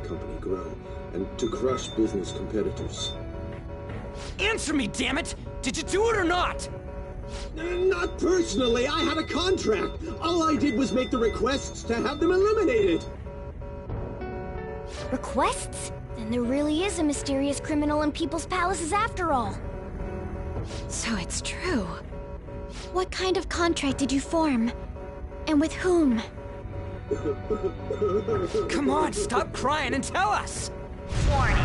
company grow, and to crush business competitors. Answer me, damn it! Did you do it or not? Not personally, I had a contract! All I did was make the requests to have them eliminated! Requests? Then there really is a mysterious criminal in people's palaces after all. So it's true. What kind of contract did you form? And with whom? Come on, stop crying and tell us! Warning.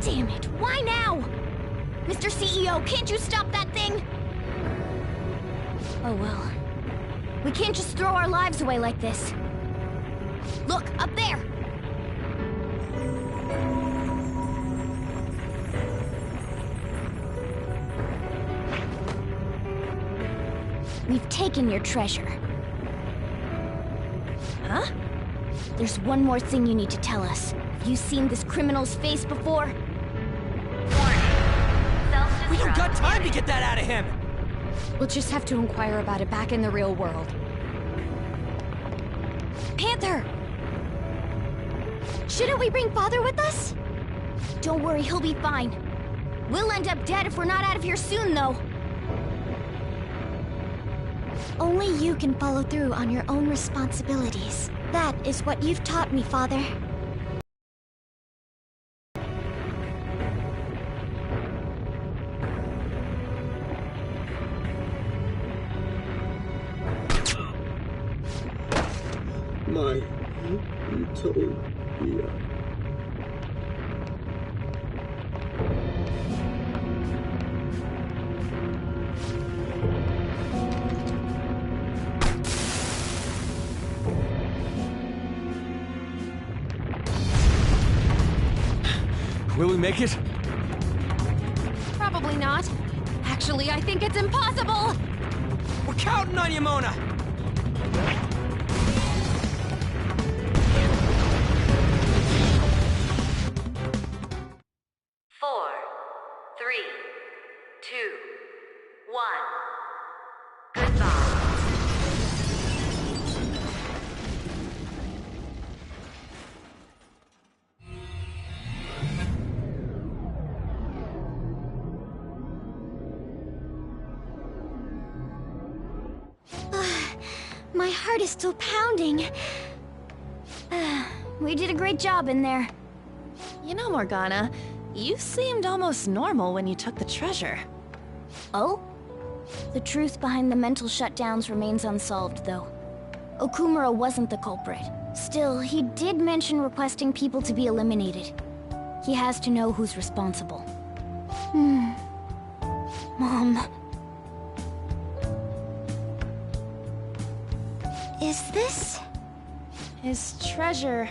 Damn it, why now? Mr. CEO, can't you stop that thing? Oh well. We can't just throw our lives away like this. Look, up there! We've taken your treasure. Huh? There's one more thing you need to tell us. Have you seen this criminal's face before? We don't got time to get that out of him! We'll just have to inquire about it back in the real world. Panther! Shouldn't we bring Father with us? Don't worry, he'll be fine. We'll end up dead if we're not out of here soon, though. Only you can follow through on your own responsibilities. That is what you've taught me, Father. My utopia. Will we make it? Probably not. Actually, I think it's impossible! We're counting on you, Mona! Four, three, two, one. Goodbye. My heart is still pounding. We did a great job in there. You know, Morgana, you seemed almost normal when you took the treasure. Oh? The truth behind the mental shutdowns remains unsolved, though. Okumura wasn't the culprit. Still, he did mention requesting people to be eliminated. He has to know who's responsible. Mom. Is this... His treasure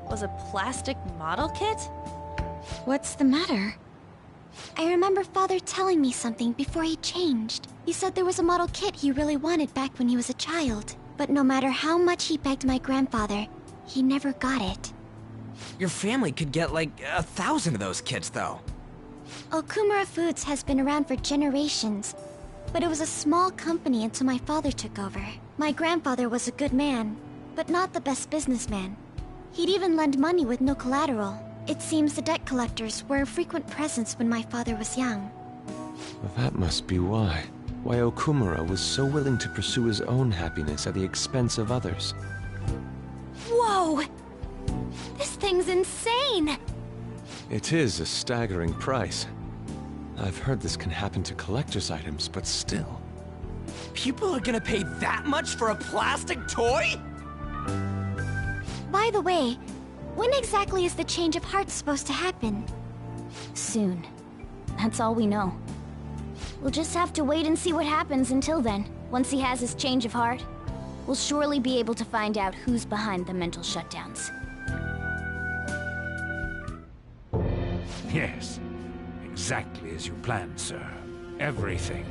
was a plastic model kit? What's the matter? I remember Father telling me something before he changed. He said there was a model kit he really wanted back when he was a child. But no matter how much he begged my grandfather, he never got it. Your family could get like 1,000 of those kits, though. Okumura Foods has been around for generations, but it was a small company until my father took over. My grandfather was a good man, but not the best businessman. He'd even lend money with no collateral. It seems the debt collectors were a frequent presence when my father was young. Well, that must be why. Why Okumura was so willing to pursue his own happiness at the expense of others. Whoa! This thing's insane! It is a staggering price. I've heard this can happen to collector's items, but still. People are gonna pay that much for a plastic toy? By the way, when exactly is the change of heart supposed to happen? Soon. That's all we know. We'll just have to wait and see what happens until then. Once he has his change of heart, we'll surely be able to find out who's behind the mental shutdowns. Yes, exactly as you planned, sir. Everything.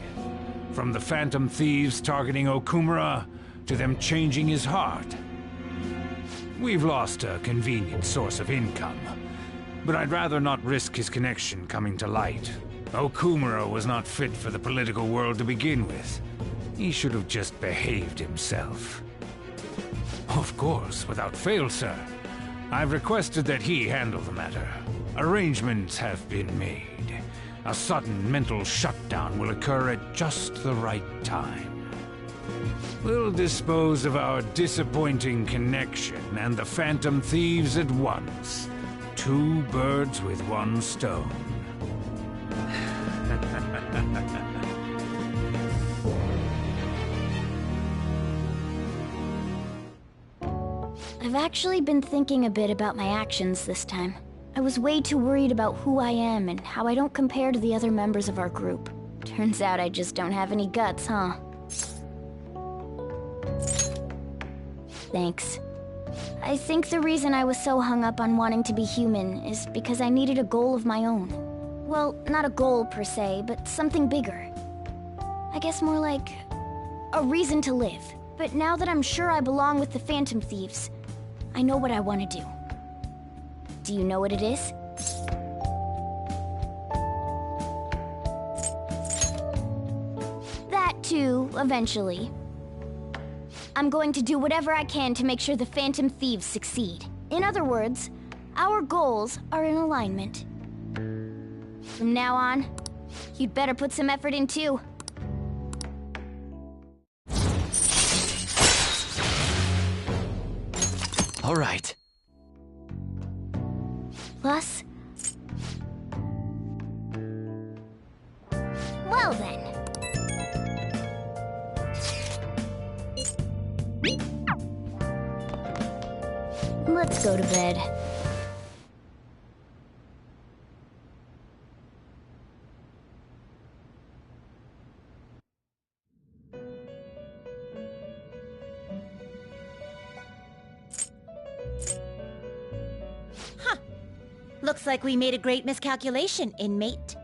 From the Phantom Thieves targeting Okumura, to them changing his heart. We've lost a convenient source of income, but I'd rather not risk his connection coming to light. Okumura was not fit for the political world to begin with. He should have just behaved himself. Of course, without fail, sir. I've requested that he handle the matter. Arrangements have been made. A sudden mental shutdown will occur at just the right time. We'll dispose of our disappointing connection and the Phantom Thieves at once. 2 birds with 1 stone. I've actually been thinking a bit about my actions this time. I was way too worried about who I am and how I don't compare to the other members of our group. Turns out I just don't have any guts, huh? Thanks. I think the reason I was so hung up on wanting to be human is because I needed a goal of my own. Well, not a goal per se, but something bigger. I guess more like a reason to live. But now that I'm sure I belong with the Phantom Thieves, I know what I want to do. Do you know what it is? That too, eventually. I'm going to do whatever I can to make sure the Phantom Thieves succeed. In other words, our goals are in alignment. From now on, you'd better put some effort in too. All right. Plus... well then. Let's go to bed. Looks like we made a great miscalculation, inmate.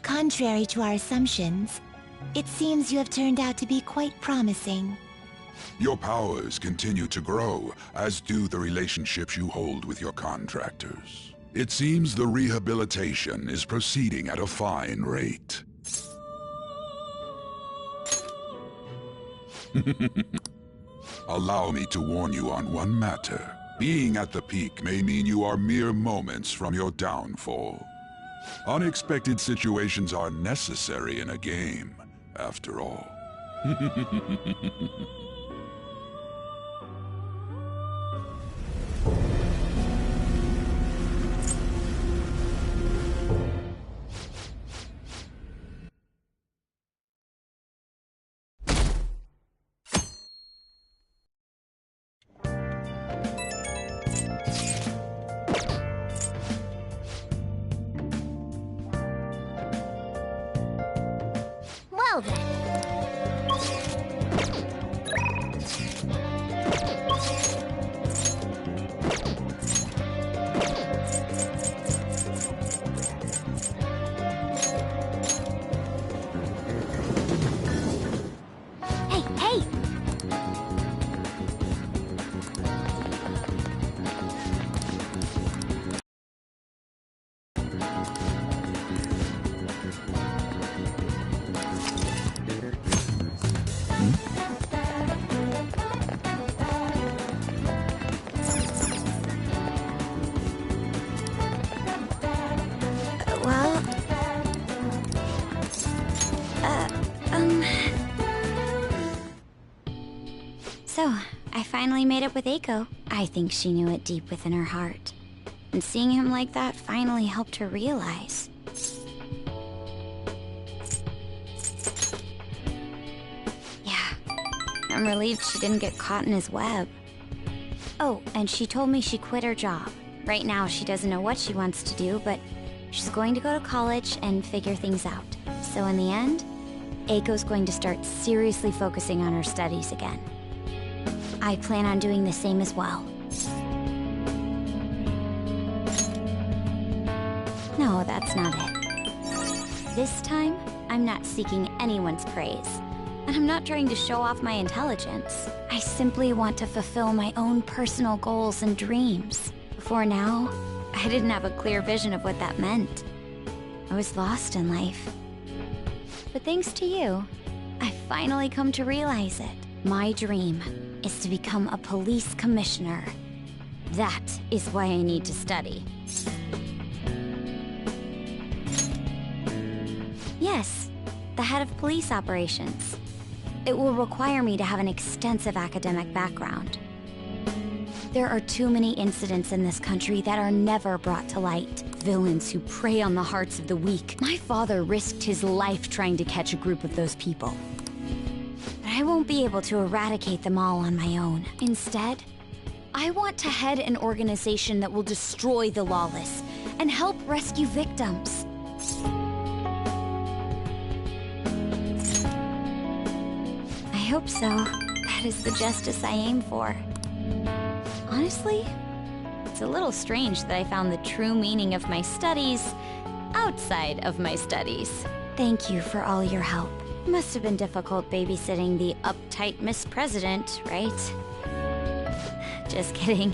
Contrary to our assumptions, it seems you have turned out to be quite promising. Your powers continue to grow, as do the relationships you hold with your contractors. It seems the rehabilitation is proceeding at a fine rate. Allow me to warn you on one matter. Being at the peak may mean you are mere moments from your downfall. Unexpected situations are necessary in a game, after all. Well then. Hey, hey! Well... So, I finally made up with Eiko. I think she knew it deep within her heart. And seeing him like that finally helped her realize. Yeah, I'm relieved she didn't get caught in his web. Oh, and she told me she quit her job. Right now, she doesn't know what she wants to do, but she's going to go to college and figure things out. So in the end, Eiko's going to start seriously focusing on her studies again. I plan on doing the same as well. No, that's not it. This time, I'm not seeking anyone's praise. And I'm not trying to show off my intelligence. I simply want to fulfill my own personal goals and dreams. Before now, I didn't have a clear vision of what that meant. I was lost in life. But thanks to you, I finally come to realize it. My dream is to become a police commissioner. That is why I need to study. Yes, the head of police operations. It will require me to have an extensive academic background. There are too many incidents in this country that are never brought to light. Villains who prey on the hearts of the weak. My father risked his life trying to catch a group of those people. But I won't be able to eradicate them all on my own. Instead, I want to head an organization that will destroy the lawless and help rescue victims. I hope so. That is the justice I aim for. Honestly, it's a little strange that I found the true meaning of my studies outside of my studies. Thank you for all your help. It must have been difficult babysitting the uptight Miss President, right? Just kidding.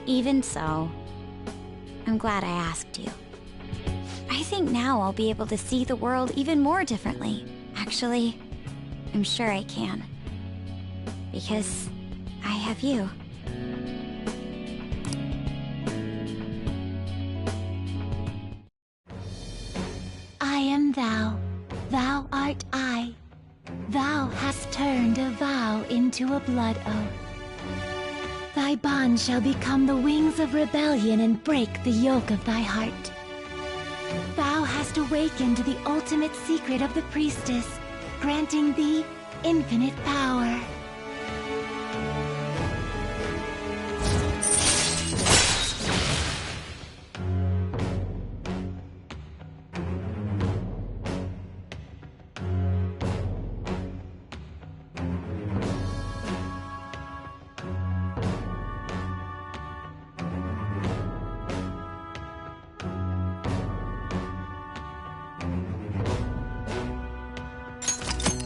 Even so, I'm glad I asked you. I think now I'll be able to see the world even more differently. Actually, I'm sure I can. Because I have you. I am thou, thou art I. Thou hast turned a vow into a blood oath. Thy bond shall become the wings of rebellion and break the yoke of thy heart. Thou hast awakened the ultimate secret of the priestess, granting thee infinite power.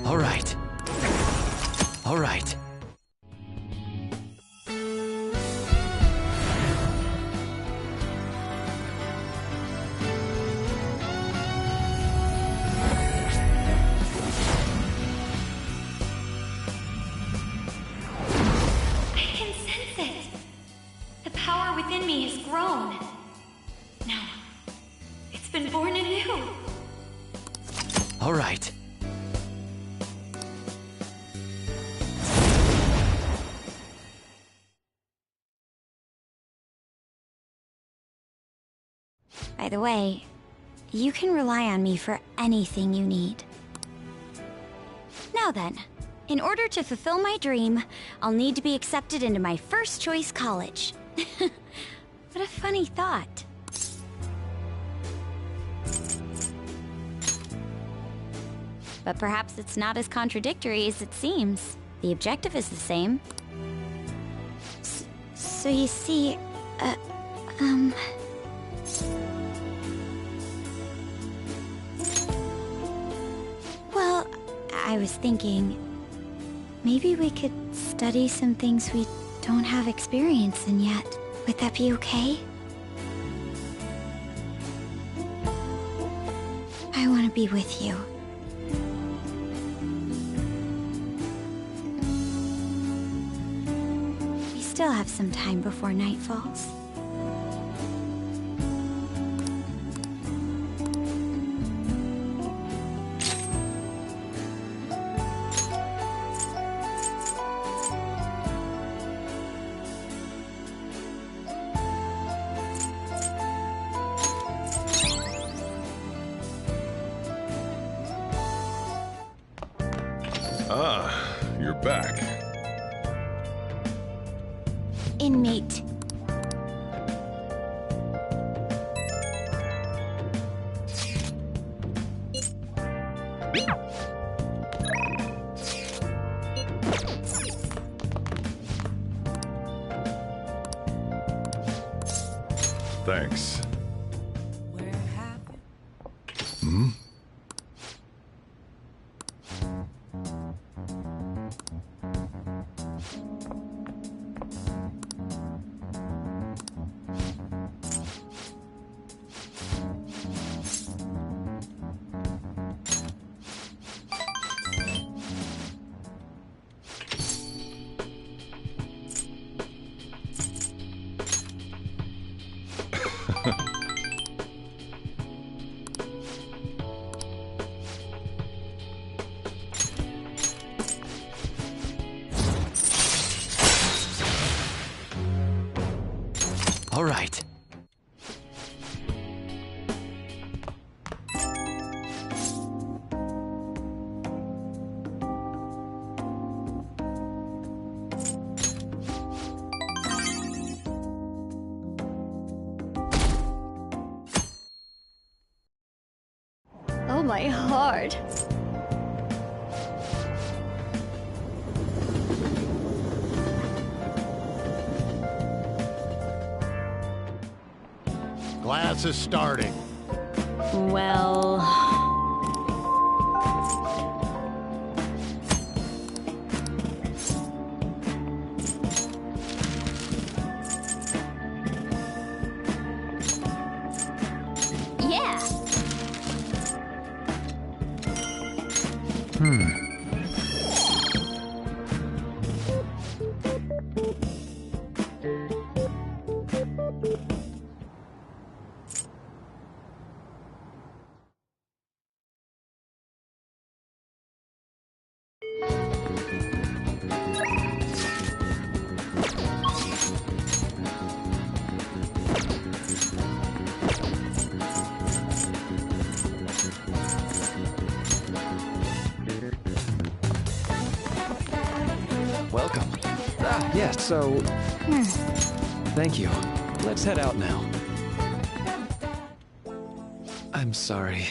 All right. All right. I can sense it. The power within me has grown. No, it's been born anew. All right. By the way, you can rely on me for anything you need. Now then, in order to fulfill my dream, I'll need to be accepted into my first choice college. What a funny thought. But perhaps it's not as contradictory as it seems. The objective is the same. So you see, Well, I was thinking, maybe we could study some things we don't have experience in yet. Would that be okay? I want to be with you. We still have some time before night falls. Ah, you're back. Inmate. Thanks. All right. Oh, my heart. Class is starting. Well... Yeah. Welcome. Ah, yes, so... Thank you. Let's head out now. I'm sorry.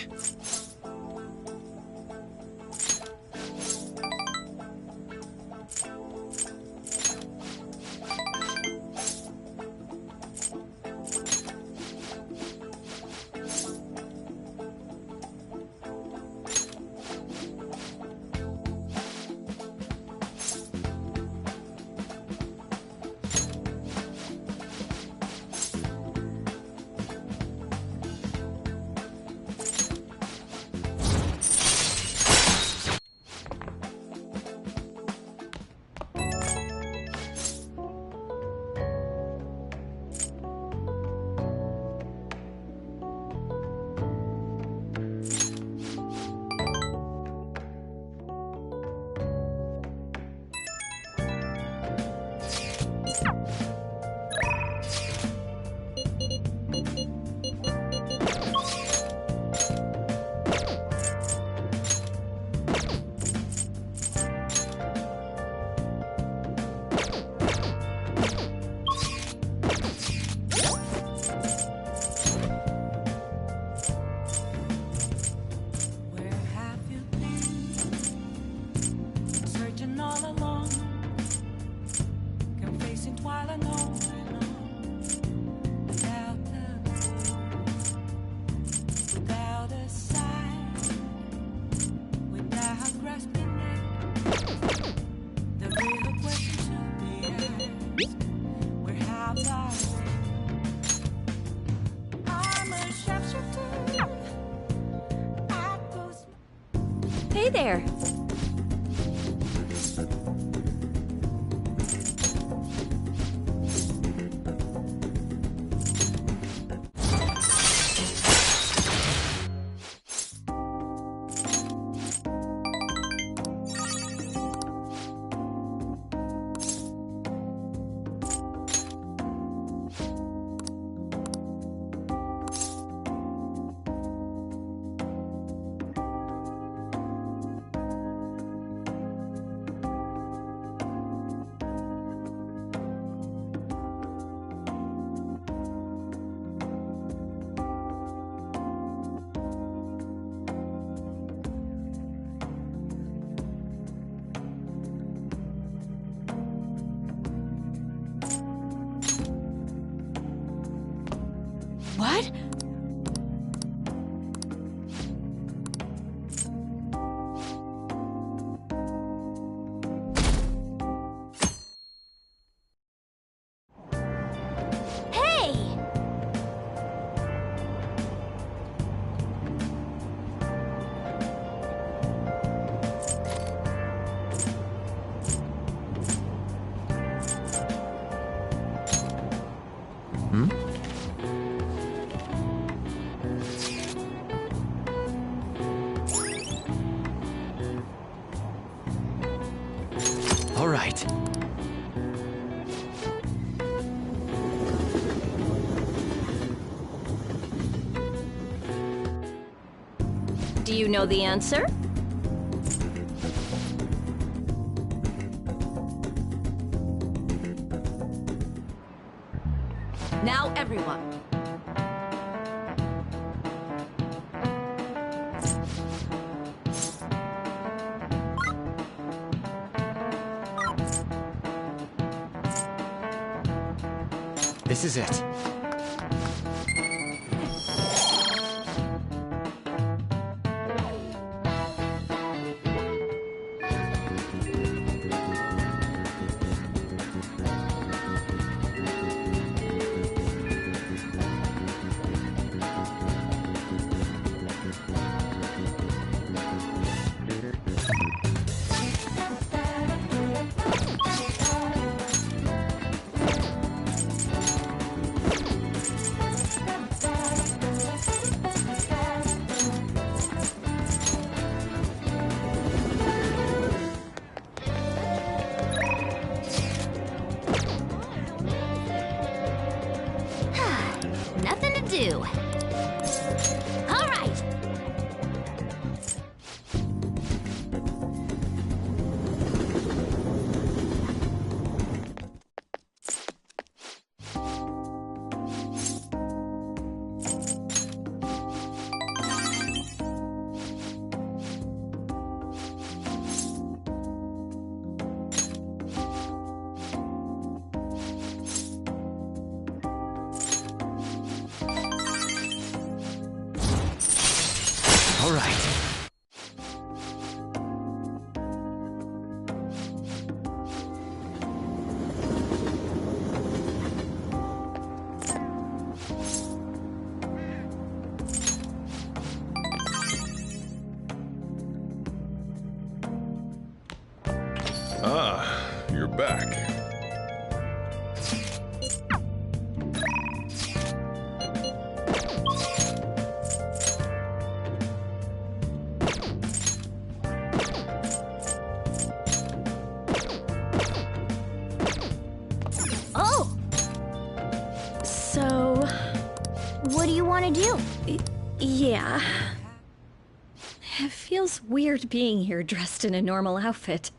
Hey there. What? Hey! right. Do you know the answer? Now everyone. This is it. Nothing to do. All right. All right. Ah, you're back. Oh! So... What do you want to do? Yeah. It feels weird being here dressed in a normal outfit.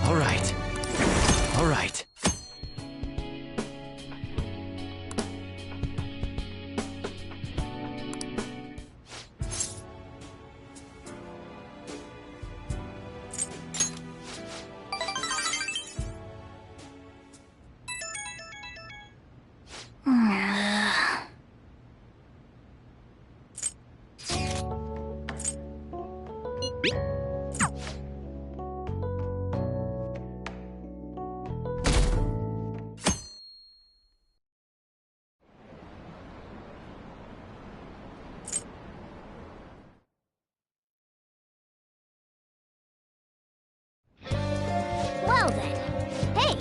All right. All right. Well then. Hey!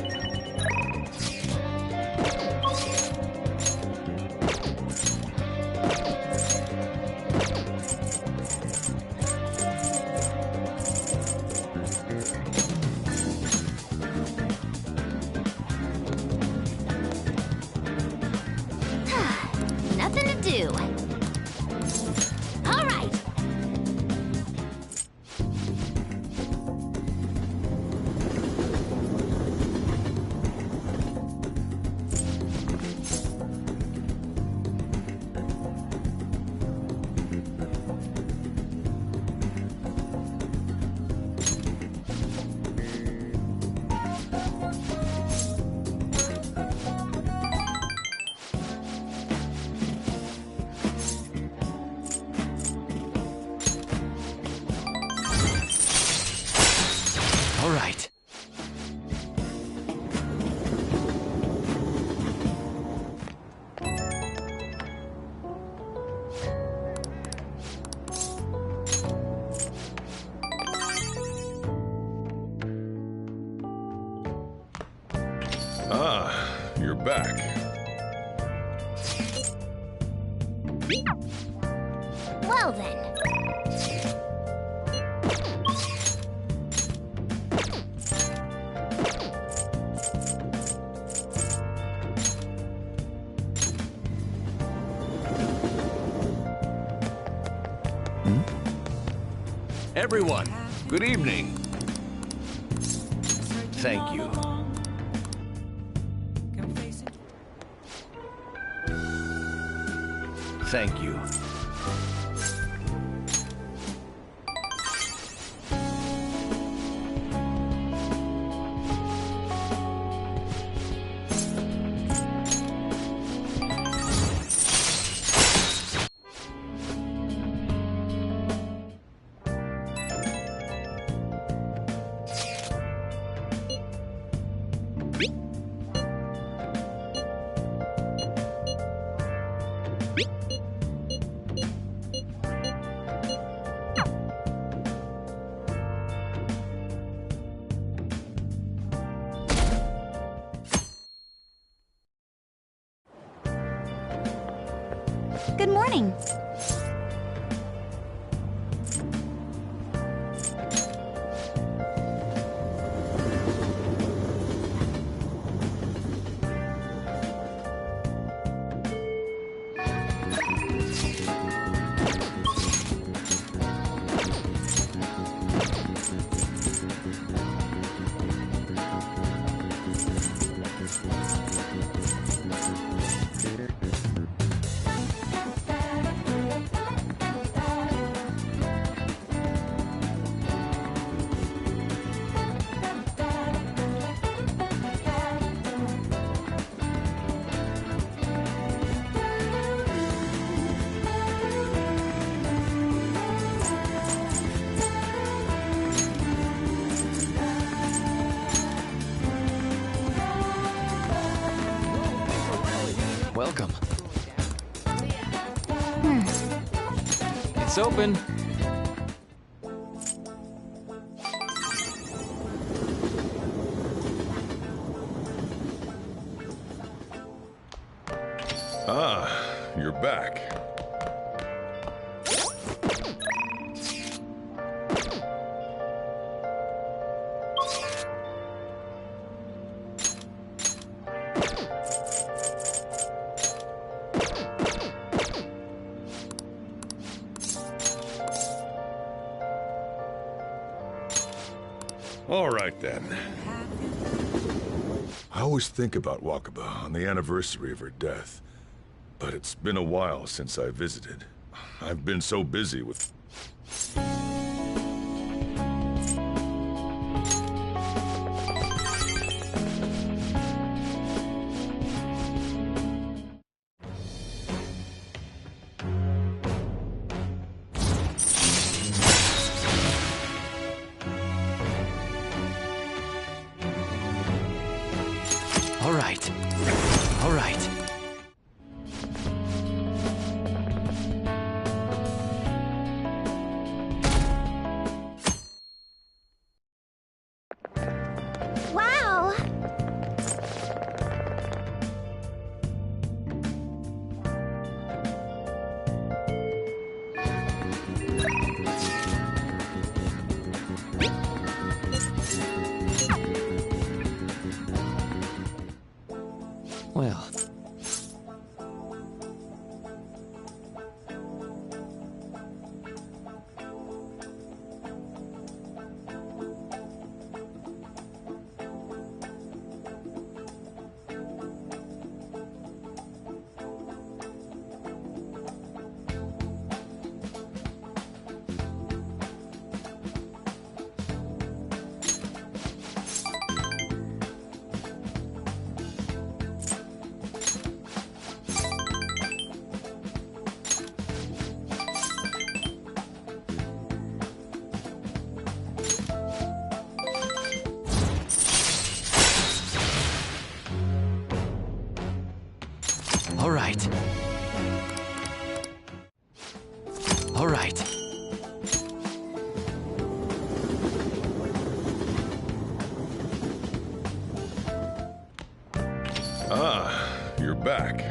All right. Ah, you're back. Well then. Everyone, good evening. Thank you. Thank you. Good morning. Welcome. It's open. Ah, you're back. All right, then. I always think about Wakaba on the anniversary of her death, but it's been a while since I visited. I've been so busy with... All right. All right. Wow! Well, back.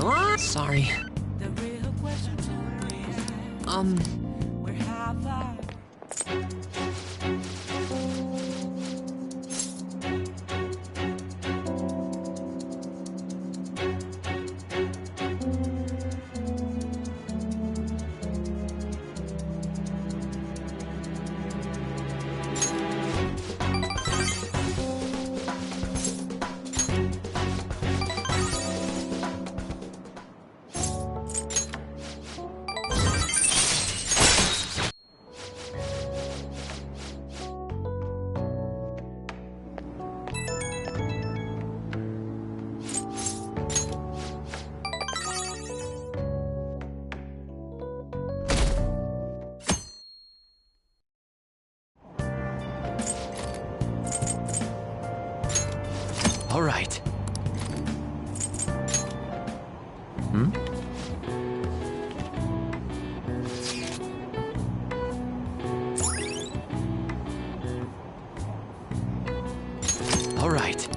Oh, sorry. All right. All right.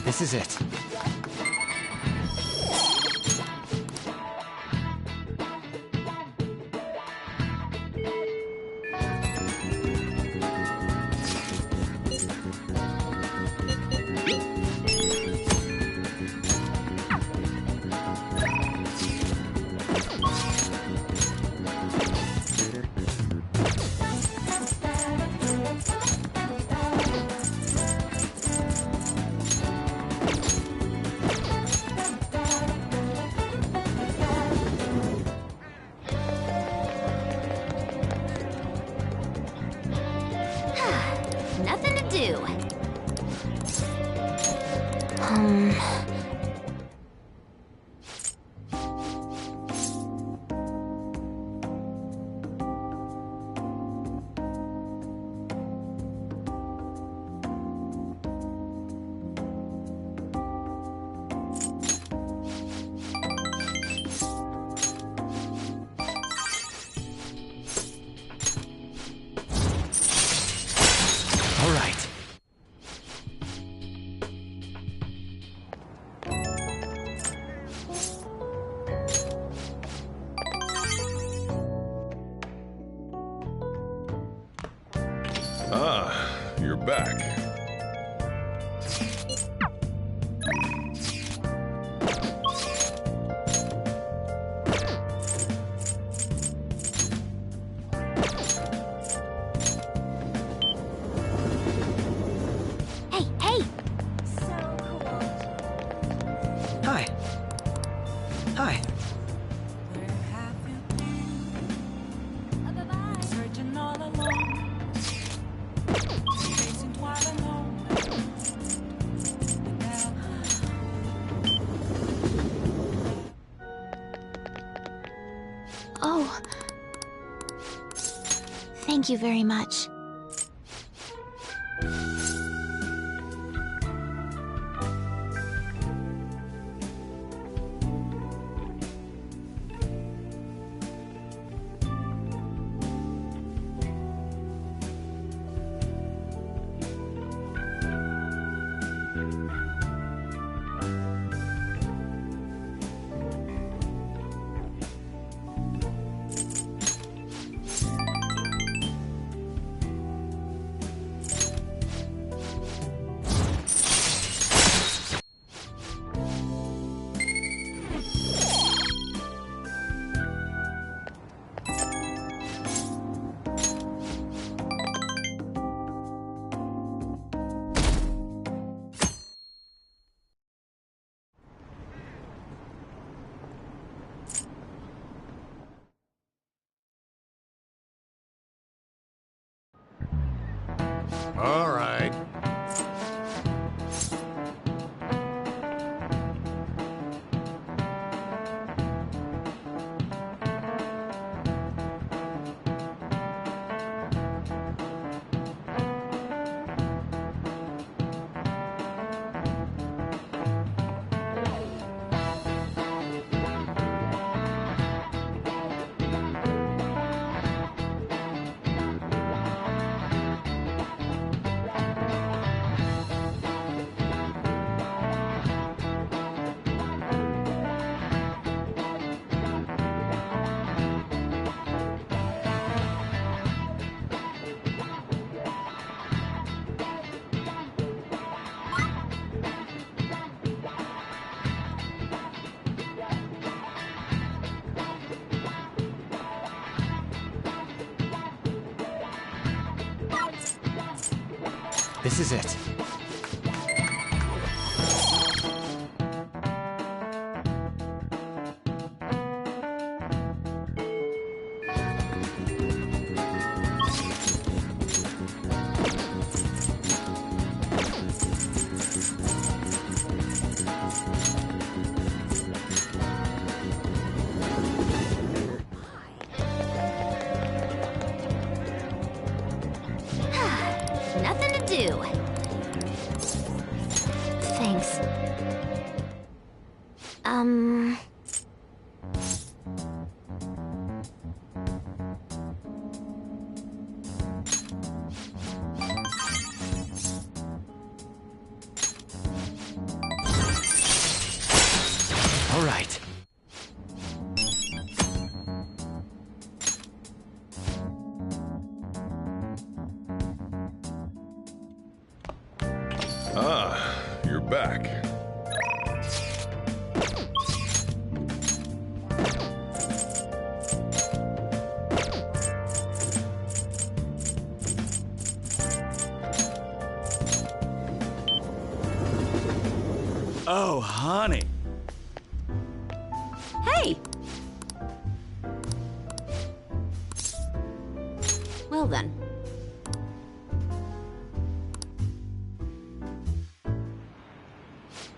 This is it. Nothing to do. All right. Ah, you're back. Hey, hey! Thank you very much. All right. This is it. Nothing to do. Thanks. All right. Ah, you're back. Oh, honey. Hey! Well then.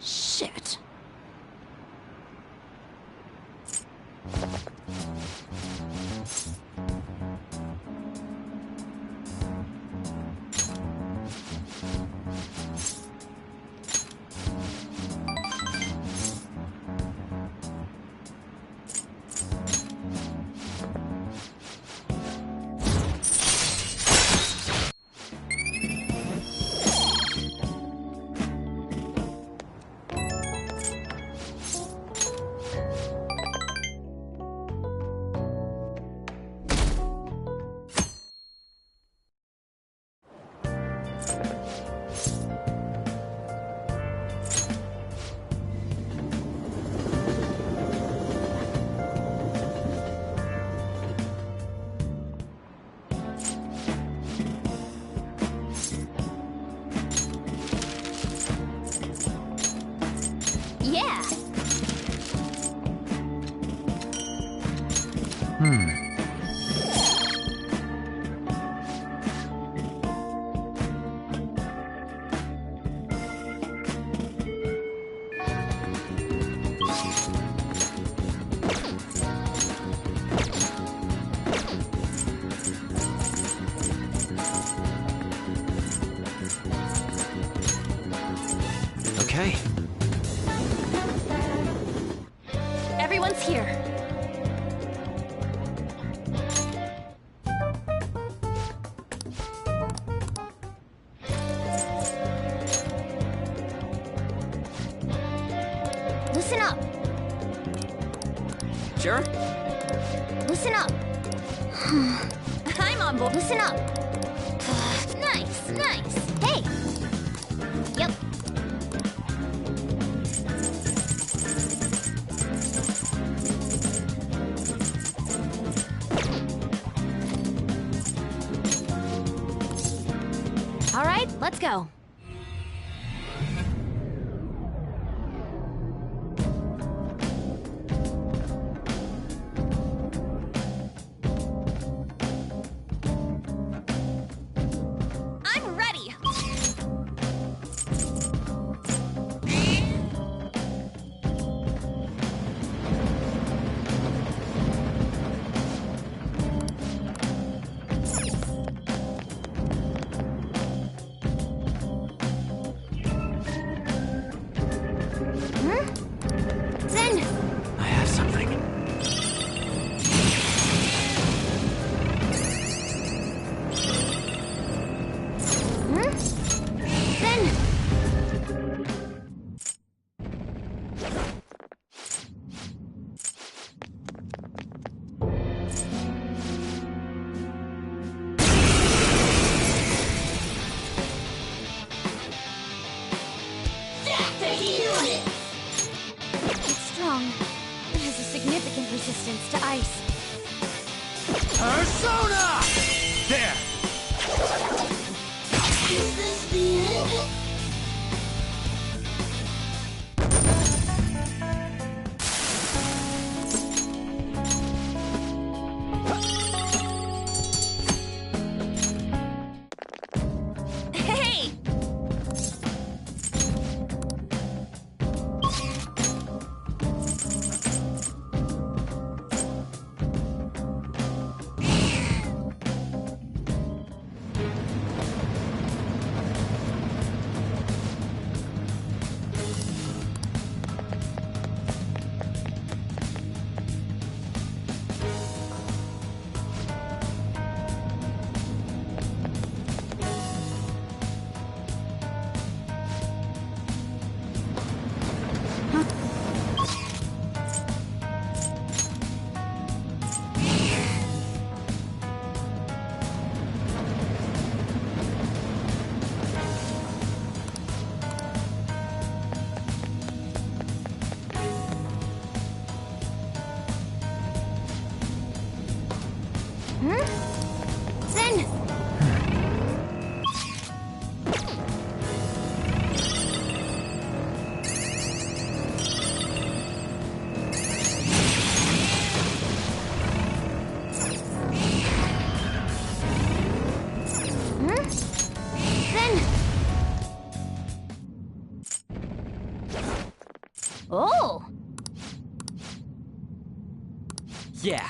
Shit. Okay. Everyone's here. Listen up. Sure? Listen up. I'm on board. Listen up. Nice, nice. Hey! Yep. All right, let's go. I'm ready. Zen! I have something. Zen! It's strong. It has a significant resistance to ice. Persona! There! Is this the end? Hey! Zen! Zen! Oh! Yeah.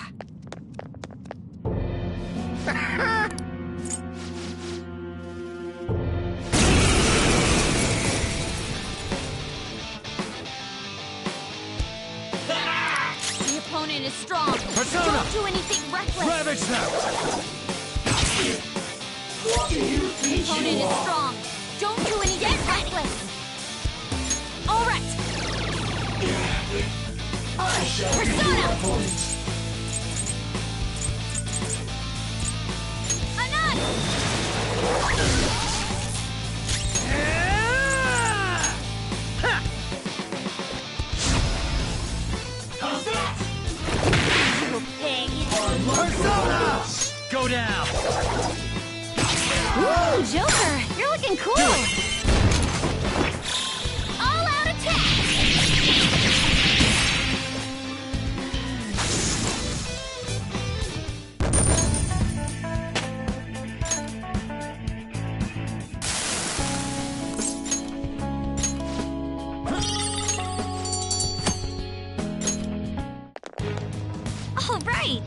The opponent is strong. Persona! Don't do anything reckless. Ravage them! The opponent is strong. Don't do anything reckless. All right. Persona! Persona! Go down! Ooh, Joker! You're looking cool! All-out attack! All right!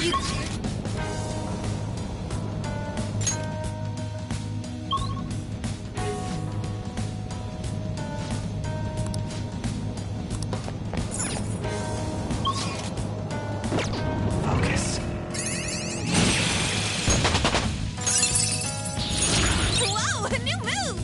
you... Focus. Whoa, a new move!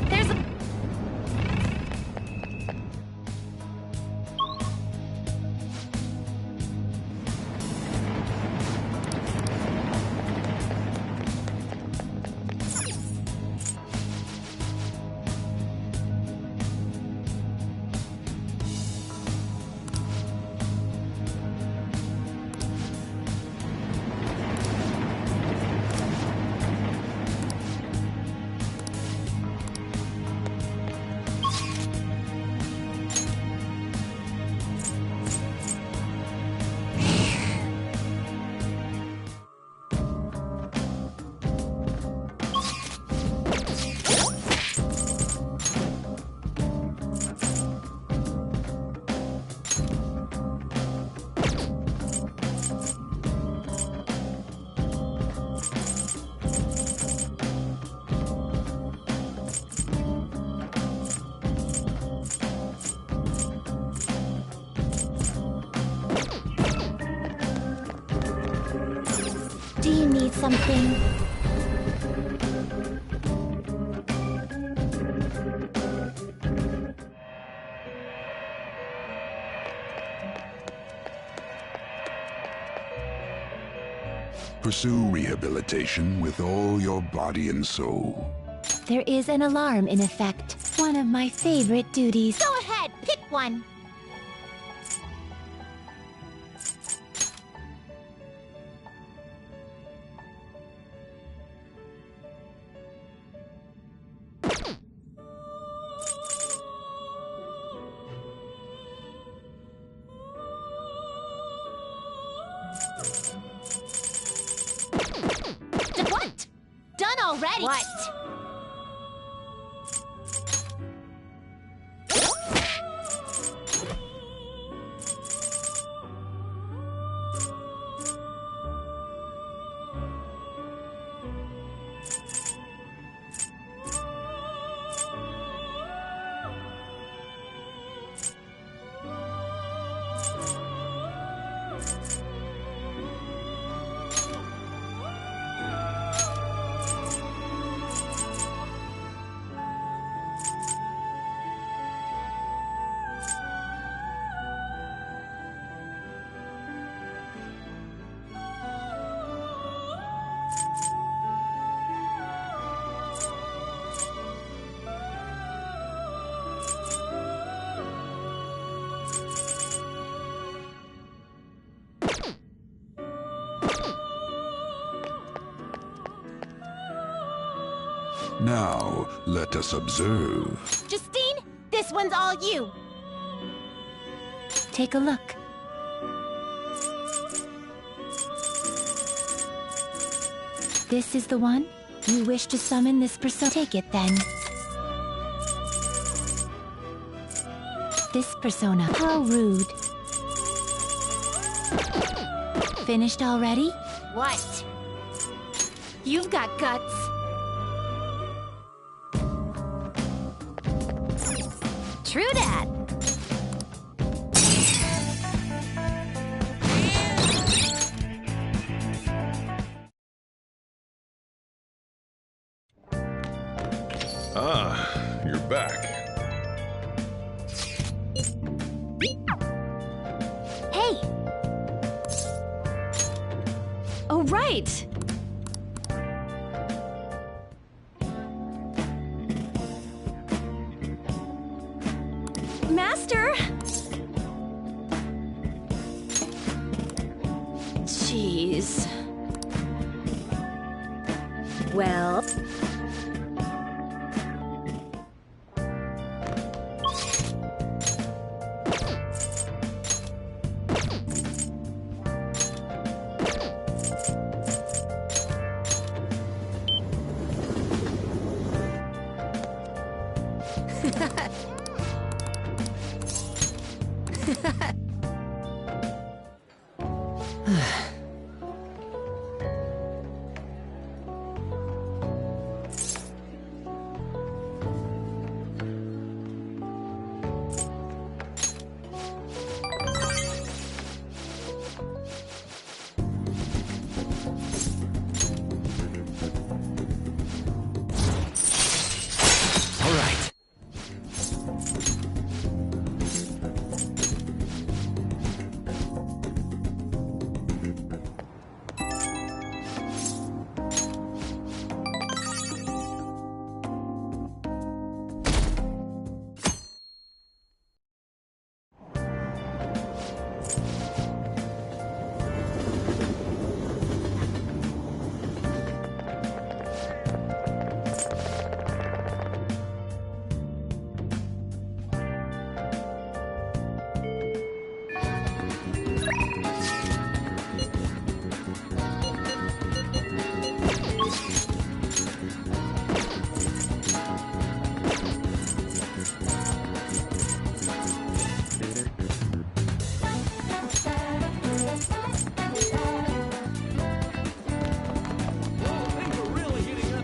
There's a... Do you need something? Pursue rehabilitation with all your body and soul. There is an alarm in effect. One of my favorite duties. Go ahead, pick one. What? Done already? What? Now, let us observe. Justine, this one's all you. Take a look. This is the one? You wish to summon this persona? Take it then. This persona. How rude. Finished already? What? You've got guts. True that. Ah, you're back. Hey! Oh, right! Master! Jeez. Well...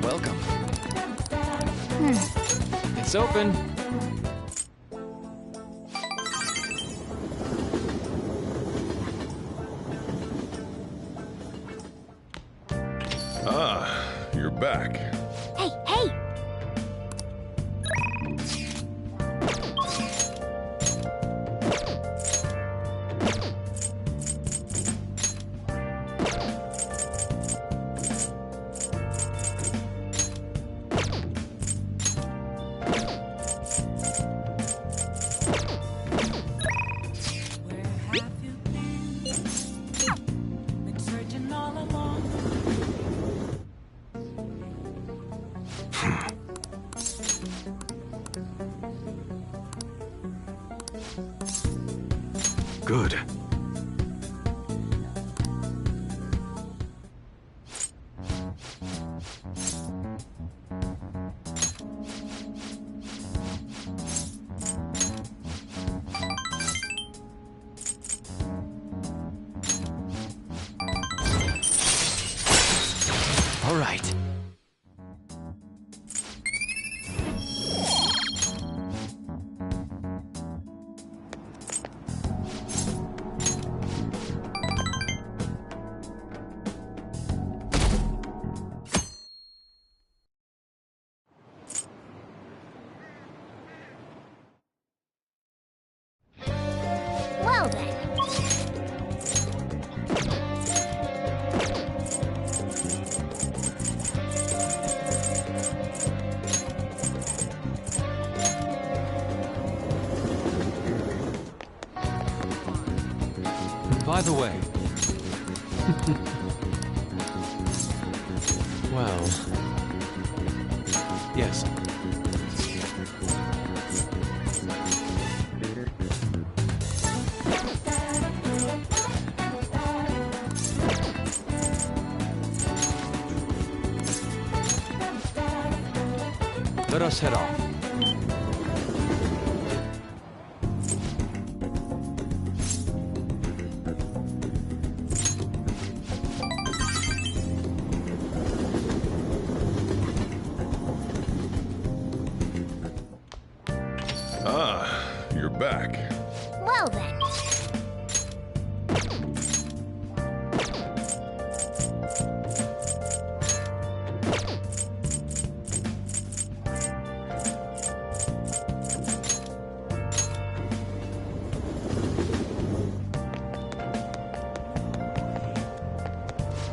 Welcome. It's open. Ah, you're back. Hey, hey! Good. All right. Well then. By the way... well... yes. Let us head off. Ah, you're back. Well then.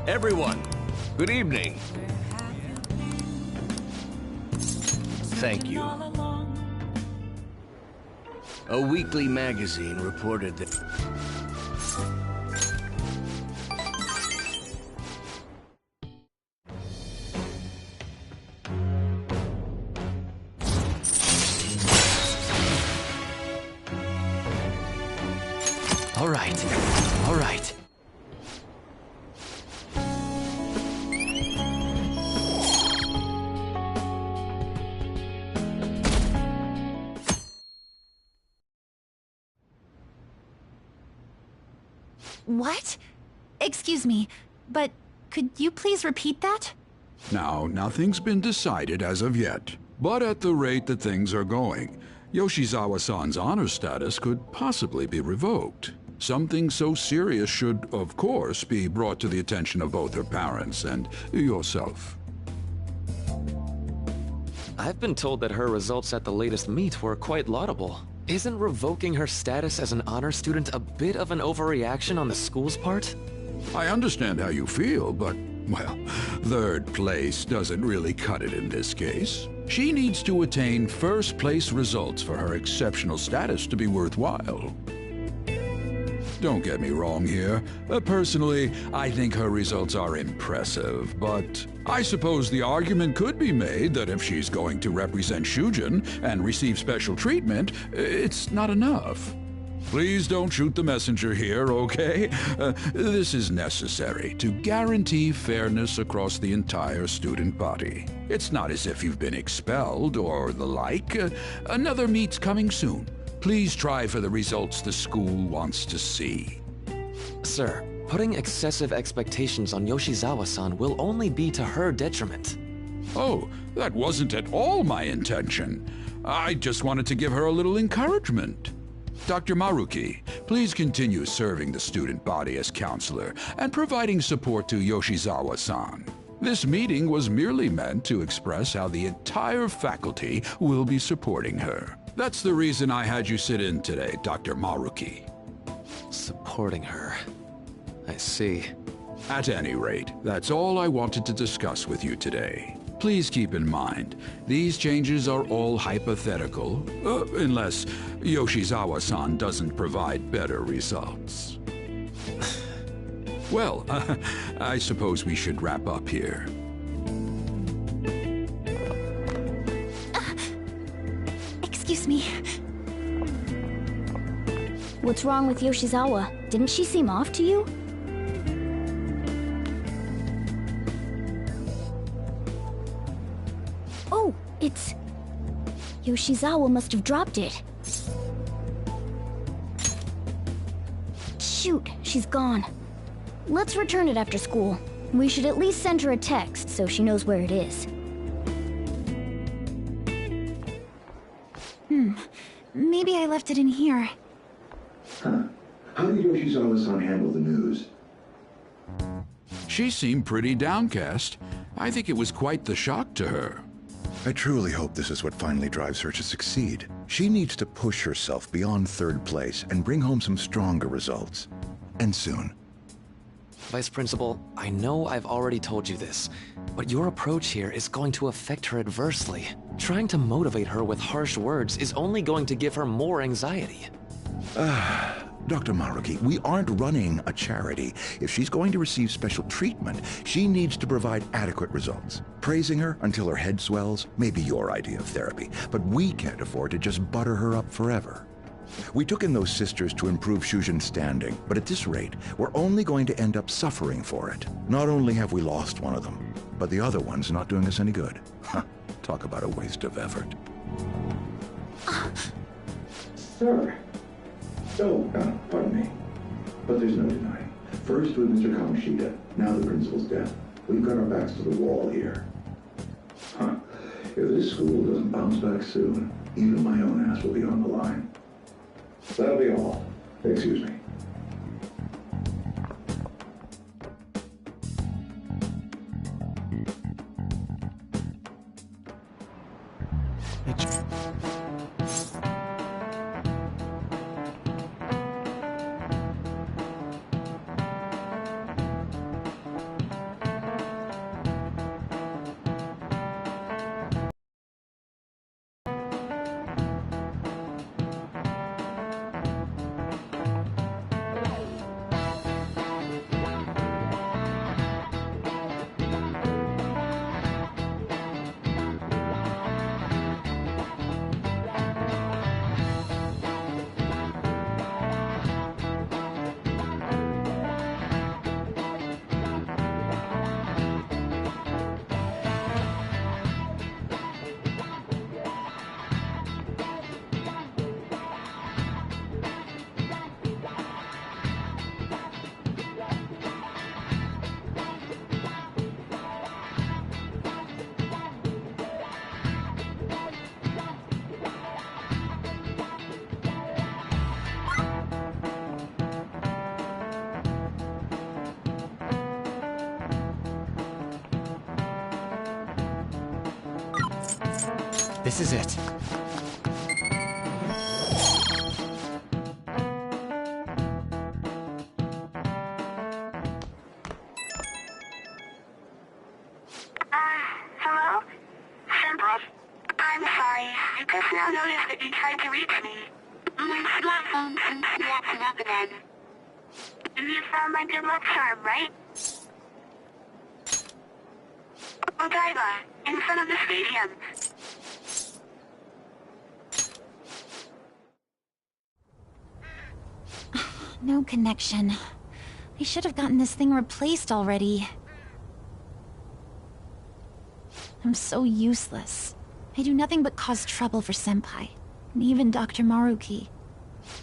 Everyone, good evening. Thank you. A weekly magazine reported that... All right. All right. What? Excuse me, but could you please repeat that? Now, nothing's been decided as of yet, but at the rate that things are going, Yoshizawa-san's honor status could possibly be revoked. Something so serious should, of course, be brought to the attention of both her parents and yourself. I've been told that her results at the latest meet were quite laudable. Isn't revoking her status as an honor student a bit of an overreaction on the school's part? I understand how you feel, but, well, third place doesn't really cut it in this case. She needs to attain first-place results for her exceptional status to be worthwhile. Don't get me wrong here. Personally, I think her results are impressive, but I suppose the argument could be made that if she's going to represent Shujin and receive special treatment, it's not enough. Please don't shoot the messenger here, okay? This is necessary to guarantee fairness across the entire student body. It's not as if you've been expelled or the like. Another meet's coming soon. Please try for the results the school wants to see. Sir, putting excessive expectations on Yoshizawa-san will only be to her detriment. Oh, that wasn't at all my intention. I just wanted to give her a little encouragement. Dr. Maruki, please continue serving the student body as counselor and providing support to Yoshizawa-san. This meeting was merely meant to express how the entire faculty will be supporting her. That's the reason I had you sit in today, Dr. Maruki. Supporting her. I see. At any rate, that's all I wanted to discuss with you today. Please keep in mind, these changes are all hypothetical, unless Yoshizawa-san doesn't provide better results. Well, I suppose we should wrap up here. Excuse me. What's wrong with Yoshizawa? Didn't she seem off to you? Oh, it's... Yoshizawa must have dropped it. Shoot, she's gone. Let's return it after school. We should at least send her a text so she knows where it is. Maybe I left it in here. Huh. How did Yoshizawa-san handle the news? She seemed pretty downcast. I think it was quite the shock to her. I truly hope this is what finally drives her to succeed. She needs to push herself beyond third place and bring home some stronger results. And soon. Vice Principal, I know I've already told you this, but your approach here is going to affect her adversely. Trying to motivate her with harsh words is only going to give her more anxiety. Dr. Maruki, we aren't running a charity. If she's going to receive special treatment, she needs to provide adequate results. Praising her until her head swells may be your idea of therapy, but we can't afford to just butter her up forever. We took in those sisters to improve Shujin's standing, but at this rate, we're only going to end up suffering for it. Not only have we lost one of them, but the other one's not doing us any good. Talk about a waste of effort. Sir. Oh, pardon me. But there's no denying. First with Mr. Kamoshida, now the principal's death. We've got our backs to the wall here. If this school doesn't bounce back soon, even my own ass will be on the line. That'll be all. Excuse me. This is it. Hello? Sempros? I'm sorry. I just now noticed that you tried to reach me. My smartphone seems to be acting up again. You found my good luck charm, right? Odaiba, in front of the stadium. No connection. I should have gotten this thing replaced already. I'm so useless. I do nothing but cause trouble for Senpai, and even Dr. Maruki.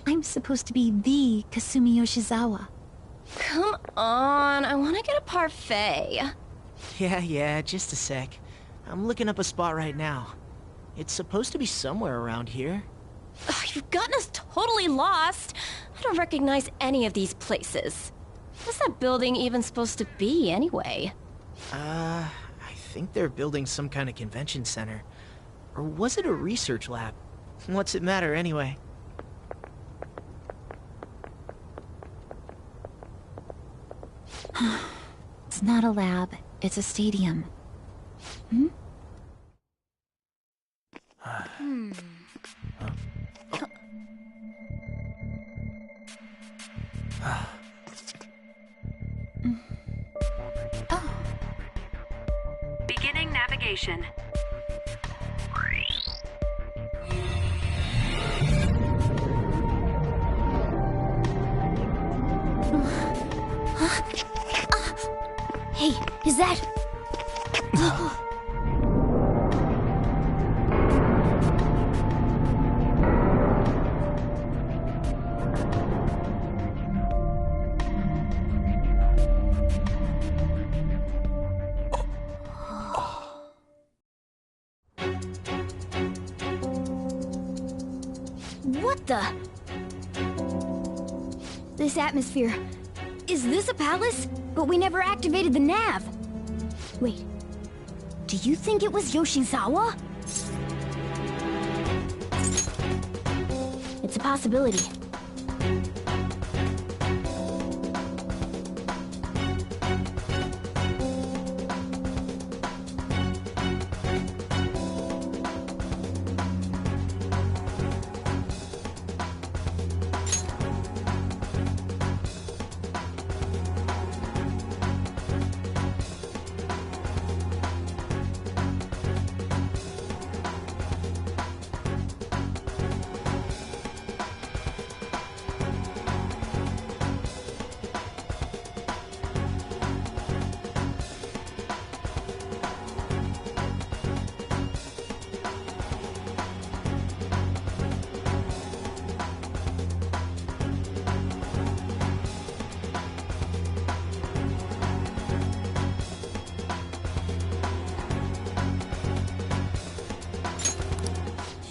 I'm supposed to be the Kasumi Yoshizawa. Come on, I want to get a parfait. Yeah, just a sec. I'm looking up a spot right now. It's supposed to be somewhere around here. Ugh, you've gotten us totally lost. I don't recognize any of these places. What's that building even supposed to be, anyway? I think they're building some kind of convention center. Or was it a research lab? What's it matter, anyway? It's not a lab, it's a stadium. Hmm? Beginning navigation. Hey, is that... What the... This atmosphere... Is this a palace? But we never activated the nav. Wait. Do you think it was Yoshizawa? It's a possibility.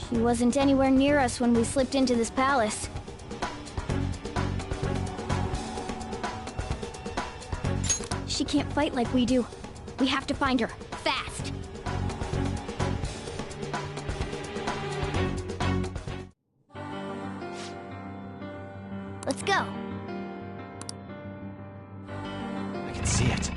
She wasn't anywhere near us when we slipped into this palace. She can't fight like we do. We have to find her, fast. Let's go. I can see it.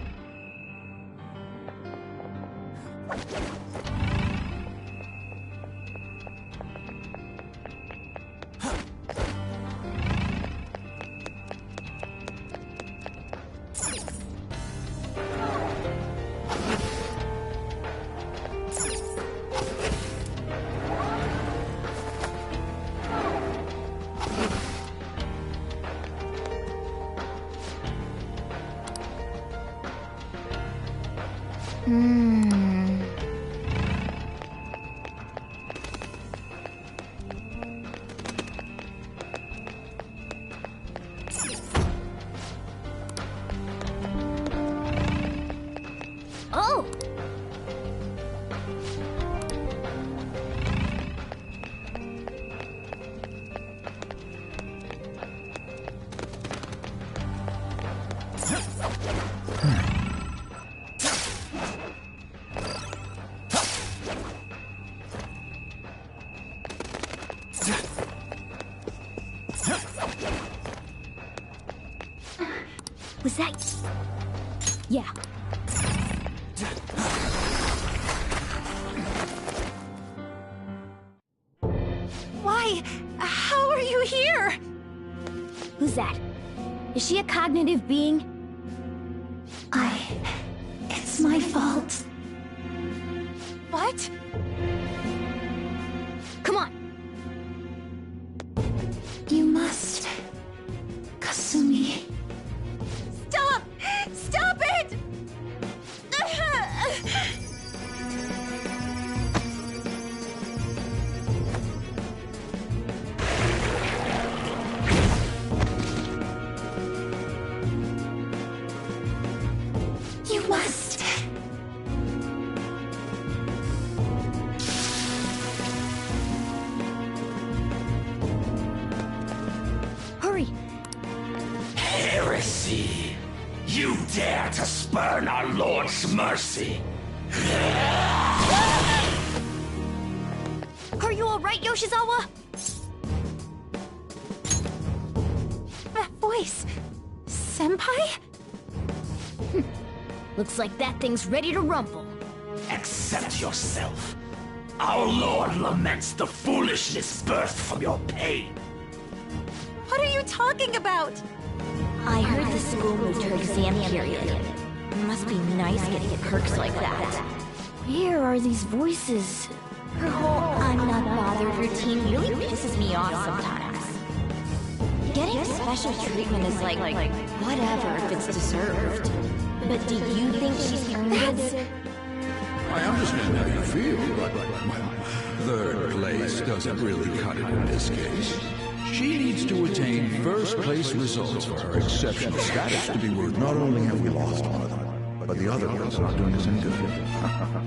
Oh! Was that... Yeah. Why? How are you here? Who's that? Is she a cognitive being? It's my fault. What? Come on! You must... Kasumi... Stop! Stop it! You must... Hurry! Heresy! You dare to spurn our Lord's mercy! Are you alright, Yoshizawa? That voice... Senpai? Looks like that thing's ready to rumble. Accept yourself. Our Lord laments the foolishness birthed from your pain. What are you talking about? I heard the school moved her exam period. It must be nice getting perks like that. Where are these voices? Her whole I'm not bothered routine really pisses me off sometimes. Getting special treatment is like whatever if it's deserved. But do you think she's earned it? I understand how you feel, but, well, third place doesn't really cut it in this case. She needs to attain first-place results for her exceptional status to be worth... Not only have we lost one of them, but the other one's not doing us any good.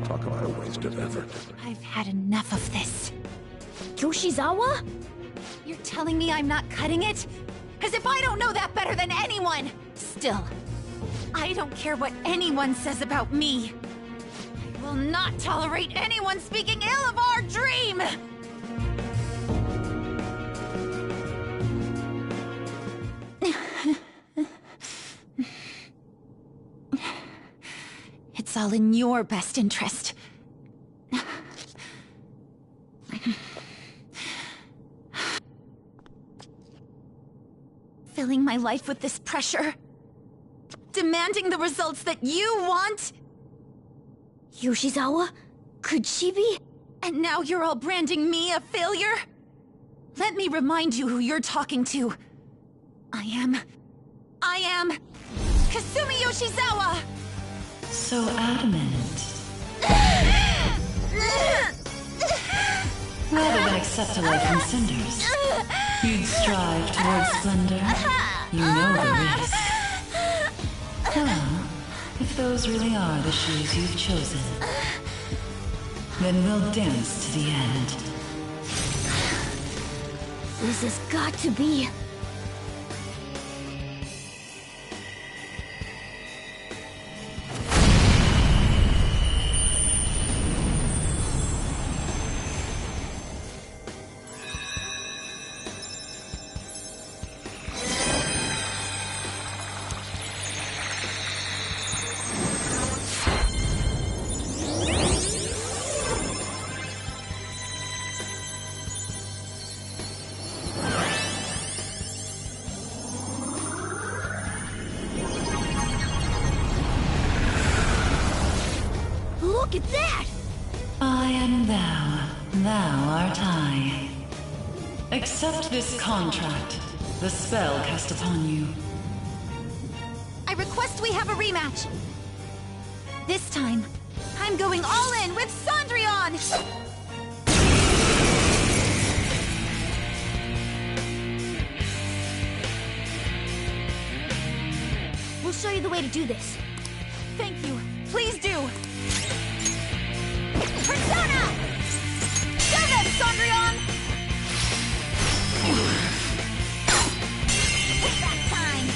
Talk about a waste of effort. I've had enough of this. Yoshizawa? You're telling me I'm not cutting it? As if I don't know that better than anyone! Still, I don't care what anyone says about me. I will not tolerate anyone speaking ill of our dream! It's all in your best interest. Filling my life with this pressure. Demanding the results that you want. Yoshizawa? Could she be? And now you're all branding me a failure? Let me remind you who you're talking to. I am... Kasumi Yoshizawa! So adamant. Rather than accept a life in cinders, you'd strive towards splendor. You know the risk. Well, if those really are the shoes you've chosen, then we'll dance to the end. This has got to be... Look at that! I am thou, thou art I. Accept this contract, the spell cast upon you. I request we have a rematch. This time, I'm going all in with Cendrillon! We'll show you the way to do this. Thank you. Please do. Persona! Go then, Cendrillon! Payback time!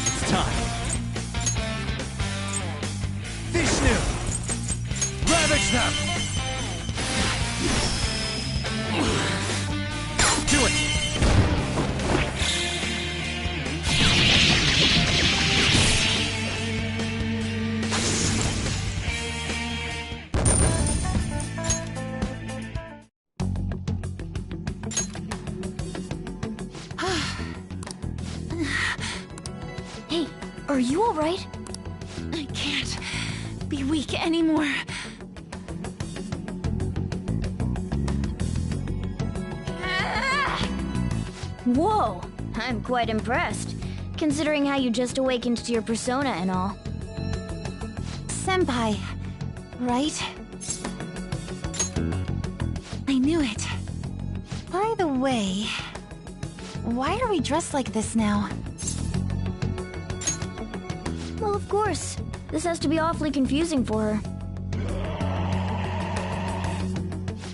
It's time. Vishnu! Ravage them! onward! Hey, are you alright? I can't be weak anymore. Whoa! I'm quite impressed, considering how you just awakened to your persona and all. Senpai, right? I knew it. By the way, why are we dressed like this now? Well, of course. This has to be awfully confusing for her.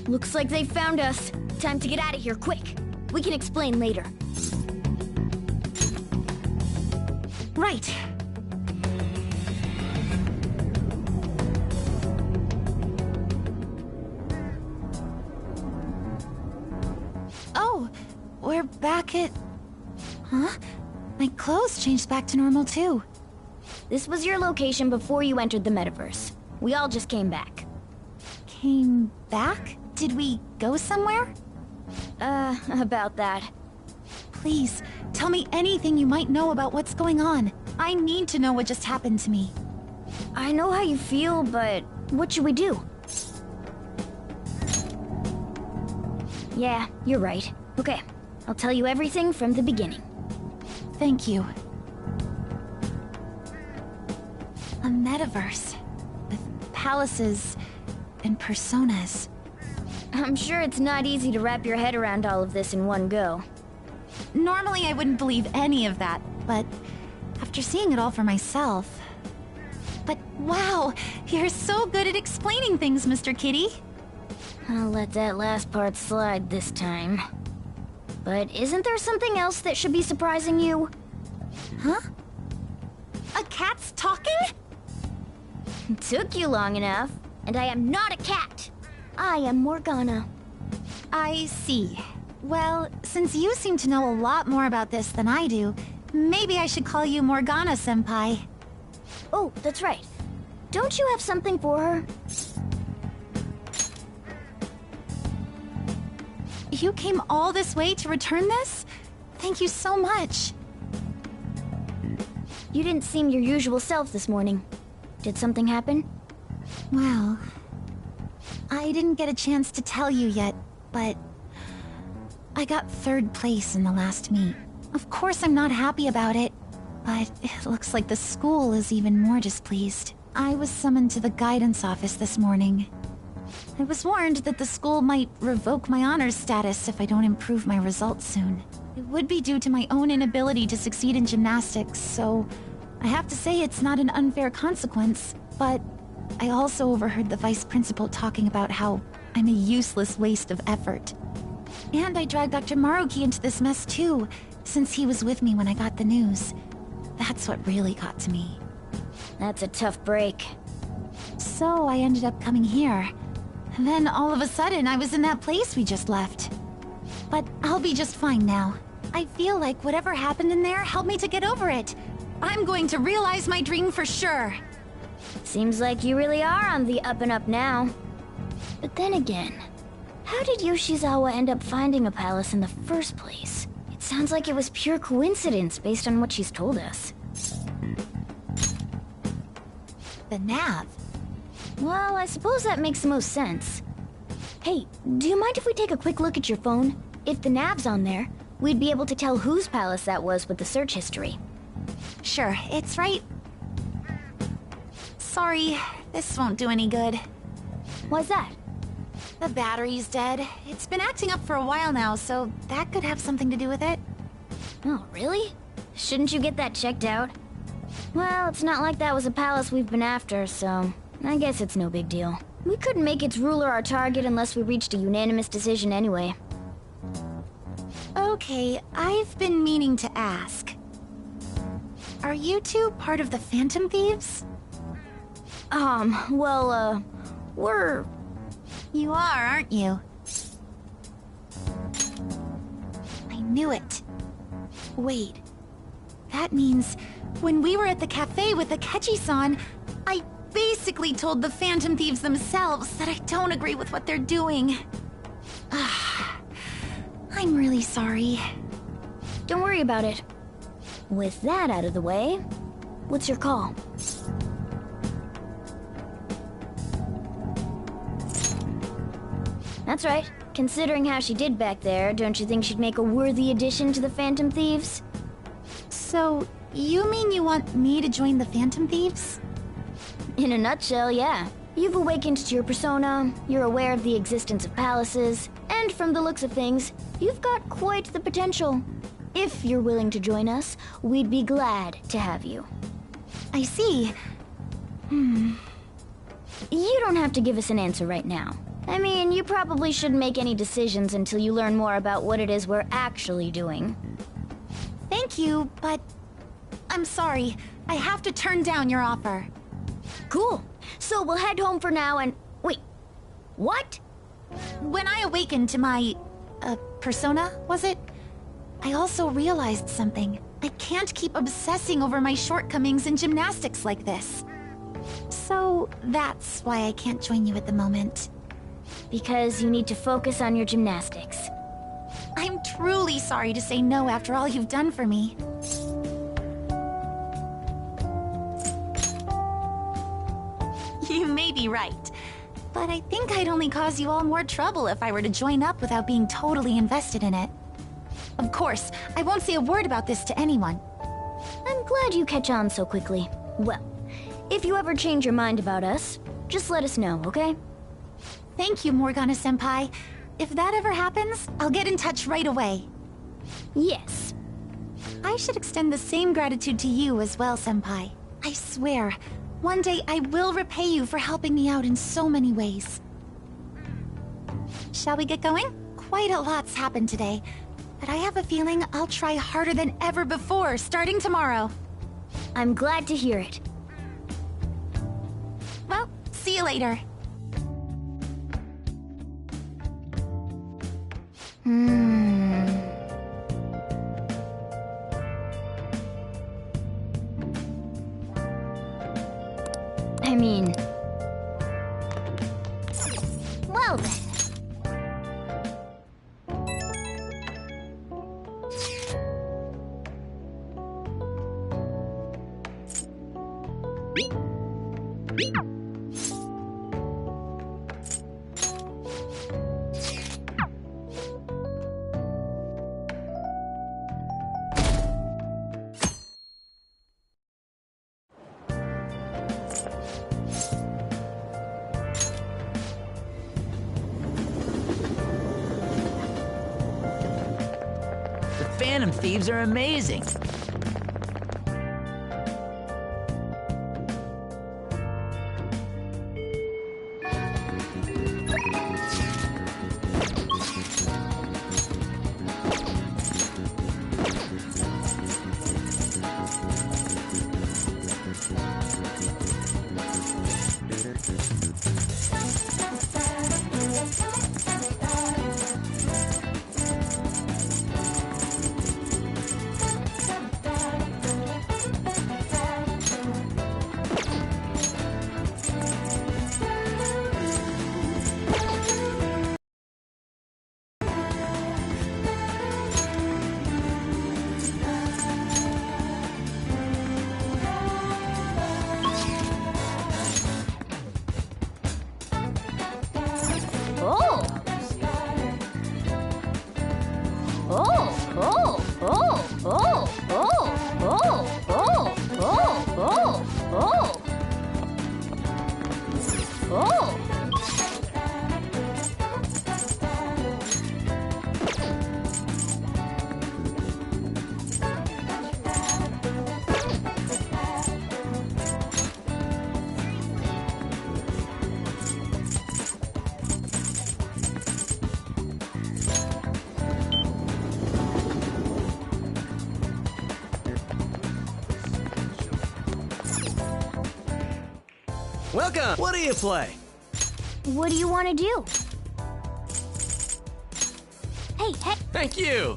Looks like they found us. Time to get out of here, quick. We can explain later. Right. Oh, we're back at... Huh? My clothes changed back to normal too. This was your location before you entered the metaverse. We all just came back. Came back? Did we go somewhere? About that. Please, tell me anything you might know about what's going on. I need to know what just happened to me. I know how you feel, but what should we do? Yeah, you're right. Okay, I'll tell you everything from the beginning. Thank you. A metaverse with palaces and personas. I'm sure it's not easy to wrap your head around all of this in one go. Normally I wouldn't believe any of that, but after seeing it all for myself... But wow, you're so good at explaining things, Mr. Kitty. I'll let that last part slide this time. But isn't there something else that should be surprising you? Huh? A cat's talking? Took you long enough, and I am not a cat. I am Morgana. I see. Well, since you seem to know a lot more about this than I do, maybe I should call you Morgana-senpai. Oh, that's right. Don't you have something for her? You came all this way to return this? Thank you so much. You didn't seem your usual self this morning. Did something happen? Well, I didn't get a chance to tell you yet, but I got 3rd place in the last meet. Of course I'm not happy about it, but it looks like the school is even more displeased. I was summoned to the guidance office this morning. I was warned that the school might revoke my honors status if I don't improve my results soon. It would be due to my own inability to succeed in gymnastics, so I have to say it's not an unfair consequence, but I also overheard the vice principal talking about how I'm a useless waste of effort. And I dragged Dr. Maruki into this mess too, since he was with me when I got the news. That's what really got to me. That's a tough break. So I ended up coming here. And then all of a sudden I was in that place we just left. But I'll be just fine now. I feel like whatever happened in there helped me to get over it. I'm going to realize my dream for sure. Seems like you really are on the up and up now. But then again, how did Yoshizawa end up finding a palace in the first place? It sounds like it was pure coincidence based on what she's told us. The nav? Well, I suppose that makes the most sense. Hey, do you mind if we take a quick look at your phone? If the nav's on there, we'd be able to tell whose palace that was with the search history. Sure, it's right... Sorry, this won't do any good. Why's that? The battery's dead. It's been acting up for a while now, so that could have something to do with it. Oh, really? Shouldn't you get that checked out? Well, it's not like that was a palace we've been after, so I guess it's no big deal. We couldn't make its ruler our target unless we reached a unanimous decision anyway. Okay, I've been meaning to ask. Are you two part of the Phantom Thieves? Well, we're... You are, aren't you? knew it. Wait. That means when we were at the cafe with Akechi-san, I basically told the Phantom Thieves themselves that I don't agree with what they're doing. I'm really sorry. Don't worry about it. With that out of the way, what's your call? That's right. Considering how she did back there, don't you think she'd make a worthy addition to the Phantom Thieves? So, you mean you want me to join the Phantom Thieves? In a nutshell, yeah. You've awakened to your persona, you're aware of the existence of palaces, and from the looks of things, you've got quite the potential. If you're willing to join us, we'd be glad to have you. I see. You don't have to give us an answer right now. I mean, you probably shouldn't make any decisions until you learn more about what it is we're actually doing. Thank you, but I'm sorry. I have to turn down your offer. Cool. So we'll head home for now and... Wait. What? When I awakened to my... persona, was it? I also realized something. I can't keep obsessing over my shortcomings in gymnastics like this. So that's why I can't join you at the moment. Because you need to focus on your gymnastics. I'm truly sorry to say no after all you've done for me. You may be right, but I think I'd only cause you all more trouble if I were to join up without being totally invested in it. Of course, I won't say a word about this to anyone. I'm glad you catch on so quickly. Well, if you ever change your mind about us, just let us know, okay? Thank you, Morgana-senpai. If that ever happens, I'll get in touch right away. Yes. I should extend the same gratitude to you as well, senpai. I swear, one day I will repay you for helping me out in so many ways. Shall we get going? Quite a lot's happened today, but I have a feeling I'll try harder than ever before, starting tomorrow. I'm glad to hear it. Well, see you later. I mean... Well then. Phantom Thieves are amazing. Welcome! What do you play? What do you want to do? Hey, hey! Thank you!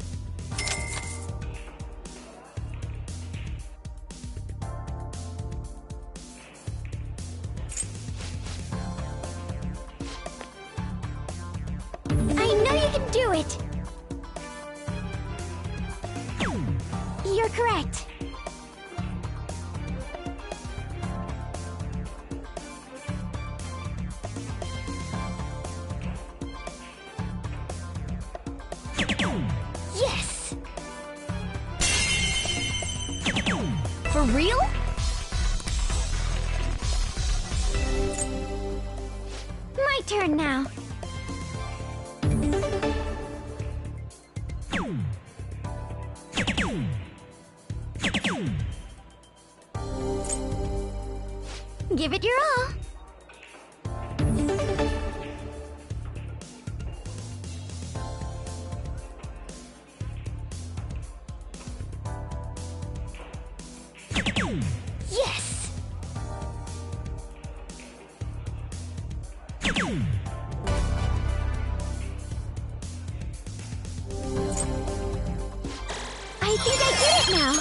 You're correct. Yes! For real? My turn now. Give it your all. Yes! I think I get it now.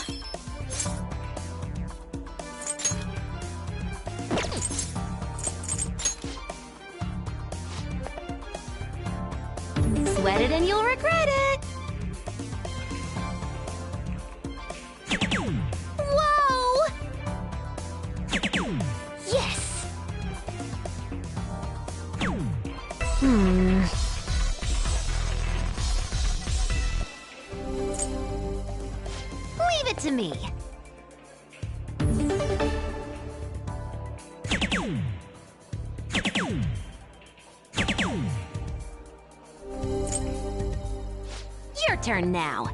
Sweat it and you'll regret it. Whoa! Yes! Leave it to me. Your turn now.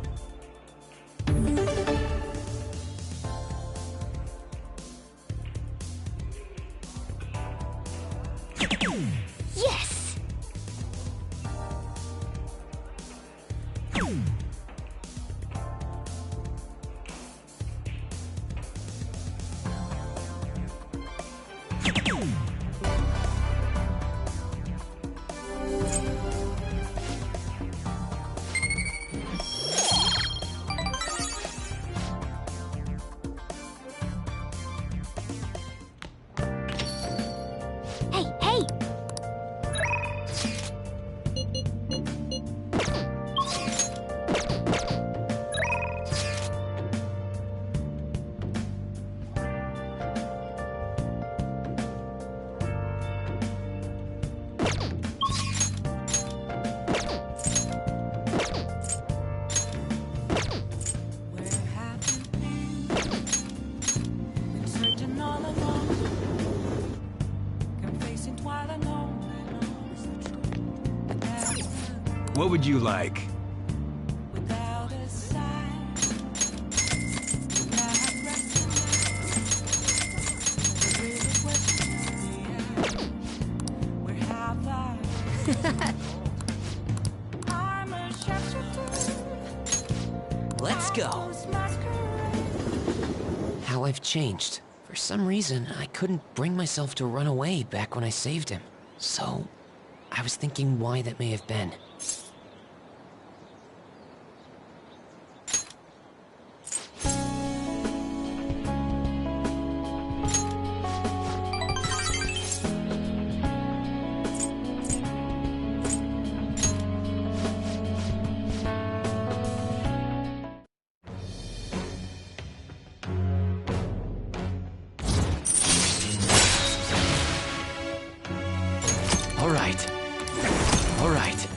Yes! Hey, hey! What would you like? Let's go. How I've changed. For some reason, I couldn't bring myself to run away back when I saved him. So, I was thinking why that may have been. All right.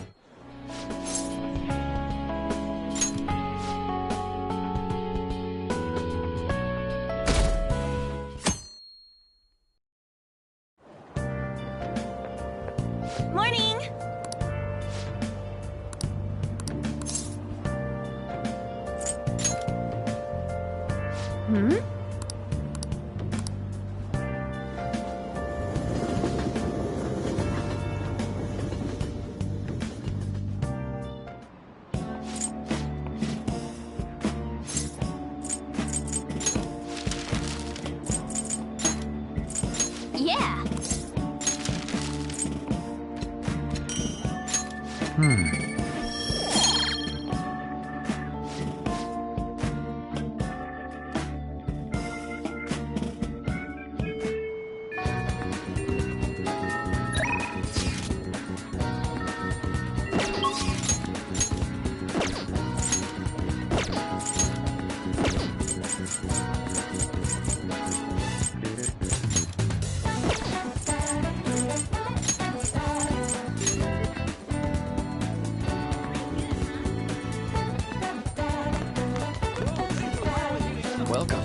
welcome.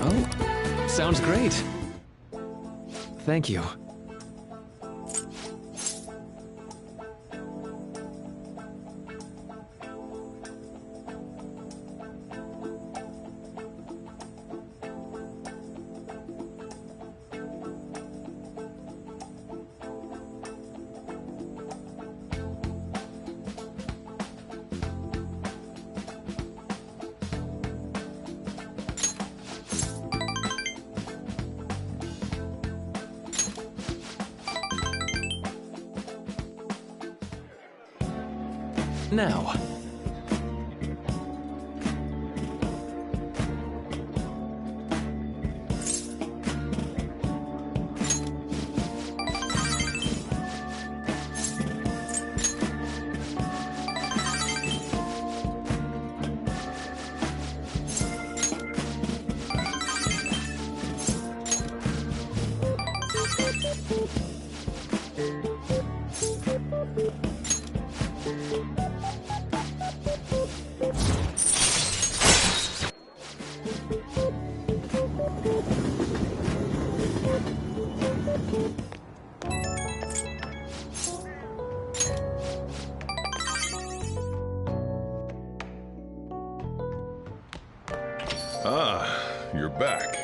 Oh, sounds great. Thank you. Now. Ah, you're back.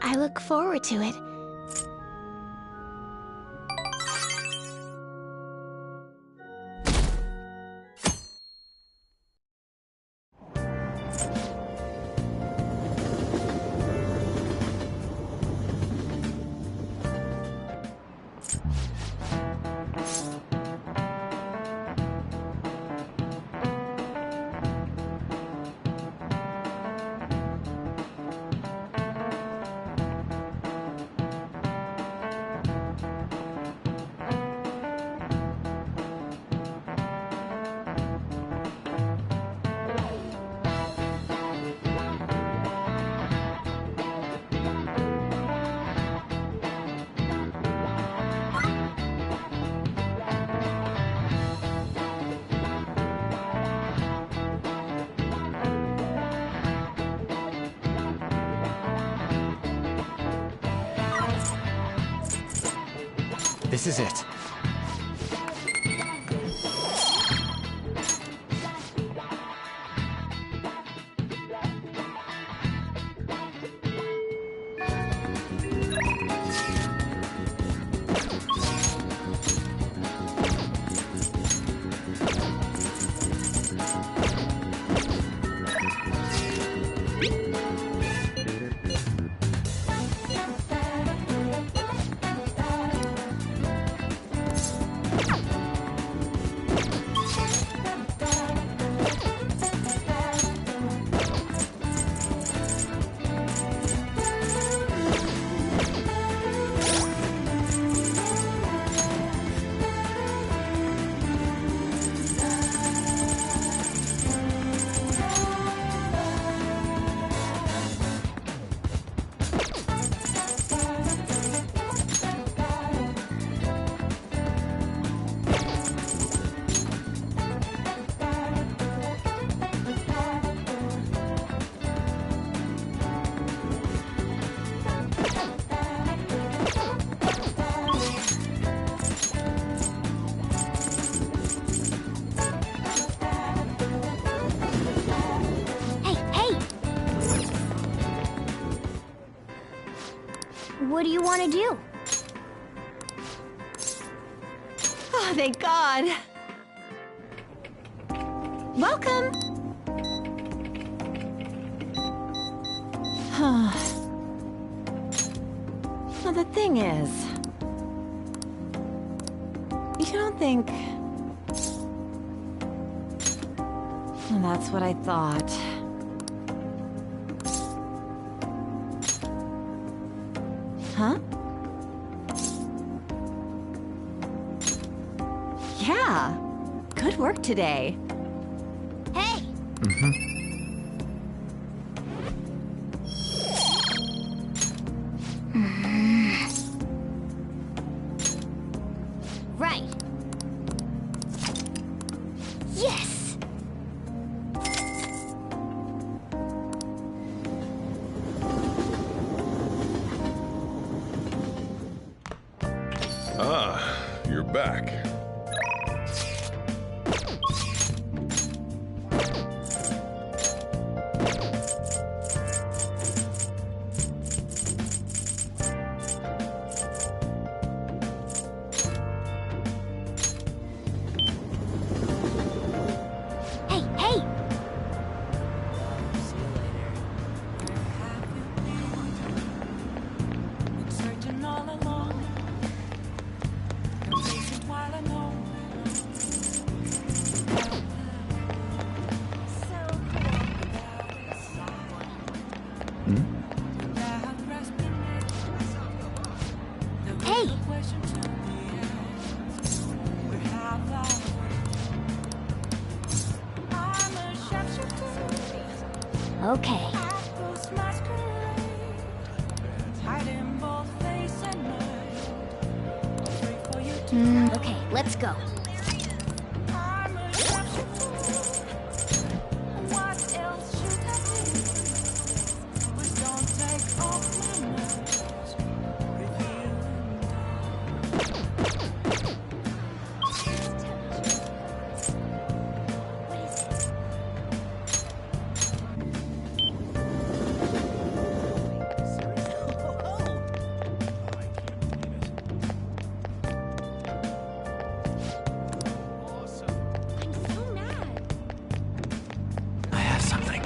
I look forward to it. This is it. What do you want to do? Oh, thank God. Welcome. Well, the thing is, you don't think... Well, that's what I thought. Huh? Yeah. Good work today. Hey! Right. Yes! Ah, you're back. Hey, hey! Searching all alone, confused while alone. Hey! Okay. Okay, let's go. I have something.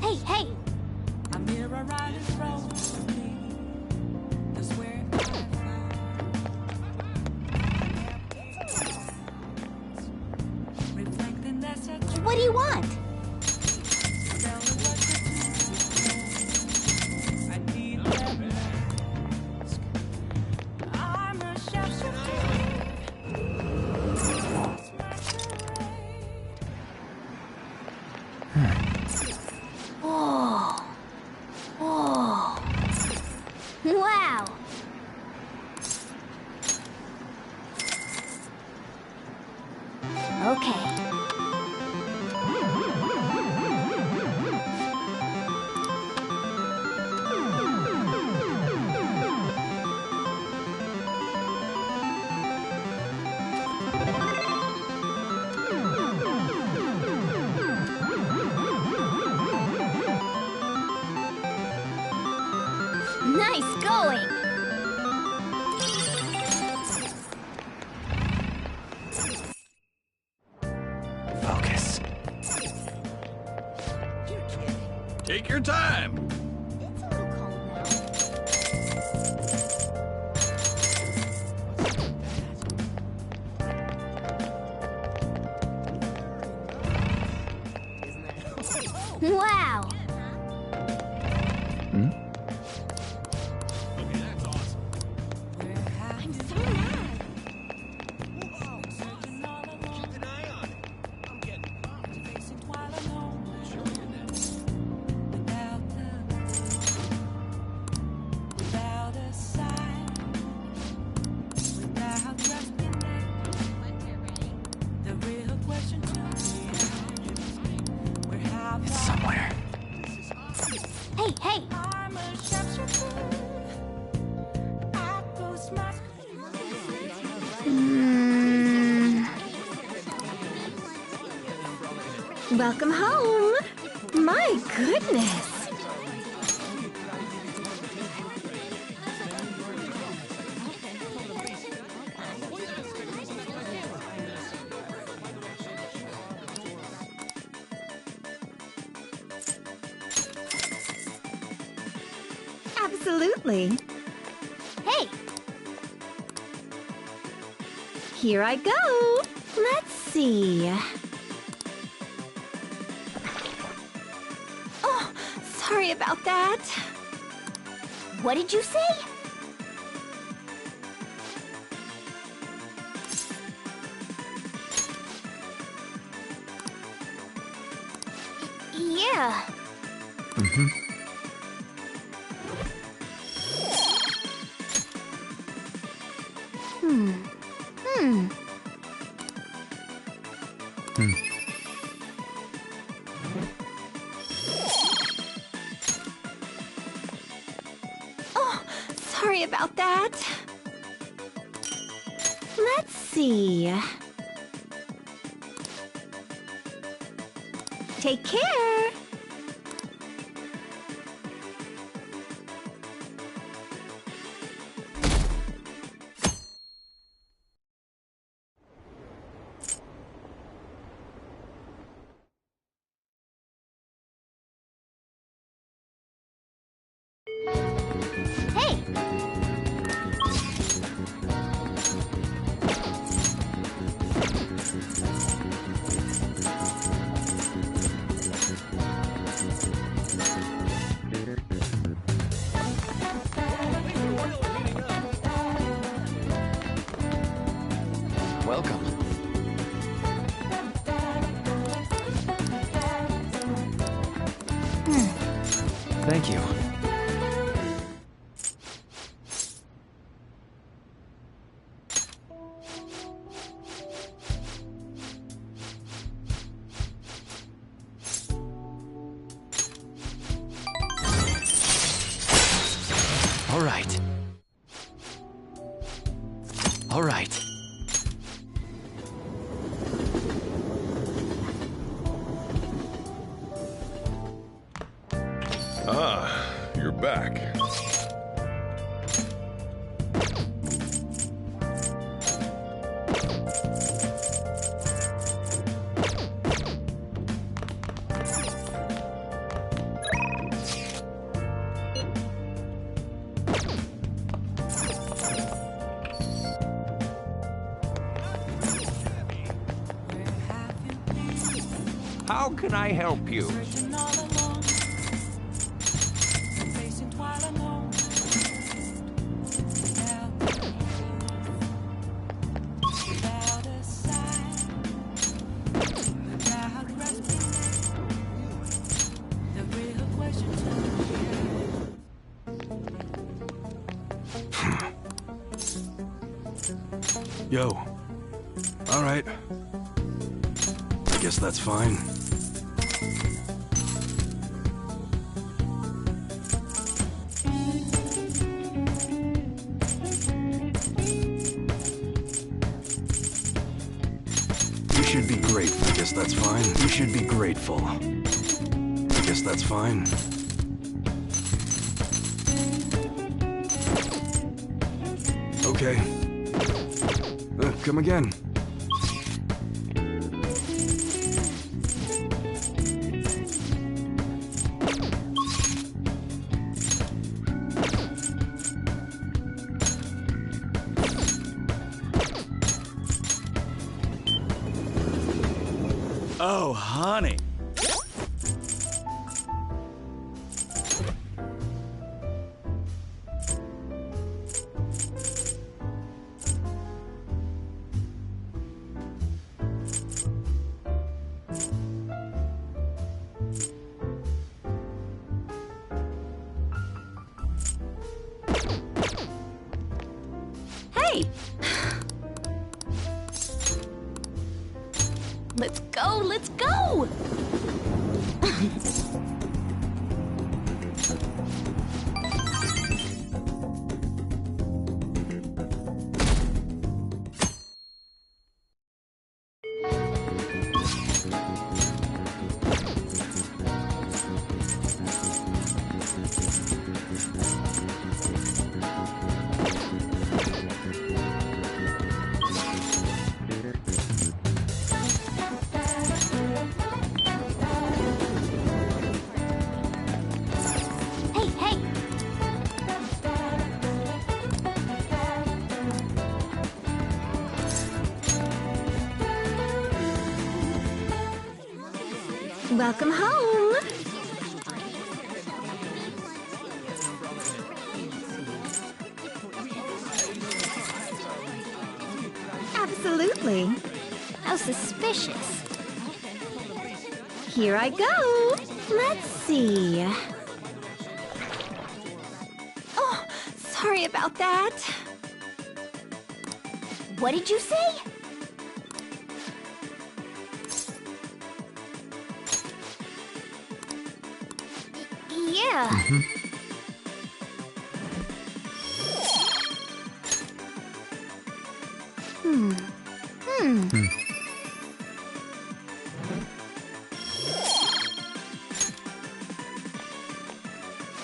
Hey, hey! What do you want? Whoa. Whoa. Wow. Okay. Nice going! Focus. Take your time. Wow! It's somewhere. Hey, hey! Welcome home. My goodness. Absolutely. Hey! Here I go. Let's see. Oh, Sorry about that. What did you say? Yeah. Mm-hmm. Oh, sorry about that. Let's see. Take care. Hey! Welcome. Thank you. All right. All right. Ah, you're back. How can I help you? Yo. All right. I guess that's fine. You should be grateful. I guess that's fine. You should be grateful. I guess that's fine. Okay. Come again. Oh, honey. Hey! Let's go, let's go! Welcome home. Absolutely. How suspicious. Here I go. Let's see. Oh, sorry about that. What did you say? Yeah.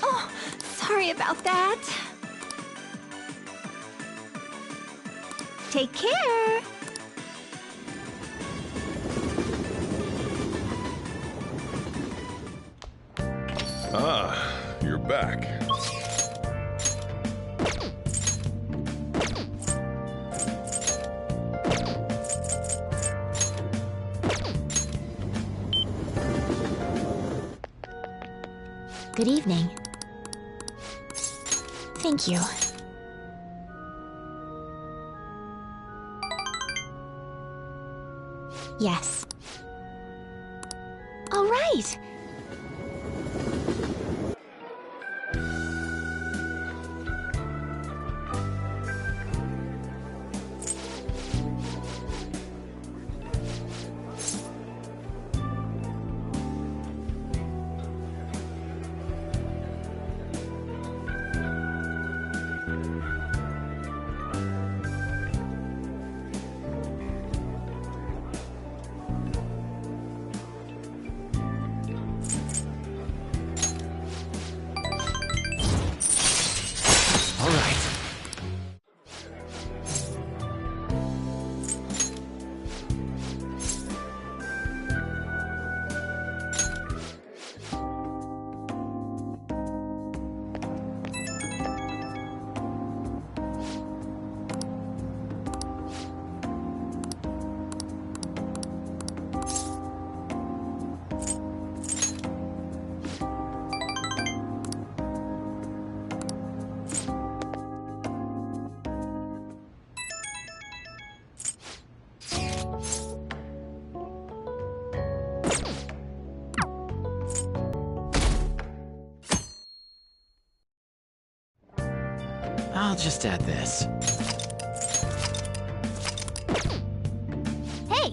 Oh, sorry about that. Take care. Ah, you're back. Good evening. Thank you. Yes. All right. All right. I'll just add this. Hey!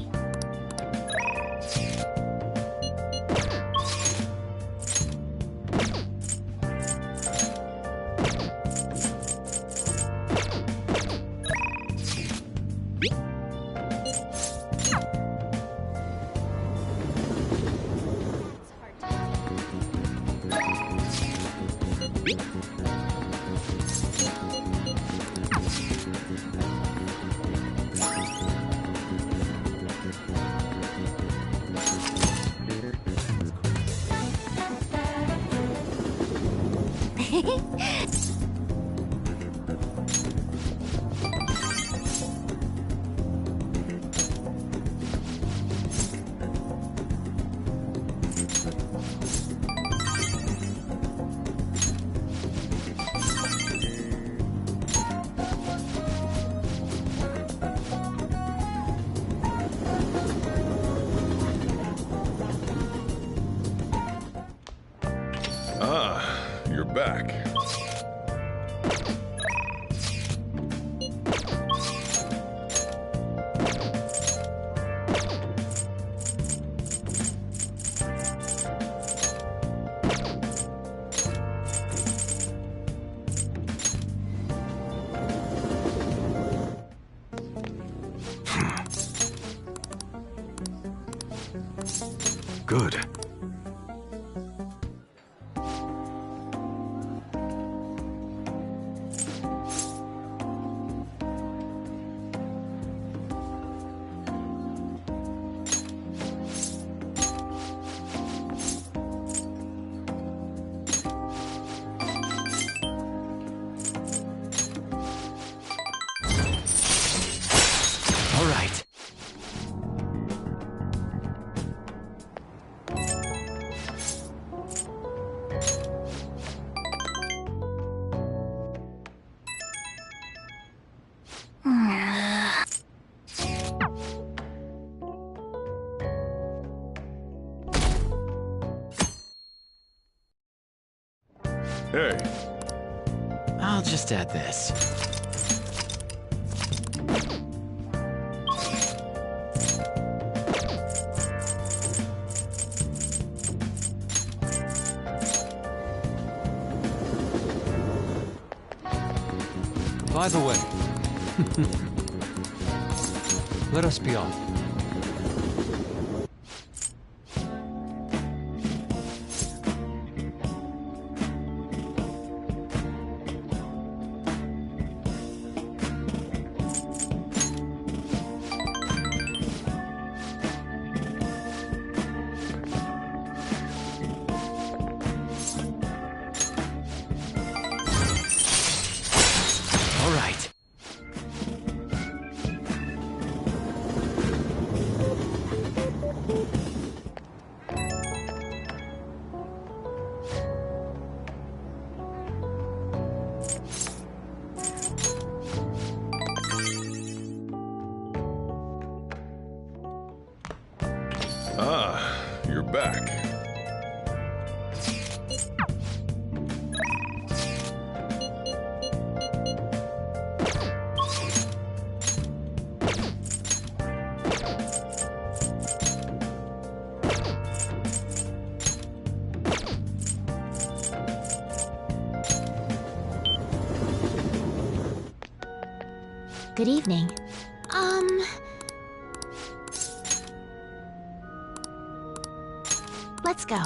Ah, you're back. Good. All right. Hey. I'll just add this. By the way, let us be off. All right. Ah, you're back. Good evening. Let's go.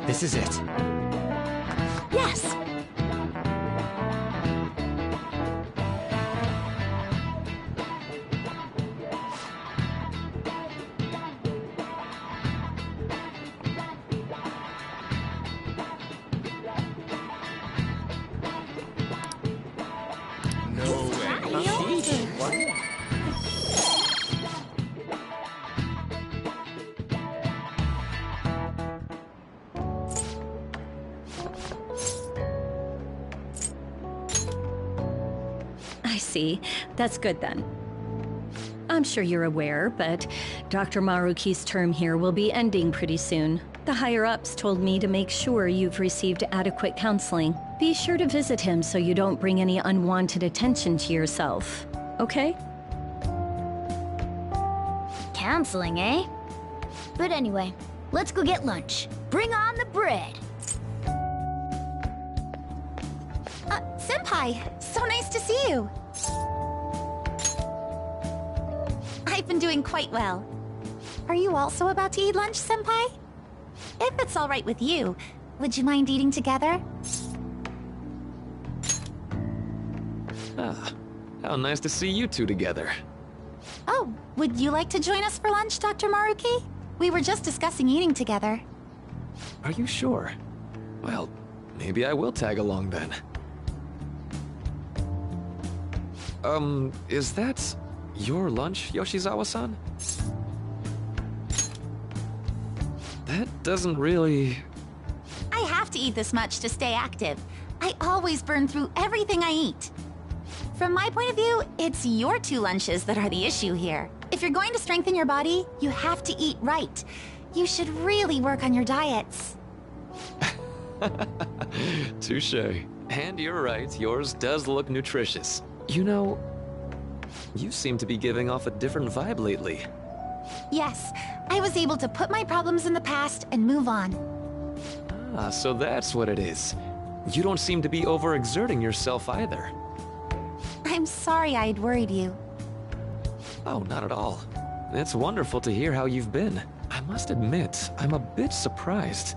This is it. Yes! No way. I see. That's good then. I'm sure you're aware, but Dr. Maruki's term here will be ending pretty soon. The higher-ups told me to make sure you've received adequate counseling. Be sure to visit him so you don't bring any unwanted attention to yourself. Okay? Counseling, eh? But anyway, let's go get lunch. Bring on the bread. Senpai, so nice to see you. I've been doing quite well. Are you also about to eat lunch, Senpai? If it's all right with you, would you mind eating together? Ah, how nice to see you two together. Oh, would you like to join us for lunch, Dr. Maruki? We were just discussing eating together. Are you sure? Well, maybe I will tag along then. Is that your lunch, Yoshizawa-san? That doesn't really... I have to eat this much to stay active. I always burn through everything I eat. From my point of view, it's your two lunches that are the issue here. If you're going to strengthen your body, you have to eat right. You should really work on your diets. Touché. And you're right, yours does look nutritious. You know, you seem to be giving off a different vibe lately. Yes, I was able to put my problems in the past and move on. Ah, so that's what it is. You don't seem to be overexerting yourself either. I'm sorry I'd worried you. Oh, not at all. It's wonderful to hear how you've been. I must admit, I'm a bit surprised.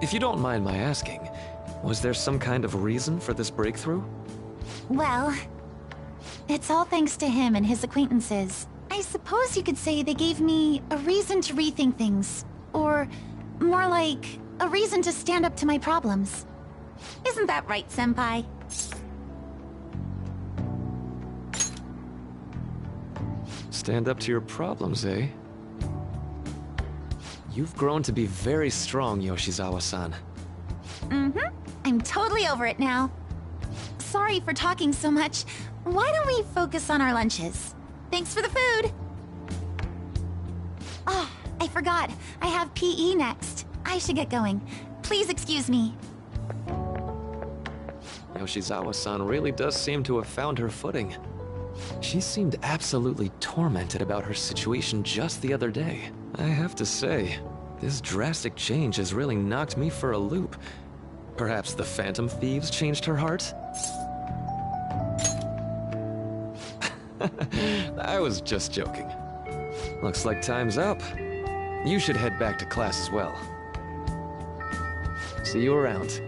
If you don't mind my asking, was there some kind of reason for this breakthrough? Well, it's all thanks to him and his acquaintances. I suppose you could say they gave me a reason to rethink things. Or, more like, a reason to stand up to my problems. Isn't that right, Senpai? Stand up to your problems, eh? You've grown to be very strong, Yoshizawa-san. Mm-hmm. I'm totally over it now. Sorry for talking so much. Why don't we focus on our lunches? Thanks for the food! Oh, I forgot. I have PE next. I should get going. Please excuse me. Yoshizawa-san really does seem to have found her footing. She seemed absolutely tormented about her situation just the other day. I have to say, this drastic change has really knocked me for a loop. Perhaps the Phantom Thieves changed her heart? I was just joking. Looks like time's up. You should head back to class as well. See you around.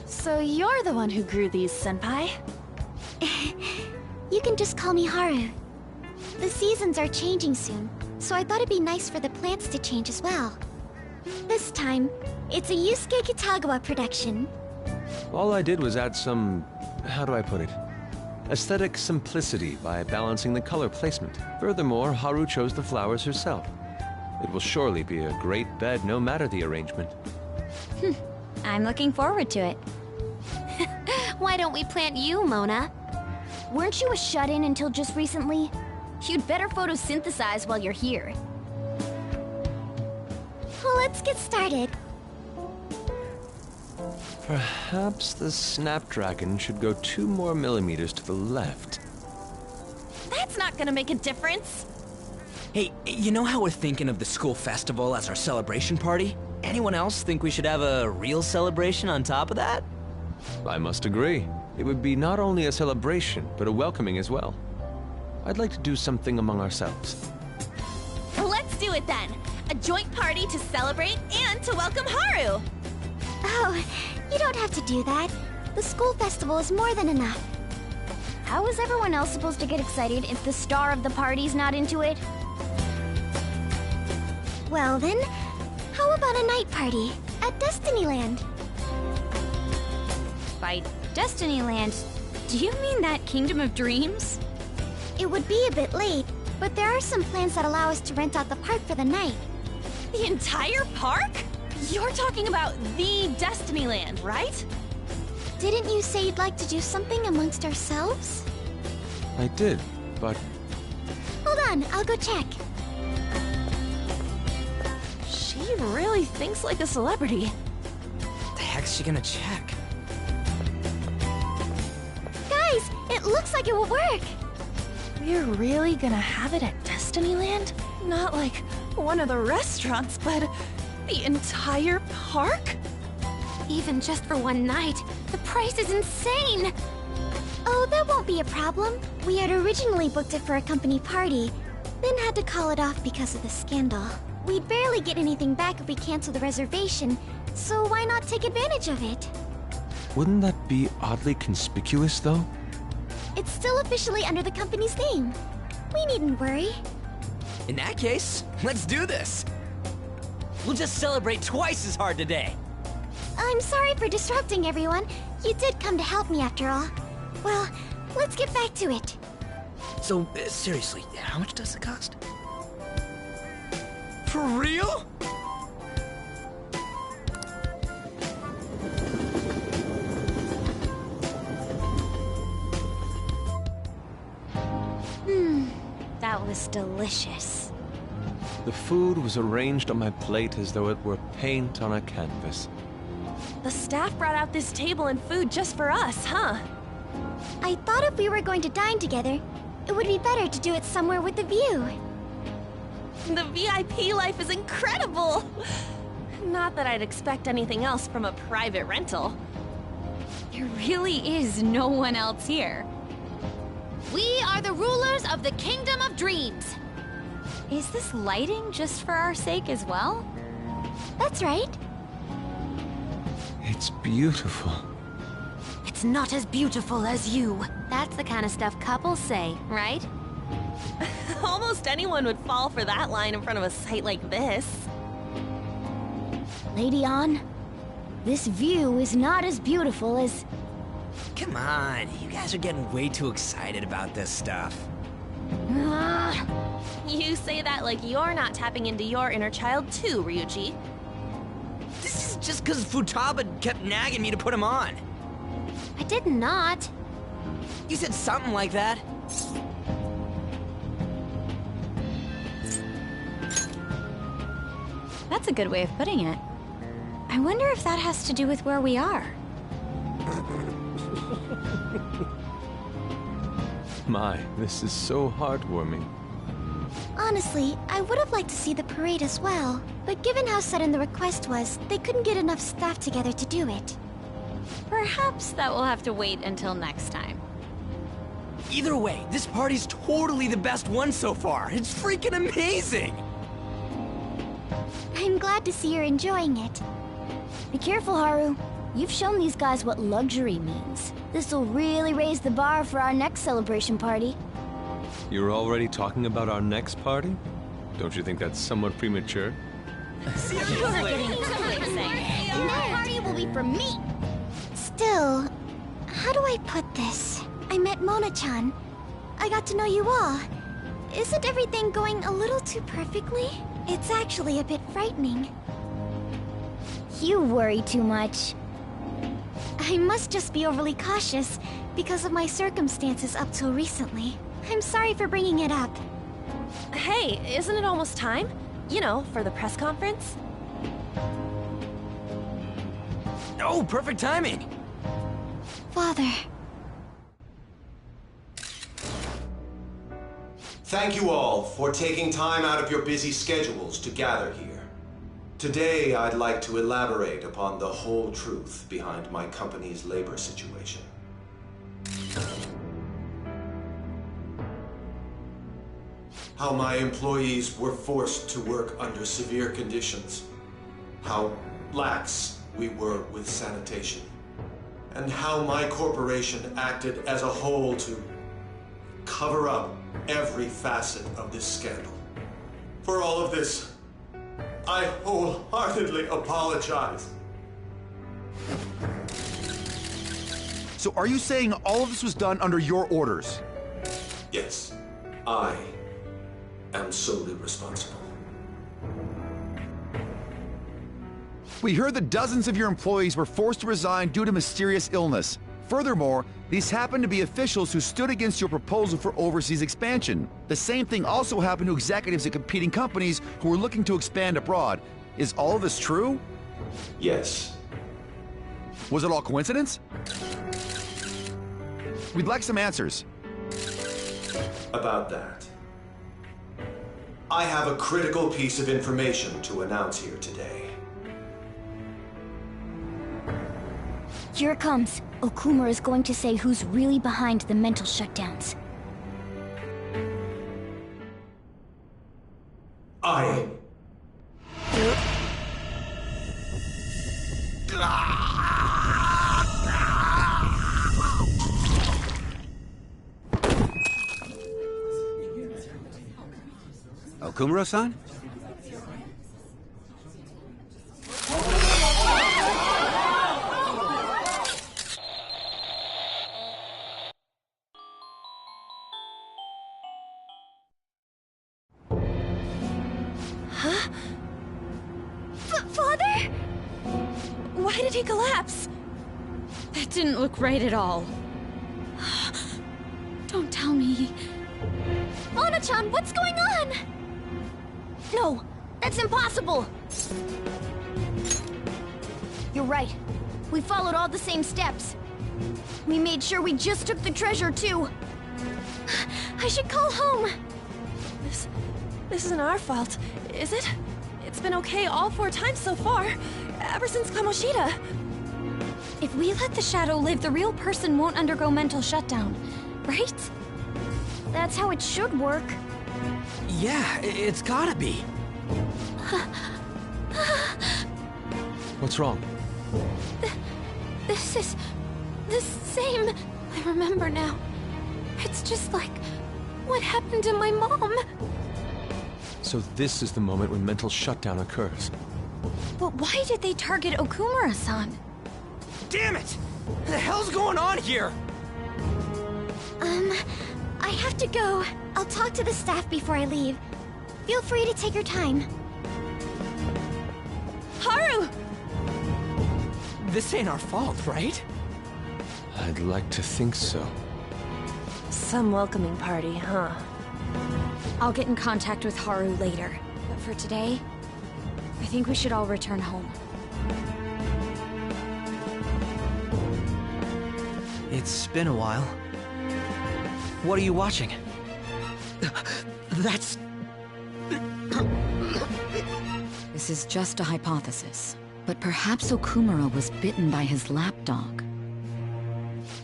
So you're the one who grew these, Senpai? You can just call me Haru. The seasons are changing soon, so I thought it'd be nice for the plants to change as well. This time, it's a Yusuke Kitagawa production. All I did was add some... how do I put it? Aesthetic simplicity by balancing the color placement. Furthermore, Haru chose the flowers herself. It will surely be a great bed no matter the arrangement. I'm looking forward to it. Why don't we plant you, Mona? Weren't you a shut-in until just recently? You'd better photosynthesize while you're here. Well, let's get started. Perhaps the Snapdragon should go 2 more millimeters to the left. That's not gonna make a difference. Hey, you know how we're thinking of the school festival as our celebration party? Anyone else think we should have a real celebration on top of that? I must agree. It would be not only a celebration, but a welcoming as well. I'd like to do something among ourselves. Let's do it then. A joint party to celebrate and to welcome Haru. Oh, you don't have to do that. The school festival is more than enough. How is everyone else supposed to get excited if the star of the party's not into it? Well then, how about a night party at Destinyland? By Destinyland, do you mean that Kingdom of Dreams? It would be a bit late, but there are some plans that allow us to rent out the park for the night. The entire park? You're talking about the Destinyland, right? Didn't you say you'd like to do something amongst ourselves? I did, but... Hold on, I'll go check. She really thinks like a celebrity. The heck's she gonna check? Guys, it looks like it will work. We're really gonna have it at Destinyland? Not like one of the restaurants, but the entire park? Even just for one night, the price is insane! Oh, that won't be a problem. We had originally booked it for a company party, then had to call it off because of the scandal. We'd barely get anything back if we cancel the reservation, so why not take advantage of it? Wouldn't that be oddly conspicuous, though? It's still officially under the company's name. We needn't worry. In that case, let's do this! We'll just celebrate twice as hard today! I'm sorry for disrupting everyone. You did come to help me after all. Well, let's get back to it. So, seriously, how much does it cost? For real? was delicious. The food was arranged on my plate as though it were paint on a canvas. The staff brought out this table and food just for us, huh? I thought if we were going to dine together, it would be better to do it somewhere with a view. The VIP life is incredible! Not that I'd expect anything else from a private rental. There really is no one else here. We are the rulers of the Kingdom of Dreams. Is this lighting just for our sake as well? That's right. It's beautiful. It's not as beautiful as you. That's the kind of stuff couples say, right? Almost anyone would fall for that line in front of a sight like this. Lady Ann, this view is not as beautiful as... Come on, you guys are getting way too excited about this stuff. You say that like you're not tapping into your inner child too, Ryuji. This is just because Futaba kept nagging me to put him on. I did not. You said something like that. That's a good way of putting it. I wonder if that has to do with where we are. My, this is so heartwarming. Honestly, I would have liked to see the parade as well, but given how sudden the request was, they couldn't get enough staff together to do it. Perhaps that will have to wait until next time. Either way, this party's totally the best one so far. It's freaking amazing! I'm glad to see you're enjoying it. Be careful, Haru. You've shown these guys what luxury means. This'll really raise the bar for our next celebration party. You're already talking about our next party? Don't you think that's somewhat premature? Seriously? You're getting and that party will be for me! Still, how do I put this? I met Mona-chan. I got to know you all. Isn't everything going a little too perfectly? It's actually a bit frightening. You worry too much. I must just be overly cautious because of my circumstances up till recently. I'm sorry for bringing it up. Hey, isn't it almost time? You know, for the press conference? Oh, perfect timing! Father. Thank you all for taking time out of your busy schedules to gather here. Today, I'd like to elaborate upon the whole truth behind my company's labor situation. How my employees were forced to work under severe conditions. How lax we were with sanitation. And how my corporation acted as a whole to cover up every facet of this scandal. For all of this, I wholeheartedly apologize. So are you saying all of this was done under your orders? Yes, I am solely responsible. We heard that dozens of your employees were forced to resign due to mysterious illness. Furthermore, these happened to be officials who stood against your proposal for overseas expansion. The same thing also happened to executives at competing companies who were looking to expand abroad. Is all of this true? Yes. Was it all coincidence? We'd like some answers. About that, I have a critical piece of information to announce here today. Here it comes. Okumura is going to say who's really behind the mental shutdowns. I... Okumura-san? Huh? Father? Why did he collapse? That didn't look right at all. Don't tell me. Ana-chan, what's going on? No, that's impossible! You're right. We followed all the same steps. We made sure we just took the treasure, too. I should call home. This isn't our fault, is it? It's been okay all 4 times so far, ever since Kamoshida. If we let the shadow live, the real person won't undergo mental shutdown, right? That's how it should work. Yeah, it's gotta be. What's wrong? This is the same. I remember now. It's just like what happened to my mom. So this is the moment when mental shutdown occurs. But why did they target Okumura-san? Damn it! What the hell's going on here? I have to go. I'll talk to the staff before I leave. Feel free to take your time. Haru! This ain't our fault, right? I'd like to think so. Some welcoming party, huh? I'll get in contact with Haru later. But for today, I think we should all return home. It's been a while. What are you watching? That's... This is just a hypothesis, but perhaps Okumura was bitten by his lapdog.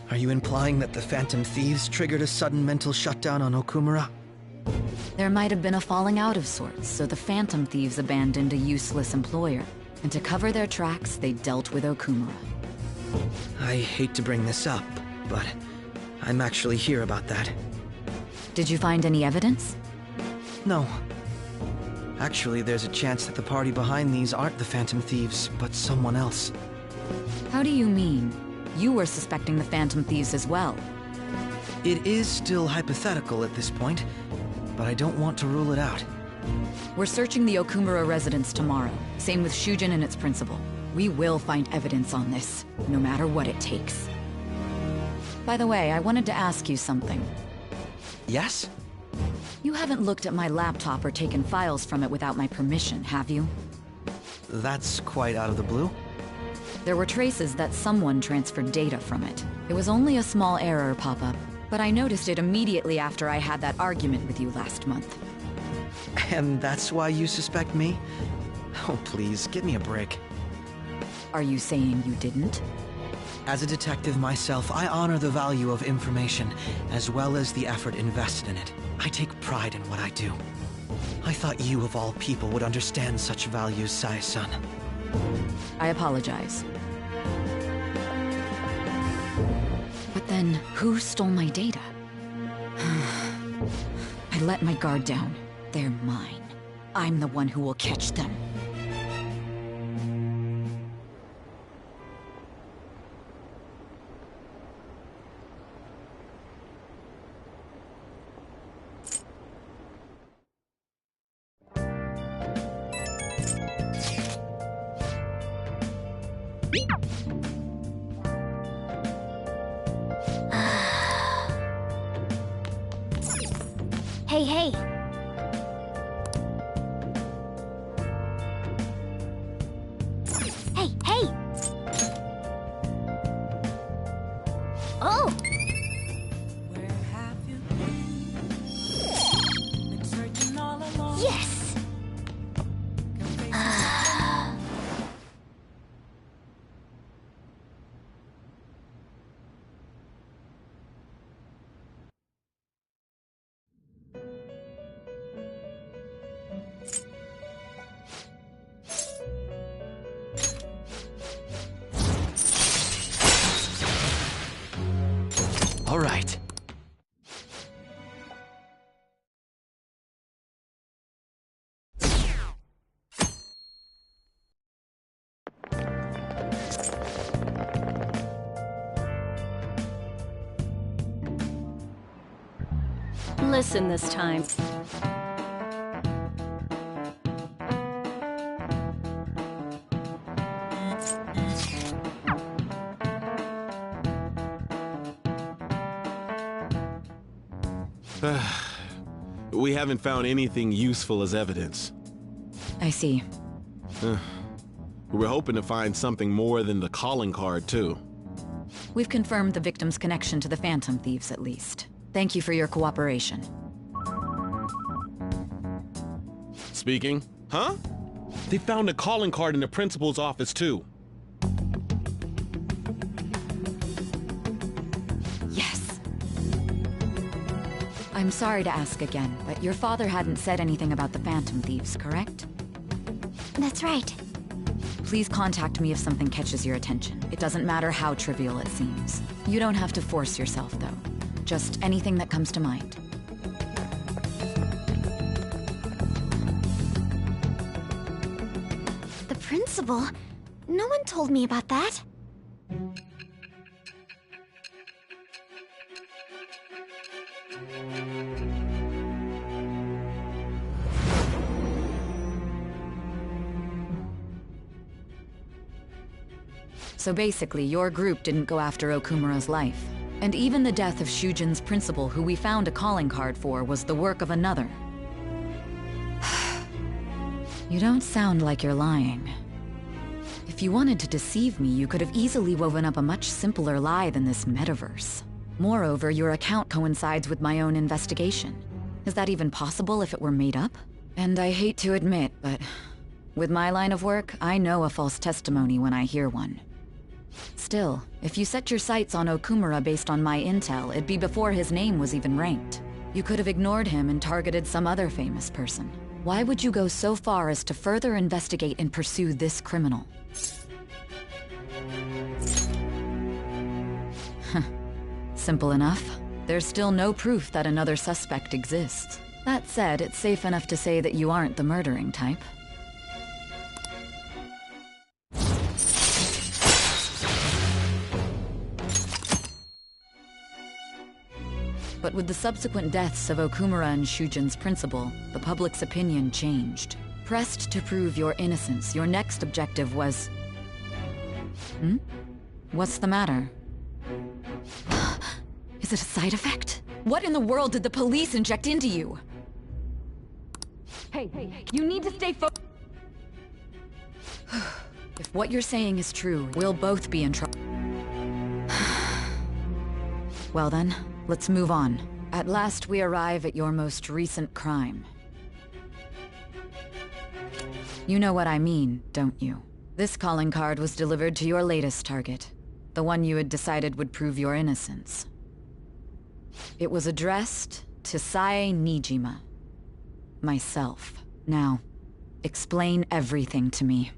Are you implying that the Phantom Thieves triggered a sudden mental shutdown on Okumura? There might have been a falling out of sorts, so the Phantom Thieves abandoned a useless employer. And to cover their tracks, they dealt with Okumura. I hate to bring this up, but I'm actually here about that. Did you find any evidence? No. Actually, there's a chance that the party behind these aren't the Phantom Thieves, but someone else. How do you mean? You were suspecting the Phantom Thieves as well. It is still hypothetical at this point, but I don't want to rule it out. We're searching the Okumura residence tomorrow. Same with Shujin and its principal. We will find evidence on this, no matter what it takes. By the way, I wanted to ask you something. Yes? You haven't looked at my laptop or taken files from it without my permission, have you? That's quite out of the blue. There were traces that someone transferred data from it. It was only a small error pop-up, but I noticed it immediately after I had that argument with you last month. And that's why you suspect me? Oh, please, give me a break. Are you saying you didn't? As a detective myself, I honor the value of information, as well as the effort invested in it. I take pride in what I do. I thought you, of all people, would understand such values, Sae-san. I apologize. But then, who stole my data? I let my guard down. They're mine. I'm the one who will catch them. Hey, hey! Hey, hey! Oh! Yes! All right. Listen this time. We haven't found anything useful as evidence. I see. We were hoping to find something more than the calling card, too. We've confirmed the victim's connection to the Phantom Thieves, at least. Thank you for your cooperation. Speaking? Huh? They found a calling card in the principal's office, too. Yes. I'm sorry to ask again, but your father hadn't said anything about the Phantom Thieves, correct? That's right. Please contact me if something catches your attention. It doesn't matter how trivial it seems. You don't have to force yourself, though. Just anything that comes to mind. The principal? No one told me about that. So basically, your group didn't go after Okumura's life. And even the death of Shujin's principal, who we found a calling card for, was the work of another. You don't sound like you're lying. If you wanted to deceive me, you could have easily woven up a much simpler lie than this metaverse. Moreover, your account coincides with my own investigation. Is that even possible if it were made up? And I hate to admit, but with my line of work, I know a false testimony when I hear one. Still, if you set your sights on Okumura based on my intel, it'd be before his name was even ranked. You could have ignored him and targeted some other famous person. Why would you go so far as to further investigate and pursue this criminal? Simple enough. There's still no proof that another suspect exists. That said, it's safe enough to say that you aren't the murdering type. But with the subsequent deaths of Okumura and Shujin's principal, the public's opinion changed. Pressed to prove your innocence, your next objective was... What's the matter? Is it a side effect? What in the world did the police inject into you? Hey, you need to stay focused. If what you're saying is true, we'll both be in trouble. Well then, let's move on. At last we arrive at your most recent crime. You know what I mean, don't you? This calling card was delivered to your latest target. The one you had decided would prove your innocence. It was addressed to Sae Nijima. Myself. Now, explain everything to me.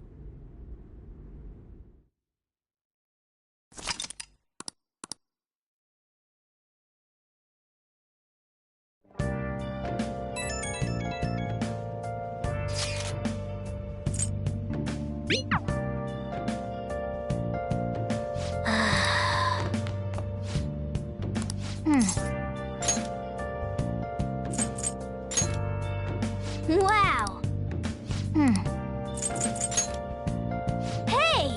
Wow! Hey!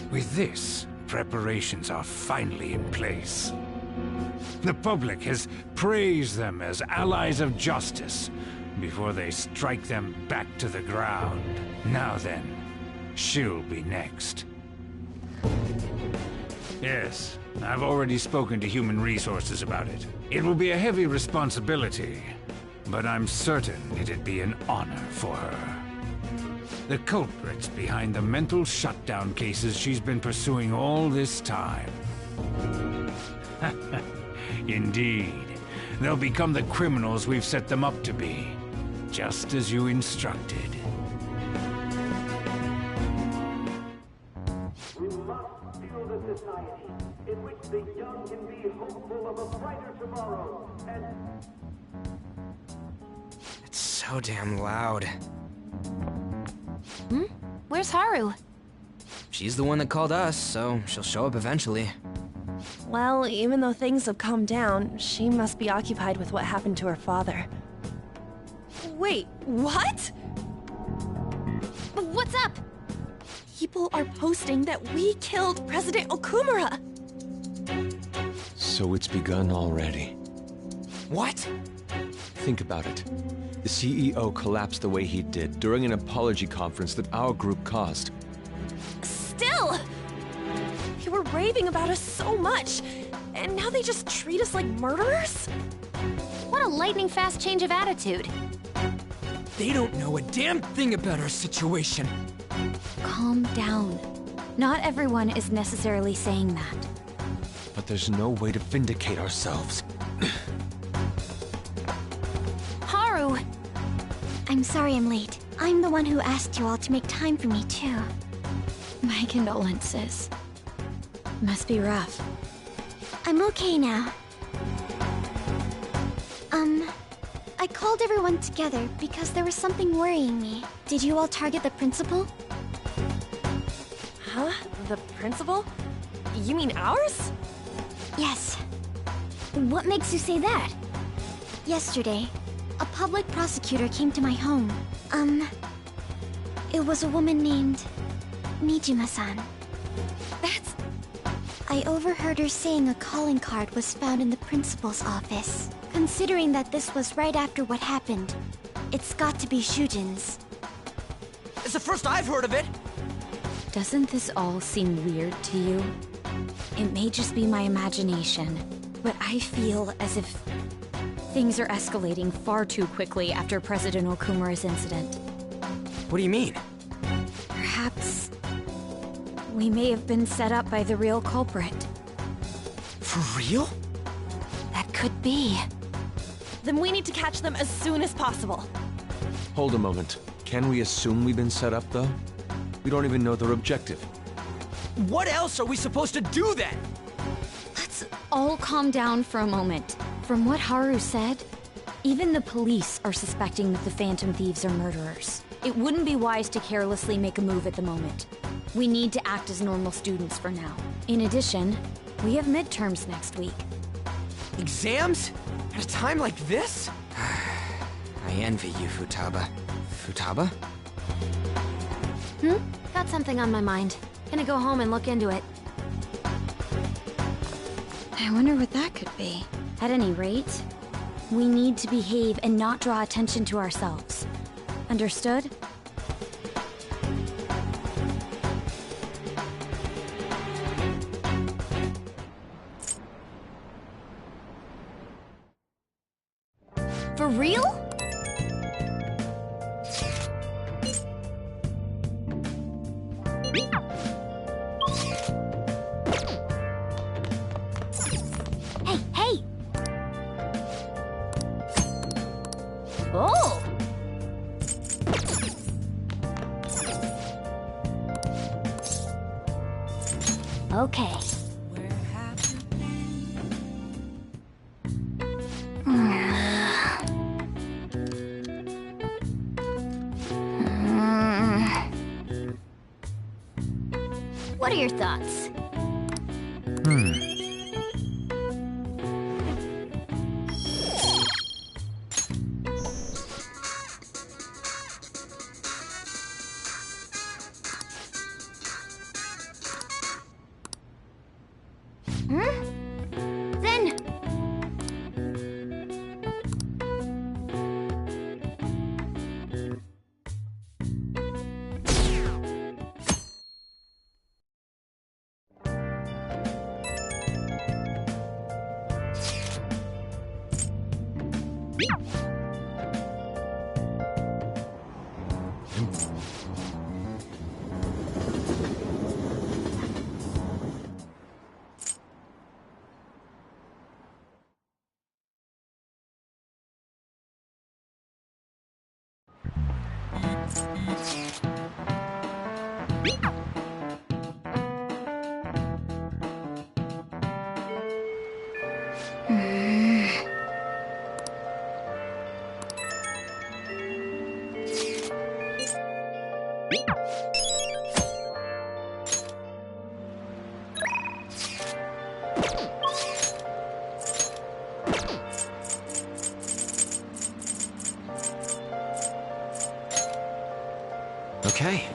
With this, preparations are finally in place. The public has praised them as allies of justice before they strike them back to the ground. Now then, she'll be next. Yes, I've already spoken to Human Resources about it. It will be a heavy responsibility, but I'm certain it'd be an honor for her. The culprits behind the mental shutdown cases she's been pursuing all this time. Indeed. They'll become the criminals we've set them up to be, just as you instructed. We must build a society in which the young can be hopeful of a brighter tomorrow, and... It's so damn loud. Where's Haru? She's the one that called us, so she'll show up eventually. Well, even though things have calmed down, she must be occupied with what happened to her father. Wait, what? What's up? People are posting that we killed President Okumura! So it's begun already. What? Think about it. The CEO collapsed the way he did during an apology conference that our group caused. Still! They were raving about us so much, and now they just treat us like murderers? What a lightning-fast change of attitude. They don't know a damn thing about our situation. Calm down. Not everyone is necessarily saying that. But there's no way to vindicate ourselves. Haru! I'm sorry I'm late. I'm the one who asked you all to make time for me, too. My condolences. Must be rough. I'm okay now. I called everyone together because there was something worrying me. Did you all target the principal? Huh? The principal? You mean ours? Yes. What makes you say that? Yesterday, a public prosecutor came to my home. It was a woman named Nijima-san. That's... I overheard her saying a calling card was found in the principal's office. Considering that this was right after what happened, it's got to be Shujin's. It's the first I've heard of it! Doesn't this all seem weird to you? It may just be my imagination, but I feel as if things are escalating far too quickly after President Okumura's incident. What do you mean? Perhaps we may have been set up by the real culprit. For real? That could be. Then we need to catch them as soon as possible. Hold a moment. Can we assume we've been set up, though? We don't even know their objective. What else are we supposed to do then? Let's all calm down for a moment. From what Haru said, even the police are suspecting that the Phantom Thieves are murderers. It wouldn't be wise to carelessly make a move at the moment. We need to act as normal students for now. In addition, we have midterms next week. Exams? At a time like this? I envy you, Futaba. Futaba? Got something on my mind. Gonna go home and look into it. I wonder what that could be. At any rate, we need to behave and not draw attention to ourselves. Understood? For real? Hey, hey! Oh! Okay. What are your thoughts? Then... Okay.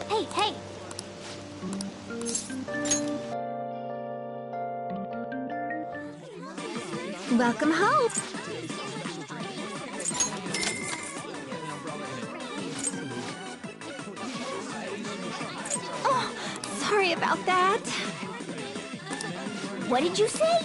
Hey, hey! Welcome home. Oh, sorry about that. What did you say?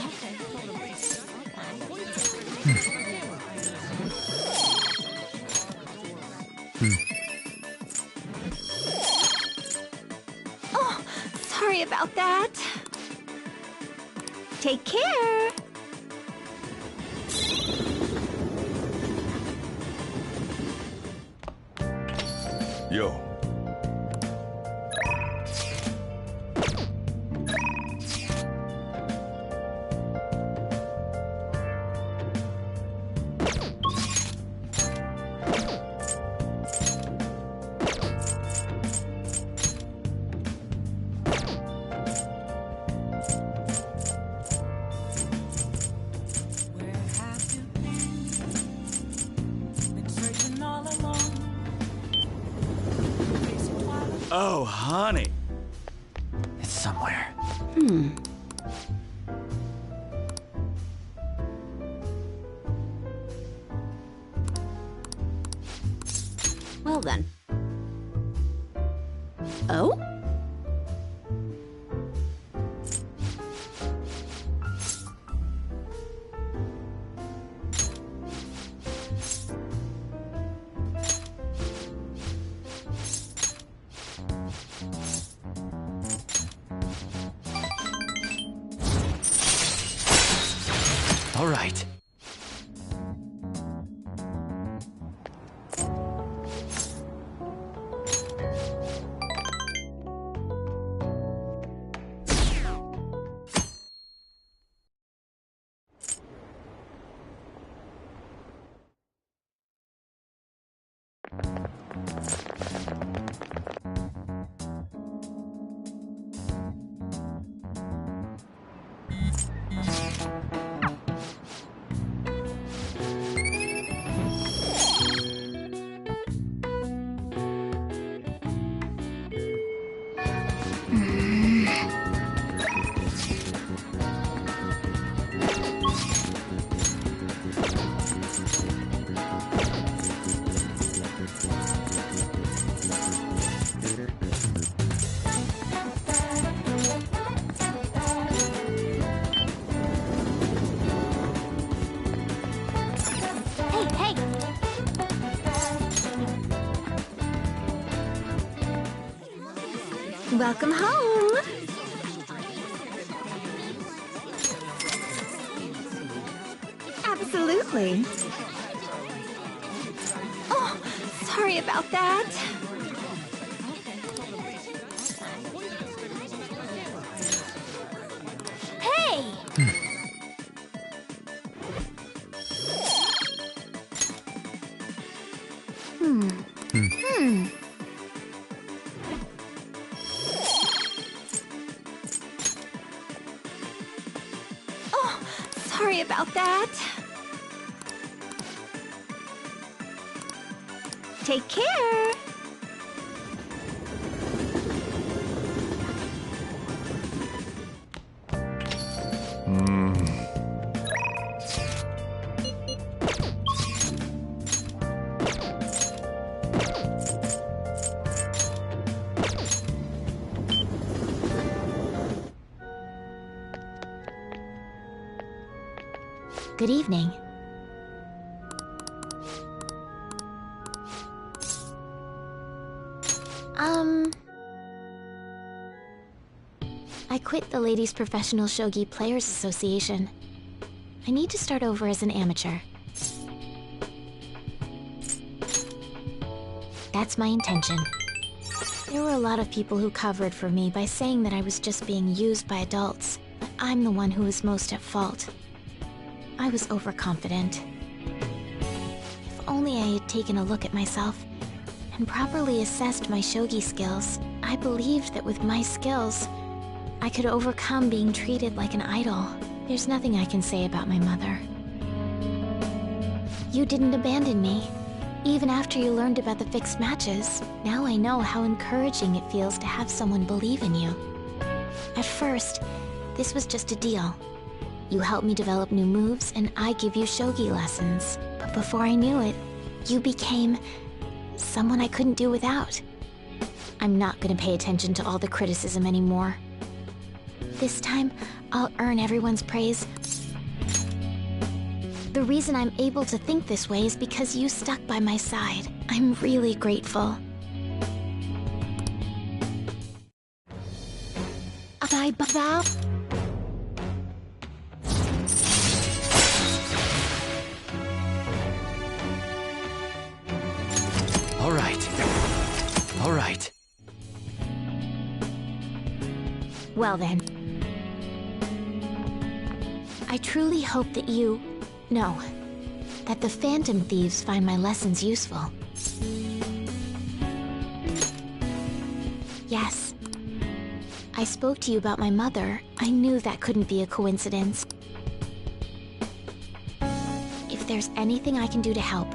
Oh, sorry about that. Take care. Yo. Oh, honey. It's somewhere. Well then. Oh? All right. Hey, hey! Welcome home. Absolutely. Oh, sorry about that. Hey! Oh, sorry about that. Take care. Good evening. I quit the Ladies Professional Shogi Players Association. I need to start over as an amateur. That's my intention. There were a lot of people who covered for me by saying that I was just being used by adults, but I'm the one who was most at fault. I was overconfident. If only I had taken a look at myself and properly assessed my shogi skills, I believed that with my skills, I could overcome being treated like an idol. There's nothing I can say about my mother. You didn't abandon me, even after you learned about the fixed matches. Now I know how encouraging it feels to have someone believe in you. At first, this was just a deal. You help me develop new moves, and I give you shogi lessons. But before I knew it, you became someone I couldn't do without. I'm not gonna pay attention to all the criticism anymore. This time, I'll earn everyone's praise. The reason I'm able to think this way is because you stuck by my side. I'm really grateful. I vow. All right. All right. Well then. I truly hope that that the Phantom Thieves find my lessons useful. Yes. I spoke to you about my mother. I knew that couldn't be a coincidence. If there's anything I can do to help,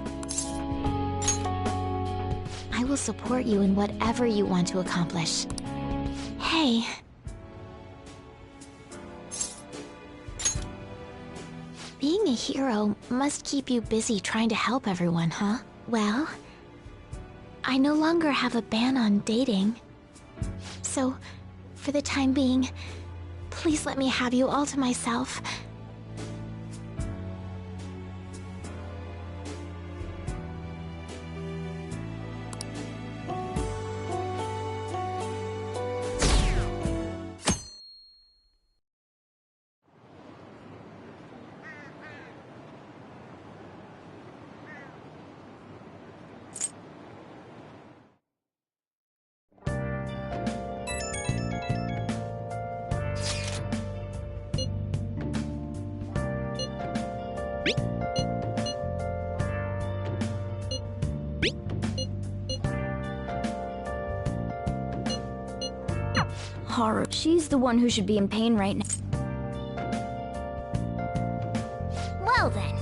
I will support you in whatever you want to accomplish. Hey. Being a hero must keep you busy trying to help everyone, huh? Well, I no longer have a ban on dating. So, for the time being, please let me have you all to myself. Haru, she's the one who should be in pain right now. Well then.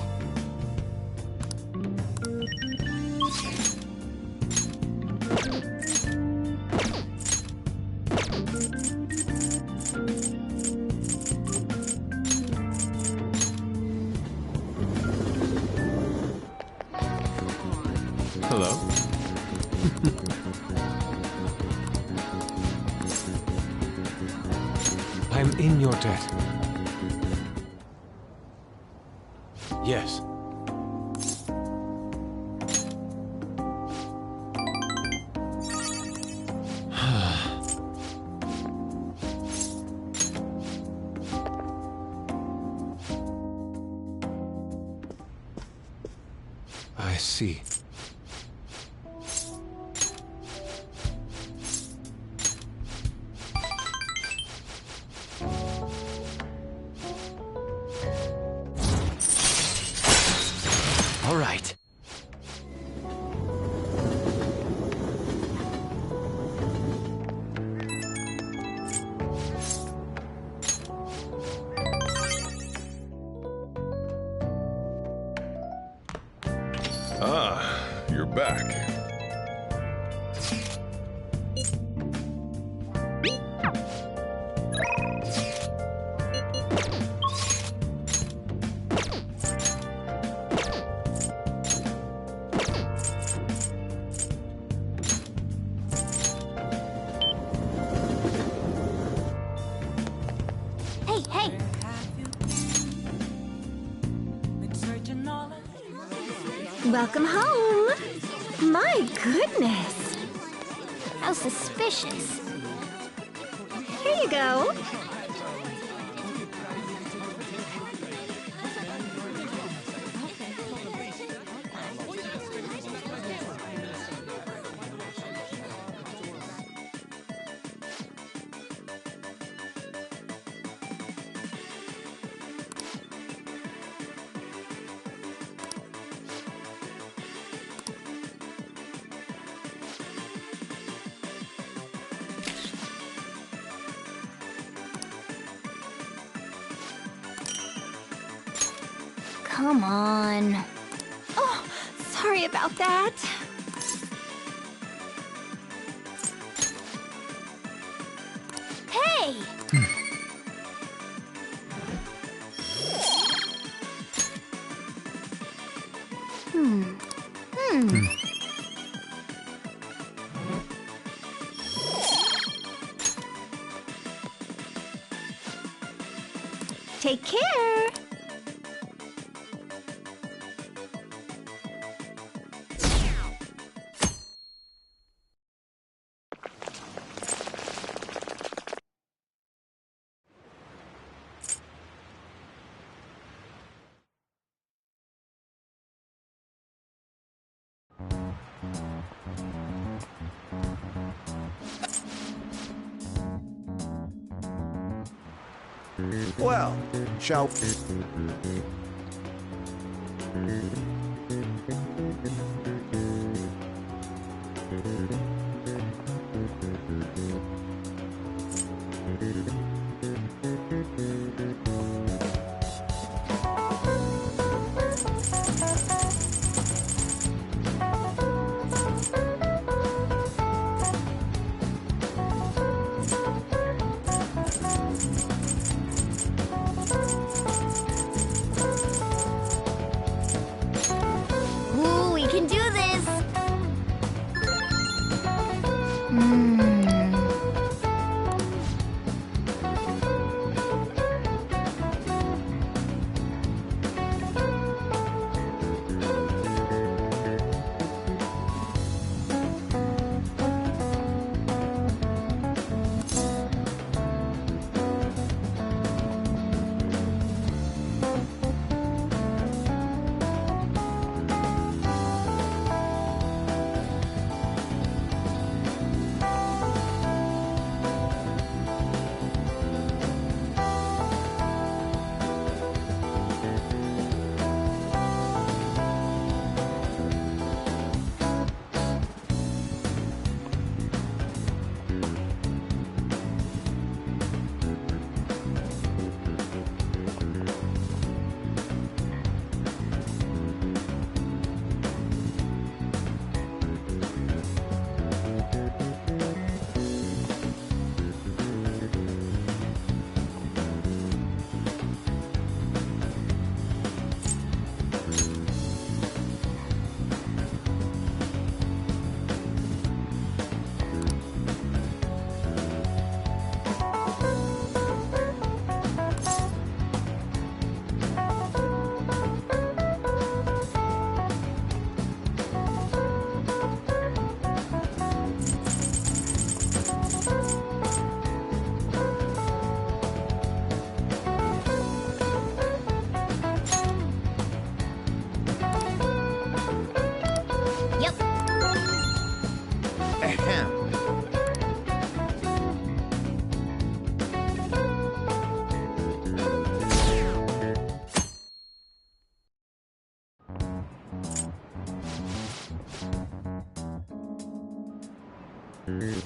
Hello? I'm in your debt. Yes. I see. All right. back. Welcome home! My goodness! How suspicious. Here you go. Come on. Oh, sorry about that. Hey! Take care. Well, shall Ooh, we can do this!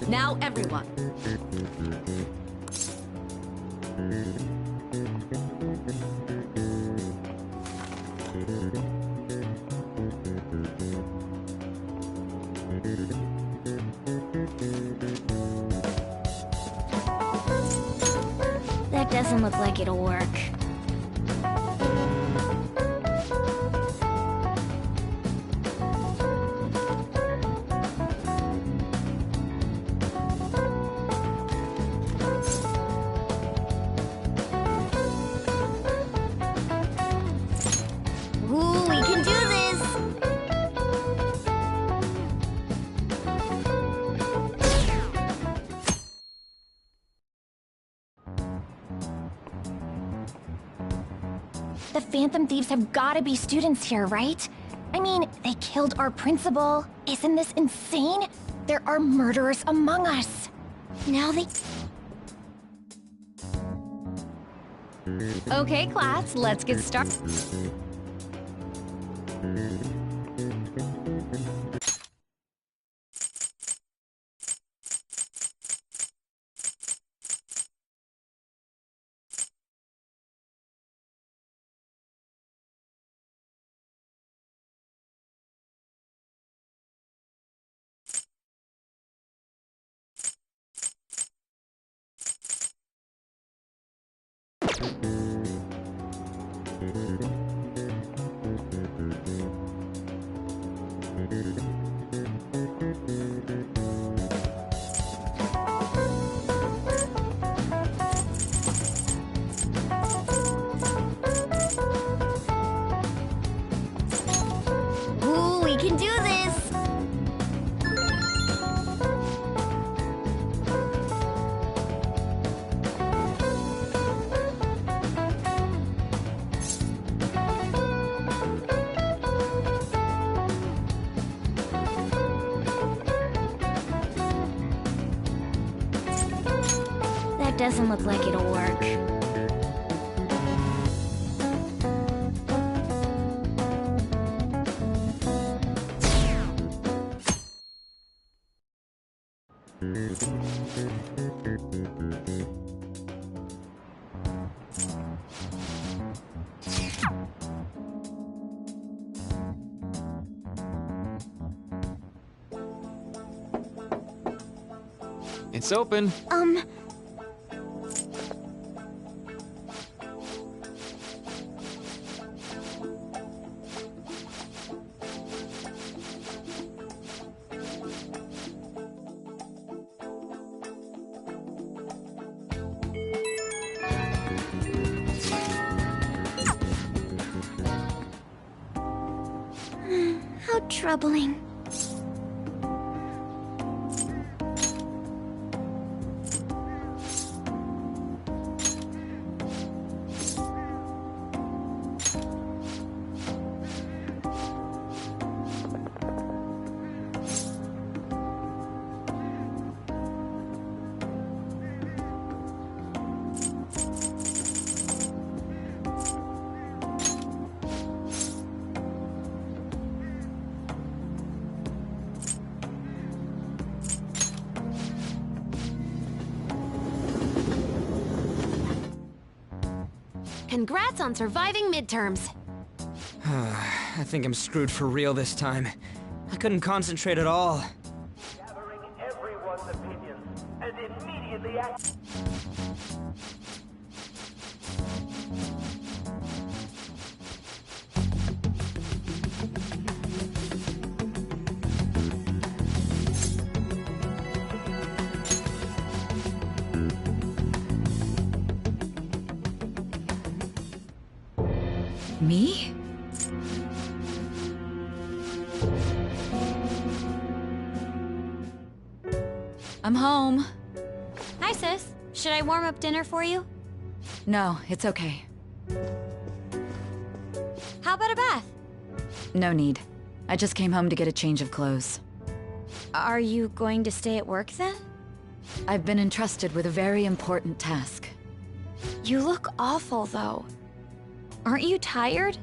Now, everyone. That doesn't look like it'll work. Ooh, we can do this! The Phantom Thieves have gotta be students here, right? I mean, they killed our principal. Isn't this insane? There are murderers among us. Now they... Okay, class, let's get started. Ooh, we can do this! That doesn't look like it'll work. It's open. How troubling. Congrats on surviving midterms. I think I'm screwed for real this time. I couldn't concentrate at all. Gathering everyone's opinions and immediately act. Me? I'm home. Hi, sis. Should I warm up dinner for you? No, it's okay. How about a bath? No need. I just came home to get a change of clothes. Are you going to stay at work then? I've been entrusted with a very important task. You look awful, though. Aren't you tired?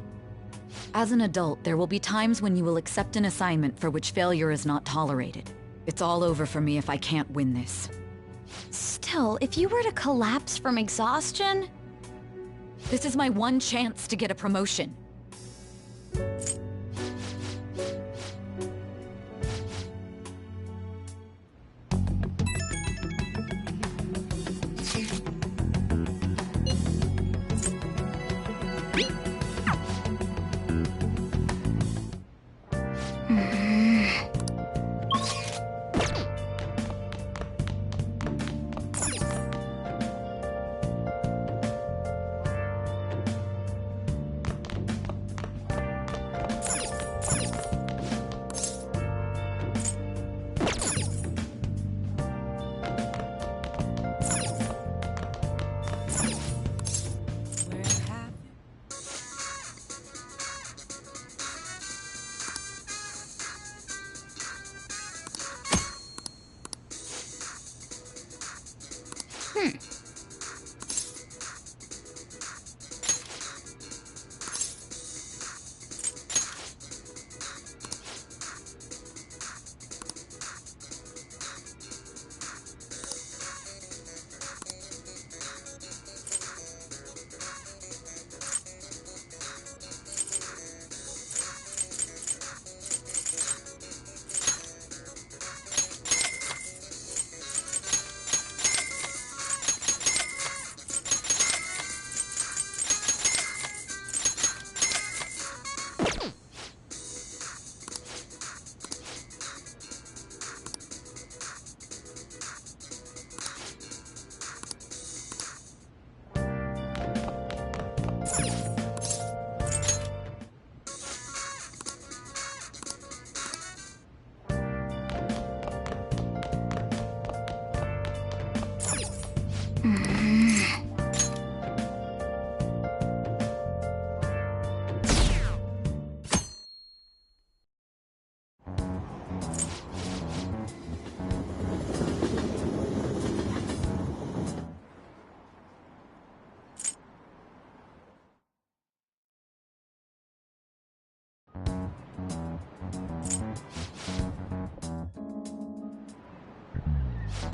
As an adult, there will be times when you will accept an assignment for which failure is not tolerated. It's all over for me if I can't win this. Still, if you were to collapse from exhaustion... This is my one chance to get a promotion.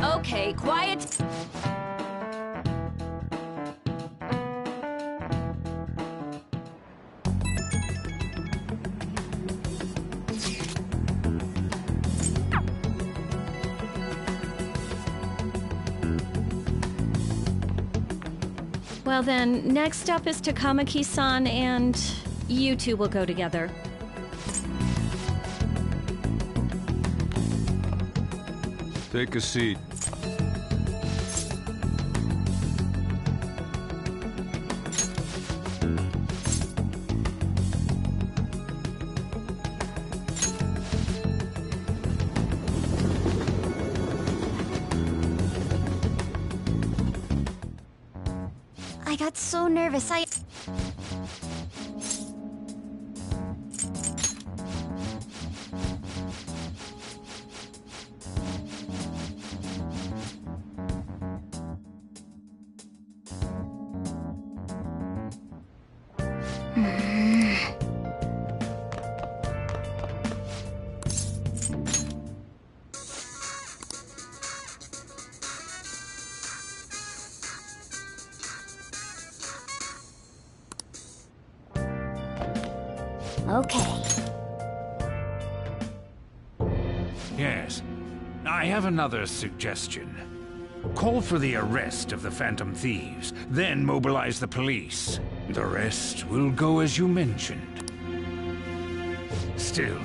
Okay, quiet. Well then, next up is Takamaki-san, and you two will go together. Take a seat. I got so nervous, Okay. Yes. I have another suggestion. Call for the arrest of the Phantom Thieves, then mobilize the police. The rest will go as you mentioned. Still.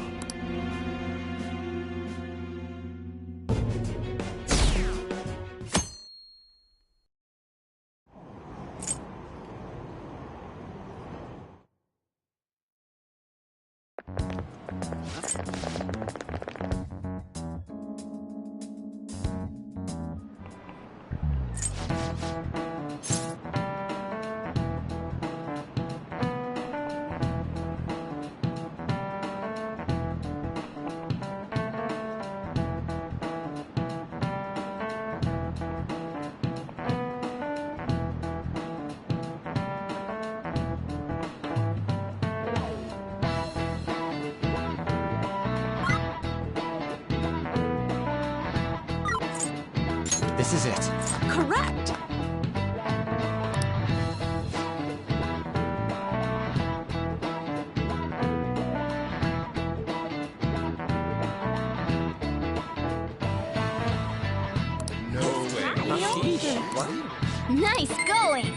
This is it. Correct! Nice going!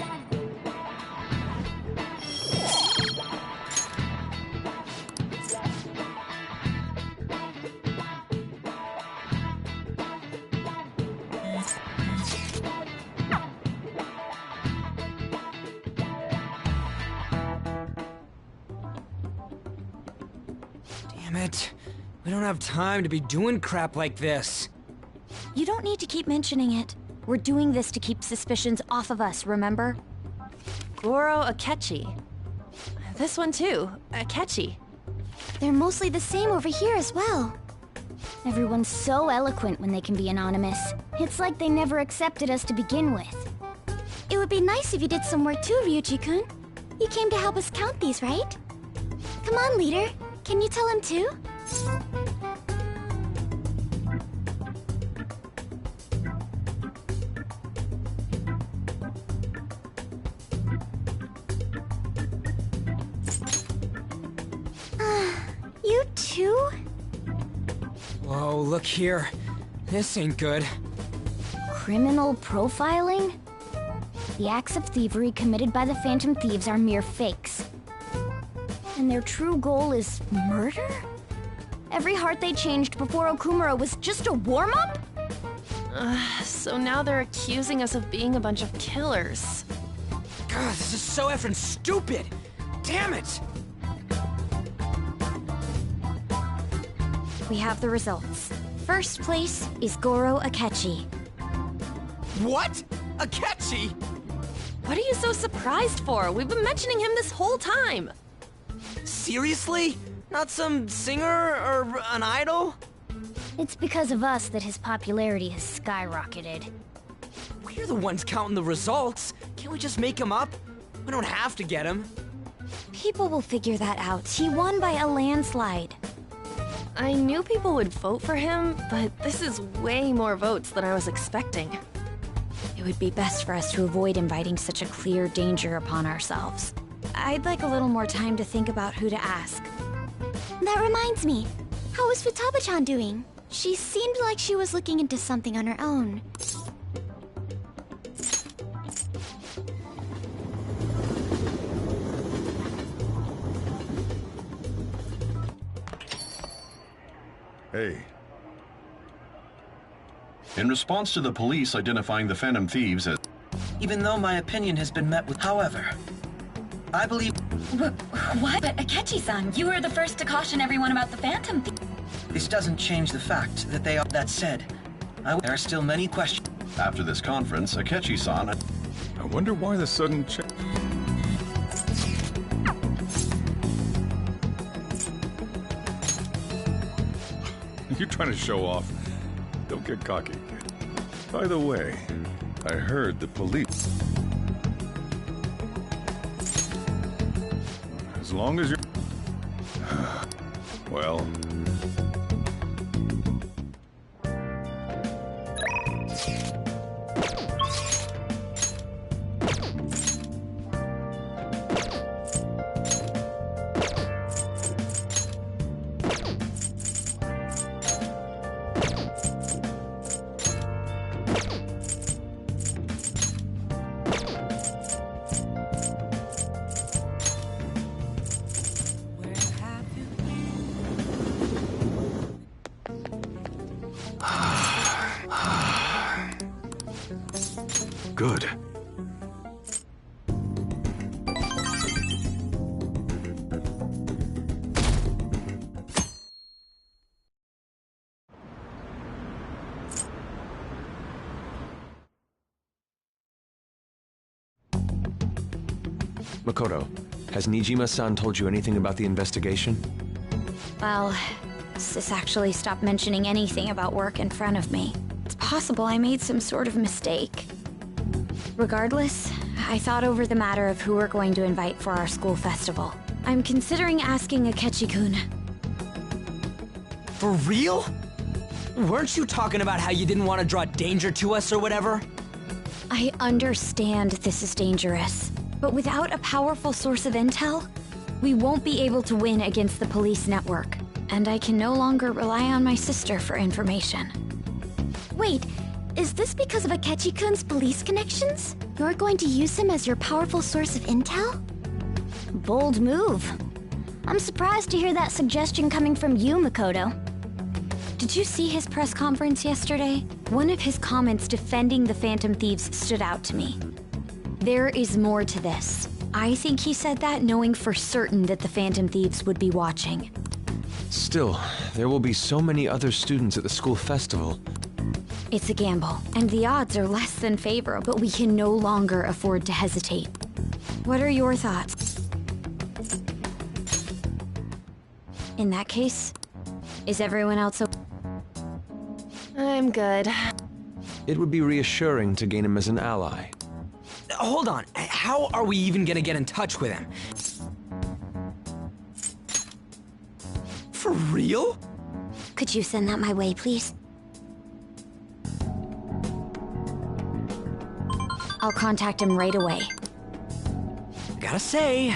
Damn it. We don't have time to be doing crap like this. You don't need to keep mentioning it. We're doing this to keep suspicions off of us, remember? Goro Akechi. This one too, Akechi. They're mostly the same over here as well. Everyone's so eloquent when they can be anonymous. It's like they never accepted us to begin with. It would be nice if you did some work too, Ryuji-kun. You came to help us count these, right? Come on, leader. Can you tell him too? You too? Whoa, look here. This ain't good. Criminal profiling? The acts of thievery committed by the Phantom Thieves are mere fakes. And their true goal is murder? Every heart they changed before Okumura was just a warm-up? So now they're accusing us of being a bunch of killers. God, this is so effing stupid! Damn it! We have the results. First place is Goro Akechi. What? Akechi? What are you so surprised for? We've been mentioning him this whole time. Seriously? Not some singer or an idol? It's because of us that his popularity has skyrocketed. We're the ones counting the results. Can't we just make him up? We don't have to get him. People will figure that out. He won by a landslide. I knew people would vote for him, but this is way more votes than I was expecting. It would be best for us to avoid inviting such a clear danger upon ourselves. I'd like a little more time to think about who to ask. That reminds me. How is Futaba-chan doing? She seemed like she was looking into something on her own. Hey. In response to the police identifying the Phantom Thieves as... Even though my opinion has been met with... However, I believe... What? But Akechi-san, you were the first to caution everyone about the Phantom Thieves. This doesn't change the fact that they are... That said, there are still many questions. After this conference, Akechi-san... I wonder why the sudden change... You're trying to show off. Don't get cocky. By the way, I heard the police... As long as you're... Well... Good. Makoto, has Nijima-san told you anything about the investigation? Well, Sis actually stopped mentioning anything about work in front of me. It's possible I made some sort of mistake. Regardless, I thought over the matter of who we're going to invite for our school festival. I'm considering asking Akechi-kun. For real? Weren't you talking about how you didn't want to draw danger to us or whatever? I understand this is dangerous, but without a powerful source of intel, we won't be able to win against the police network, and I can no longer rely on my sister for information. Wait, is this because of Akechi-kun's police connections? You're going to use him as your powerful source of intel? Bold move. I'm surprised to hear that suggestion coming from you, Makoto. Did you see his press conference yesterday? One of his comments defending the Phantom Thieves stood out to me. There is more to this. I think he said that knowing for certain that the Phantom Thieves would be watching. Still, there will be so many other students at the school festival. It's a gamble, and the odds are less than favorable, but we can no longer afford to hesitate. What are your thoughts? In that case, is everyone else okay? I'm good. It would be reassuring to gain him as an ally. Hold on, how are we even gonna get in touch with him? For real? Could you send that my way, please? I'll contact him right away. Gotta say...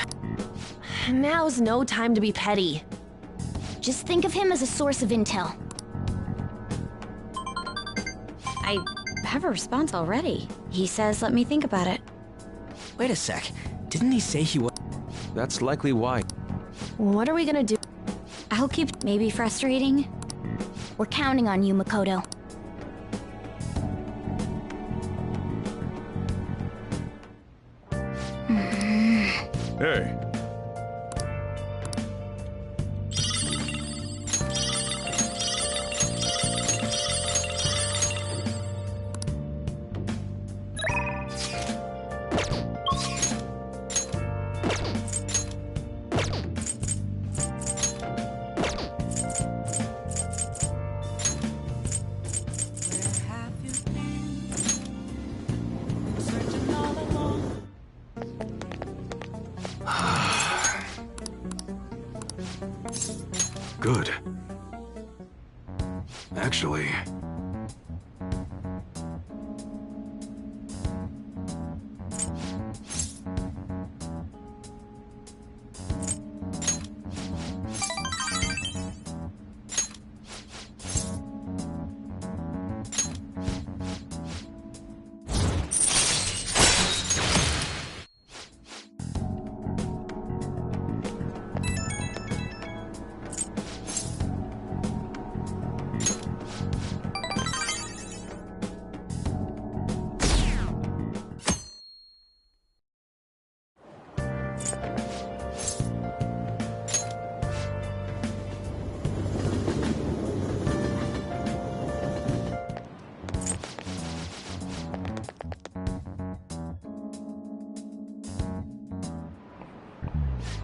Now's no time to be petty. Just think of him as a source of intel. I have a response already. He says let me think about it. Wait a sec. Didn't he say he would? That's likely why. What are we gonna do? I'll keep... Maybe frustrating? We're counting on you, Makoto. Hey. Good. Actually...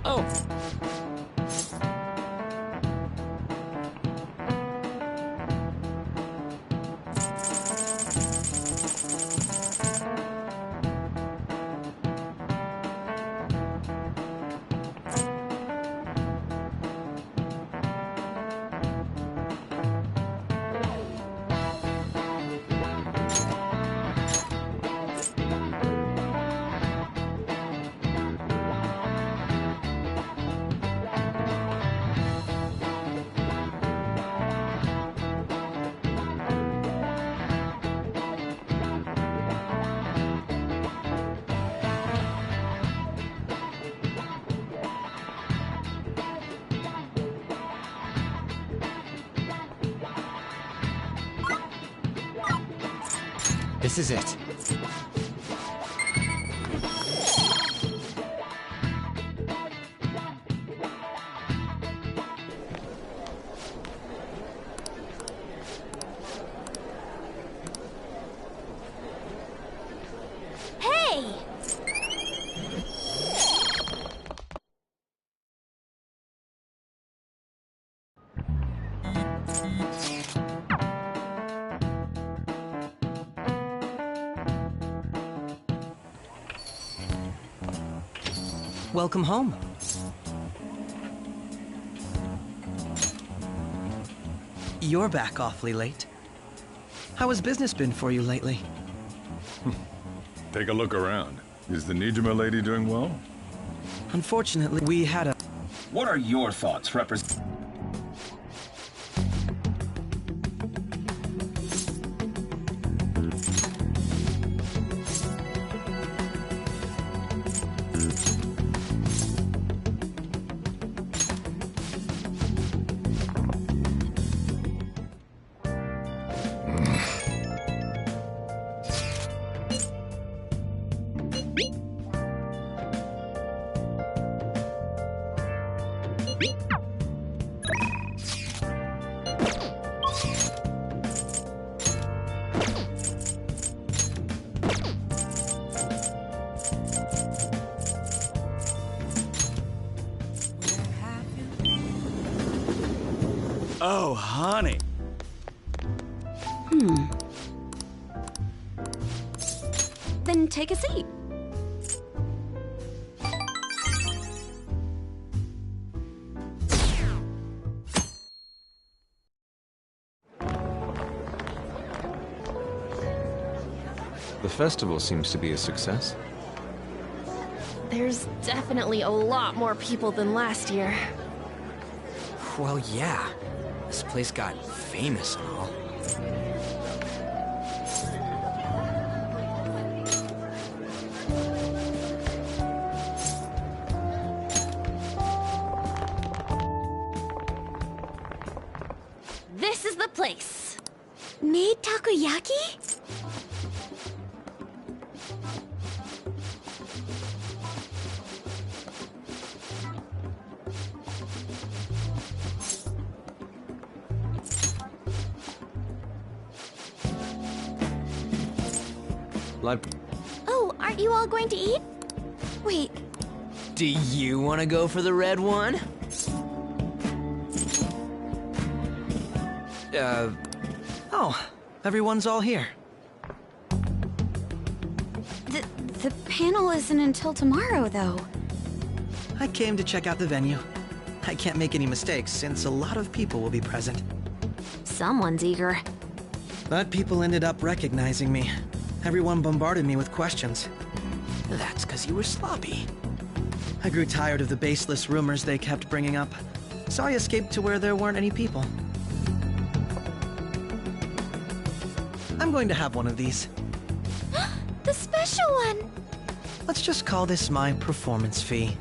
Oh. This is it. Hey! Welcome home. You're back awfully late. How has business been for you lately? Take a look around. Is the Nijima lady doing well? Unfortunately, we had a... What are your thoughts, Oh, honey. take a seat. The festival seems to be a success. There's definitely a lot more people than last year. Well, yeah. This place got famous and all. This is the place. Made takoyaki? Oh, aren't you all going to eat? Wait, Do you want to go for the red one? Oh, everyone's all here. The panel isn't until tomorrow, though. I came to check out the venue. I can't make any mistakes since a lot of people will be present. Someone's eager. But people ended up recognizing me. Everyone bombarded me with questions. That's because you were sloppy. I grew tired of the baseless rumors they kept bringing up, so I escaped to where there weren't any people. I'm going to have one of these. the special one! Let's just call this my performance fee.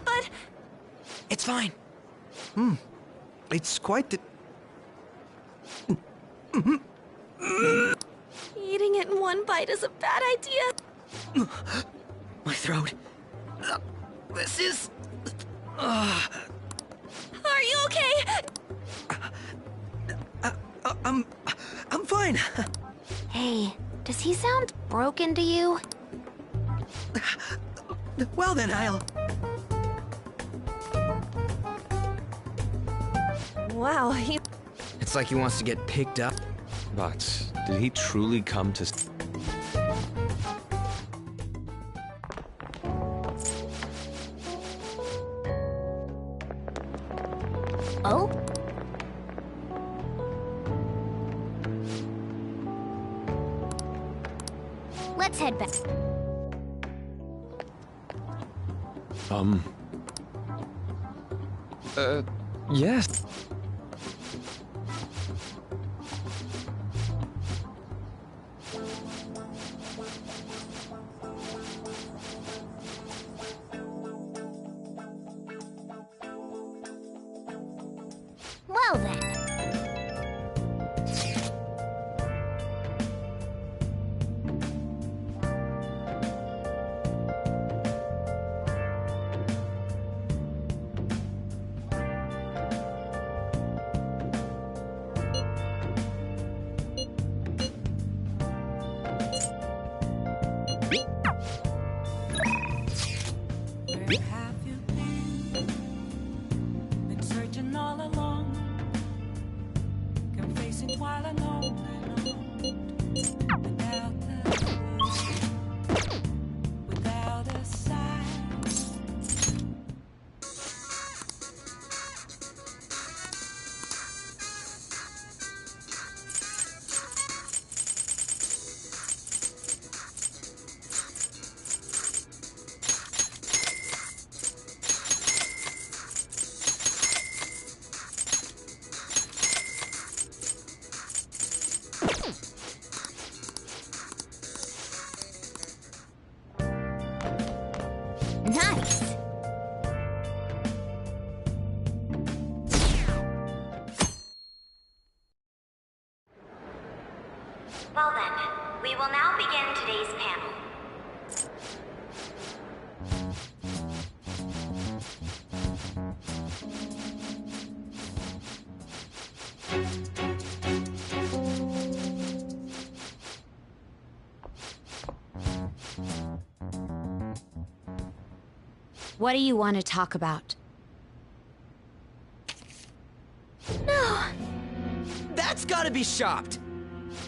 But... It's fine. It's quite Eating it in one bite is a bad idea. My throat. This is... Are you okay? I'm fine. Hey, does he sound broken to you? Well then, I'll... Wow, It's like he wants to get picked up. But did he truly come to... Oh? Let's head back. Yes. Well then. Where have you been? Been searching all along, confessing while alone without a sign. Nice. Well then, we will now begin today's panel. What do you want to talk about? That's gotta be shopped.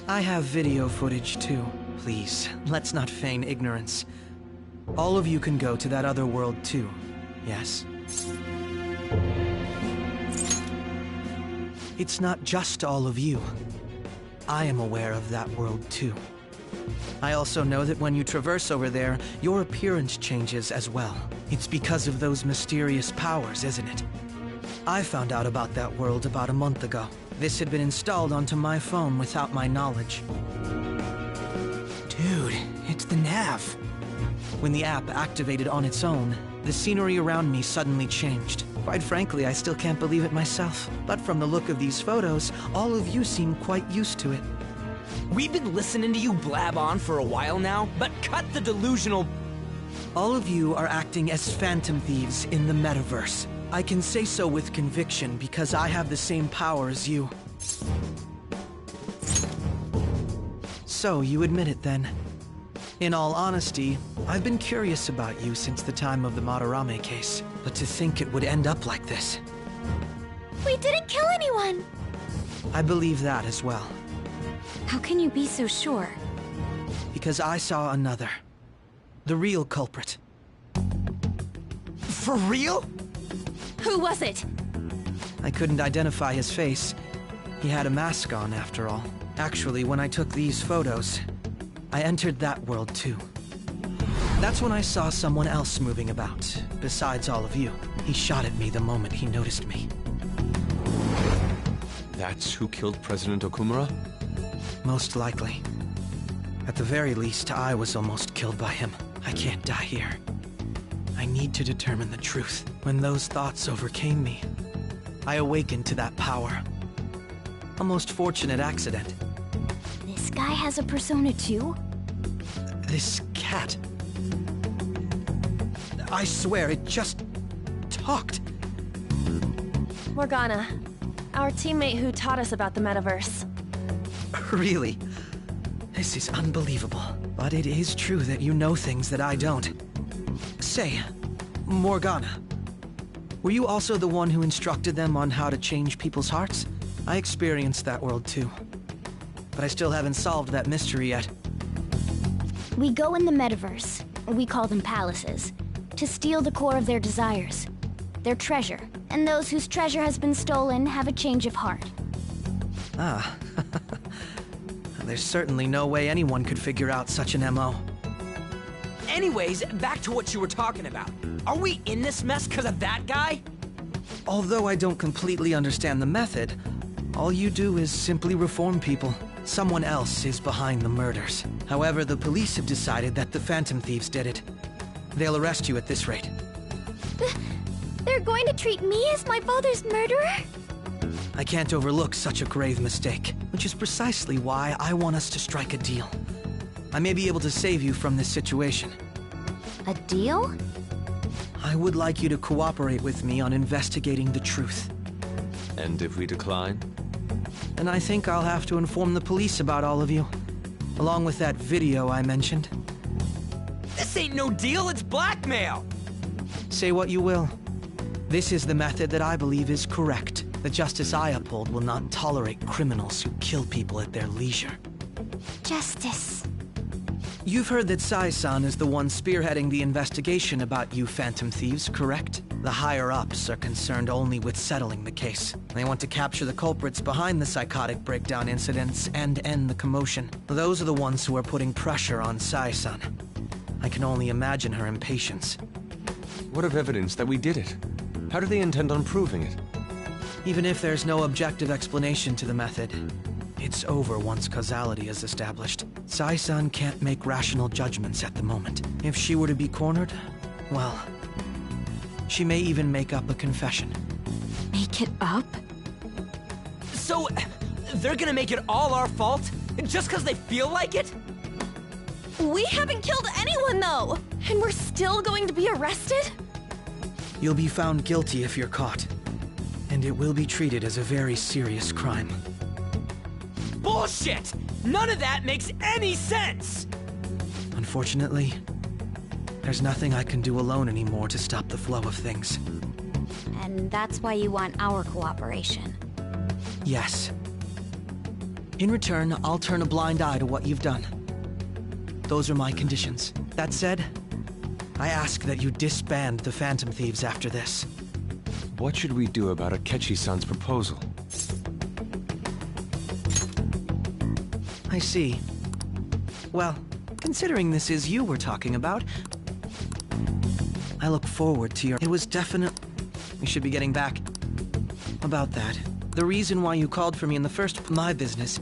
I have video footage too, Please, let's not feign ignorance. All of you can go to that other world too, yes? It's not just all of you. I am aware of that world too. I also know that when you traverse over there, your appearance changes as well. It's because of those mysterious powers, isn't it? I found out about that world about a month ago. This had been installed onto my phone without my knowledge. Dude, it's the nav. When the app activated on its own, the scenery around me suddenly changed. Quite frankly, I still can't believe it myself. But from the look of these photos, all of you seem quite used to it. We've been listening to you blab on for a while now, but cut the delusional... All of you are acting as phantom thieves in the metaverse. I can say so with conviction because I have the same power as you. So, you admit it then. In all honesty, I've been curious about you since the time of the Madarame case, but to think it would end up like this. We didn't kill anyone! I believe that as well. How can you be so sure? Because I saw another. The real culprit. For real? Who was it? I couldn't identify his face. He had a mask on, after all. Actually, when I took these photos, I entered that world too. That's when I saw someone else moving about, besides all of you. He shot at me the moment he noticed me. That's who killed President Okumura? Most likely. At the very least, I was almost killed by him. I can't die here. I need to determine the truth. When those thoughts overcame me, I awakened to that power. A most fortunate accident. This guy has a persona too? This cat. I swear, it just talked. Morgana, our teammate who taught us about the metaverse. Really? This is unbelievable. But it is true that you know things that I don't. Say, Morgana, were you also the one who instructed them on how to change people's hearts? I experienced that world too. But I still haven't solved that mystery yet. We go in the metaverse, we call them palaces, to steal the core of their desires, their treasure. And those whose treasure has been stolen have a change of heart. Ah. There's certainly no way anyone could figure out such an MO. Anyways, back to what you were talking about. Are we in this mess because of that guy? Although I don't completely understand the method, all you do is simply reform people. Someone else is behind the murders. However, the police have decided that the Phantom Thieves did it. They'll arrest you at this rate. They're going to treat me as my father's murderer? I can't overlook such a grave mistake, which is precisely why I want us to strike a deal. I may be able to save you from this situation. A deal? I would like you to cooperate with me on investigating the truth. And if we decline? Then I think I'll have to inform the police about all of you, along with that video I mentioned. This ain't no deal, it's blackmail! Say what you will. This is the method that I believe is correct. The justice I uphold will not tolerate criminals who kill people at their leisure. Justice. You've heard that Sai-san is the one spearheading the investigation about you Phantom Thieves, correct? The higher-ups are concerned only with settling the case. They want to capture the culprits behind the psychotic breakdown incidents and end the commotion. Those are the ones who are putting pressure on Sai-san. I can only imagine her impatience. What of evidence that we did it? How do they intend on proving it? Even if there's no objective explanation to the method, it's over once causality is established. Sai-san can't make rational judgments at the moment. If she were to be cornered, well, she may even make up a confession. Make it up? So, they're gonna make it all our fault? Just because they feel like it? We haven't killed anyone, though! And we're still going to be arrested? You'll be found guilty if you're caught. And it will be treated as a very serious crime. Bullshit! None of that makes any sense! Unfortunately, there's nothing I can do alone anymore to stop the flow of things. And that's why you want our cooperation. Yes. In return, I'll turn a blind eye to what you've done. Those are my conditions. That said, I ask that you disband the Phantom Thieves after this. What should we do about Akechi-san's proposal? I see. Well, considering this is you we're talking about, I look forward to your... It was definite... We should be getting back about that. The reason why you called for me in the first... My business.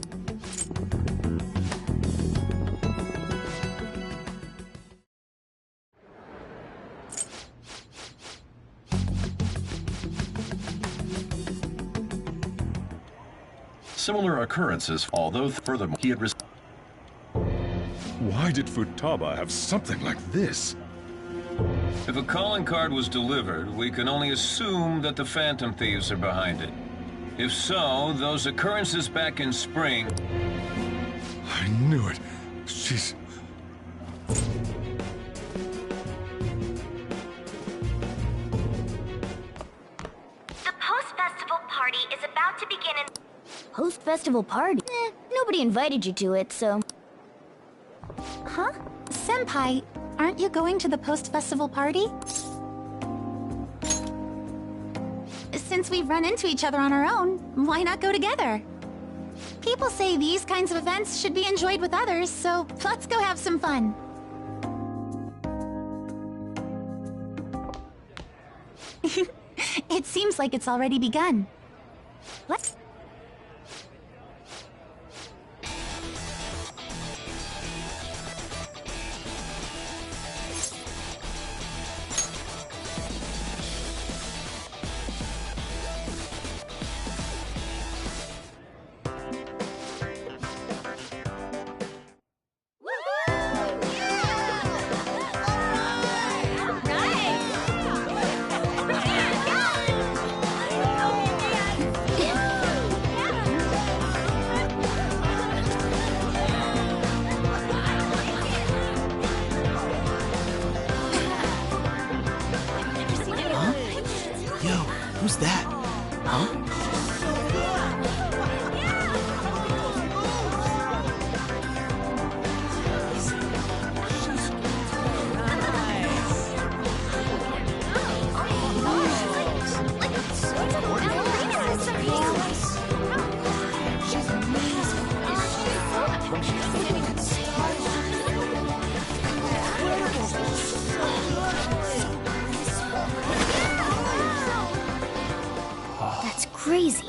Similar occurrences, although furthermore, he had Why did Futaba have something like this? If a calling card was delivered, we can only assume that the Phantom Thieves are behind it. If so, those occurrences back in spring... I knew it. She's... The post-festival party is about to begin in... Post-festival party? Nobody invited you to it, so... Huh? Senpai, aren't you going to the post-festival party? Since we've run into each other on our own, why not go together? People say these kinds of events should be enjoyed with others, so let's go have some fun. It seems like it's already begun. Let's... Who's that? Huh? That's crazy.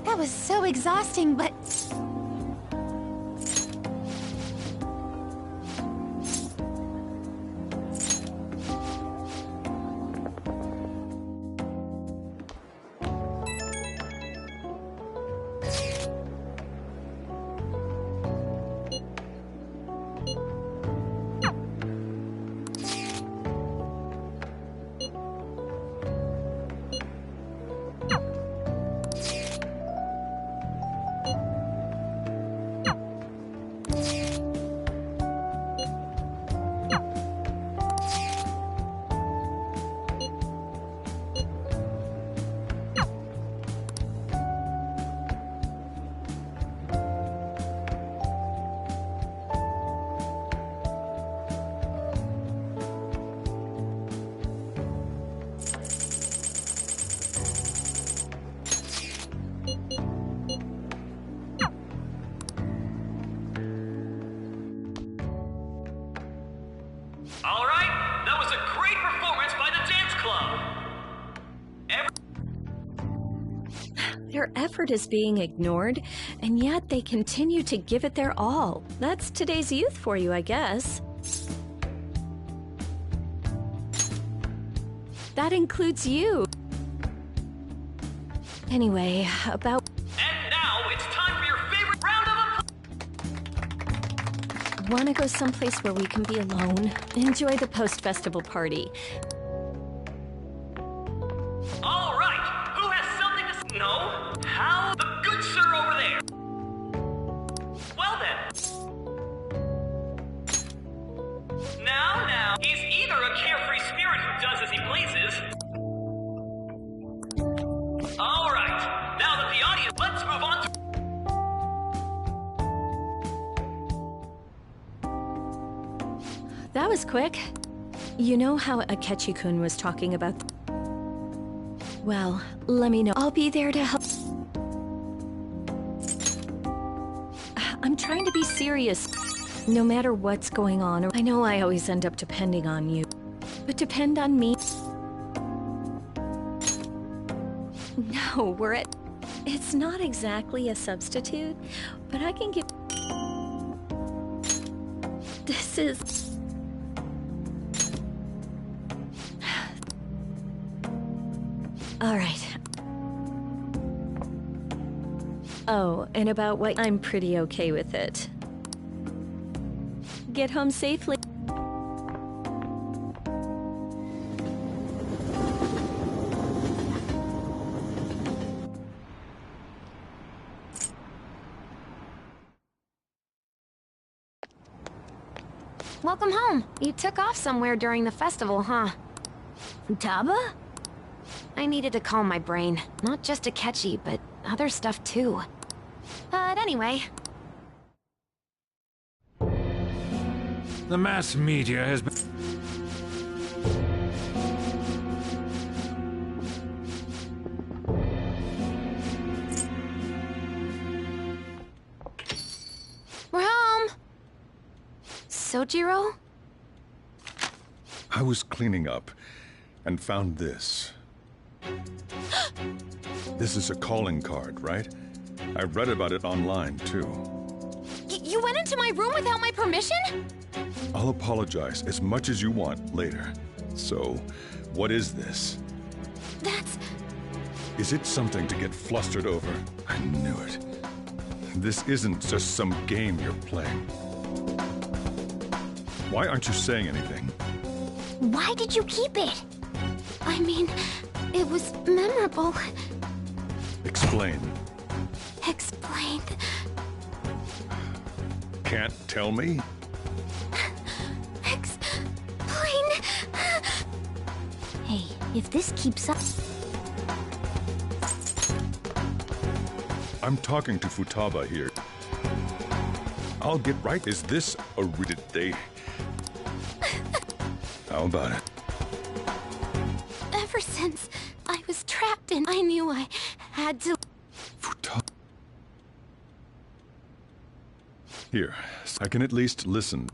That was so exhausting, but... Their effort is being ignored, and yet they continue to give it their all. That's today's youth for you, I guess. That includes you. Anyway, about... And now it's time for your favorite round of Want to go someplace where we can be alone? Enjoy the post-festival party. All right, who has something to say? No? How? The good sir over there. Well then. Now, he's either a carefree spirit who does as he pleases. All right, now that the audience, let's move on to... That was quick. You know how Akechi-kun was talking about... Well, let me know. I'll be there to help. I'm trying to be serious. No matter what's going on, I know I always end up depending on you. But depend on me. No, we're at... It's not exactly a substitute, but I can give... This is... All right. Oh, and about what... I'm pretty okay with it. Get home safely. Welcome home. You took off somewhere during the festival, huh? Futaba? I needed to calm my brain. Not just Akechi, but other stuff too. But anyway... The mass media has been... We're home! Sojiro? I was cleaning up and found this. This is a calling card, right? I read about it online, too. You went into my room without my permission? I'll apologize as much as you want later. So, what is this? That's... Is it something to get flustered over? I knew it. This isn't just some game you're playing. Why aren't you saying anything? Why did you keep it? I mean, it was memorable. Explain. Explain. Can't tell me? Explain. Hey, if this keeps up... I'm talking to Futaba here. I'll get right. Is this a did they... How about it? Ever since I was trapped in, I knew I had to... Futaba... Here, I can at least listen.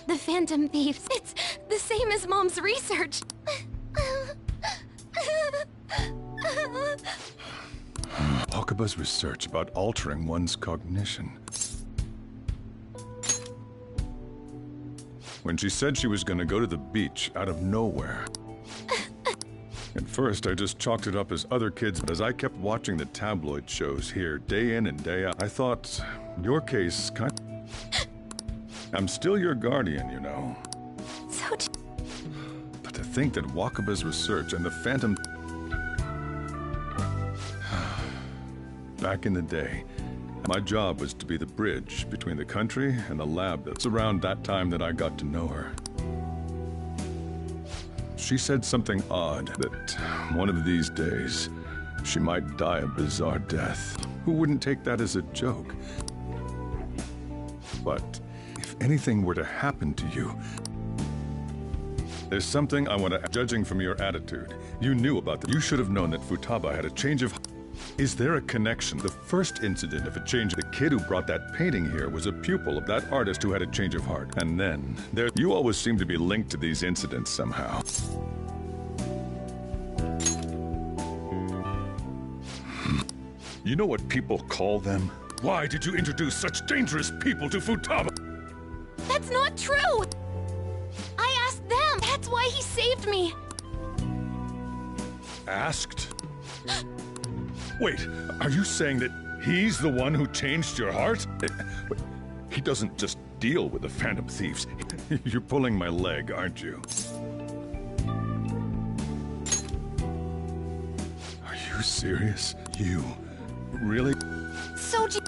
The Phantom Thieves. It's the same as Mom's research. Wakaba's research about altering one's cognition. When she said she was going to go to the beach out of nowhere. At first, I just chalked it up as other kids, but as I kept watching the tabloid shows here, day in and day out, I thought, your case kind of... I'm still your guardian, you know. But to think that Wakaba's research and the Phantom... Back in the day, my job was to be the bridge between the country and the lab. That's around that time that I got to know her. She said something odd, that one of these days, she might die a bizarre death. Who wouldn't take that as a joke? But if anything were to happen to you, there's something I want to... Judging from your attitude, you knew about that. You should have known that Futaba had a change of... Is there a connection? The first incident of a change, the kid who brought that painting here was a pupil of that artist who had a change of heart. And then, you always seem to be linked to these incidents somehow. You know what people call them? Why did you introduce such dangerous people to Futaba? That's not true! I asked them! That's why he saved me! Asked? Wait, are you saying that he's the one who changed your heart? He doesn't just deal with the Phantom Thieves. You're pulling my leg, aren't you? Are you serious? You really? Soji...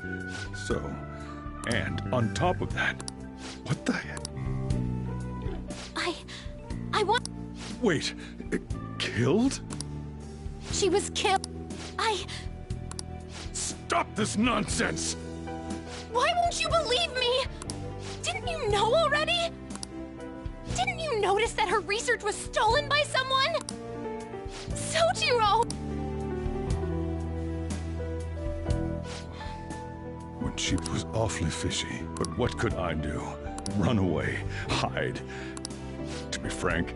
So, and on top of that, what the heck? I want... Wait, killed? She was killed. Stop this nonsense! Why won't you believe me? Didn't you know already? Didn't you notice that her research was stolen by someone? Sojiro! When she was awfully fishy, but what could I do? Run away, hide. To be frank,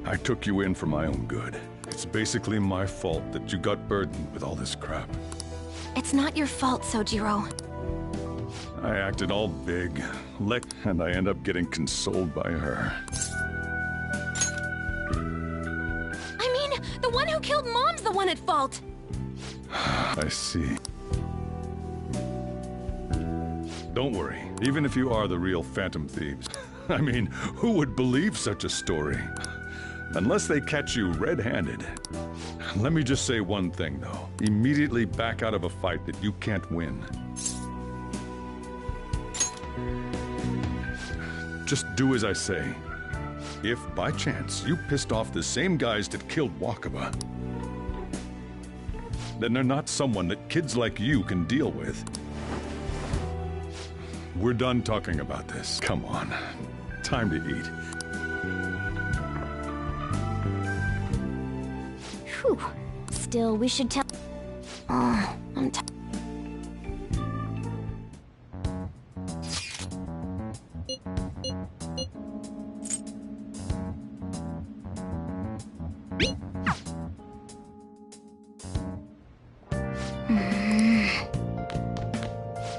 I took you in for my own good. It's basically my fault that you got burdened with all this crap. It's not your fault, Sojiro. I acted all big, and I end up getting consoled by her. I mean, the one who killed Mom's the one at fault. I see. Don't worry, even if you are the real Phantom Thieves. I mean, who would believe such a story? Unless they catch you red-handed. Let me just say one thing, though. Immediately back out of a fight that you can't win. Just do as I say. If, by chance, you pissed off the same guys that killed Wakaba, then they're not someone that kids like you can deal with. We're done talking about this. Come on. Time to eat. Whew. Still, we should tell... Oh, I'm tired.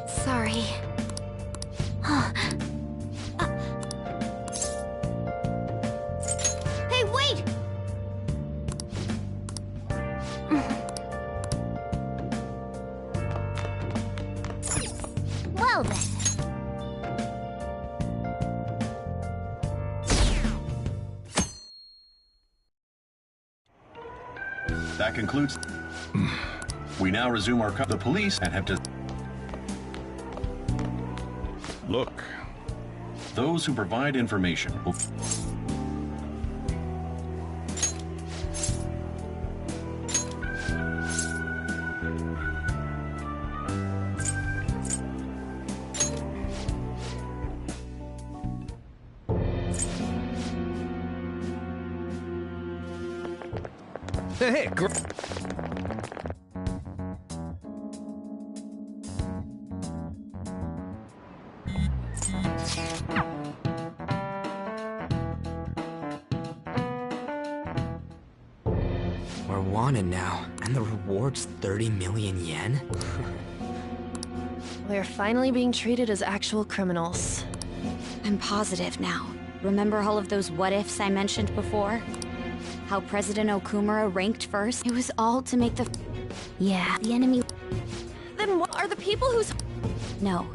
Sorry. Hey, wait! Well then. That concludes. We now resume our the police and have to. Look. Those who provide information will. Hey, We're wanted now, and the reward's 30 million yen? We're finally being treated as actual criminals. I'm positive now. Remember all of those what-ifs I mentioned before? How President Okumura ranked first? It was all to make the... Yeah, the enemy... Then what are the people who's... No,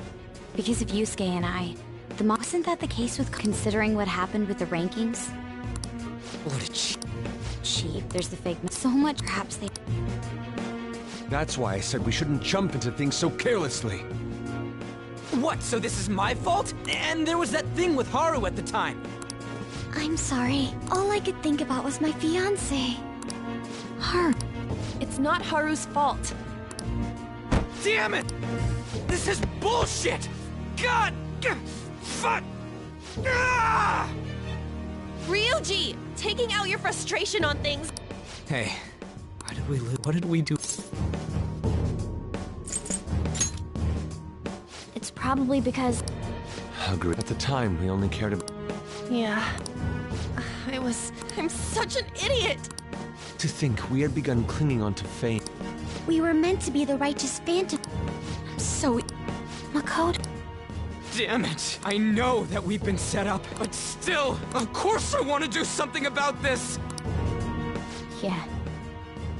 because of Yusuke and I. Wasn't that the case with considering what happened with the rankings? What a cheap. There's the fake... So much, perhaps they... That's why I said we shouldn't jump into things so carelessly. What, so this is my fault? And there was that thing with Haru at the time. I'm sorry. All I could think about was my fiancé. Haru. It's not Haru's fault. Damn it! This is bullshit! God! Fuck! Ah! Ryuji! Taking out your frustration on things. Hey, what did we do? It's probably because... Agree. At the time, we only cared about... Yeah. I'm such an idiot! To think we had begun clinging onto fame. We were meant to be the righteous Phantom. I'm so... Makoto. Damn it! I know that we've been set up, but still, of course I want to do something about this! Yeah.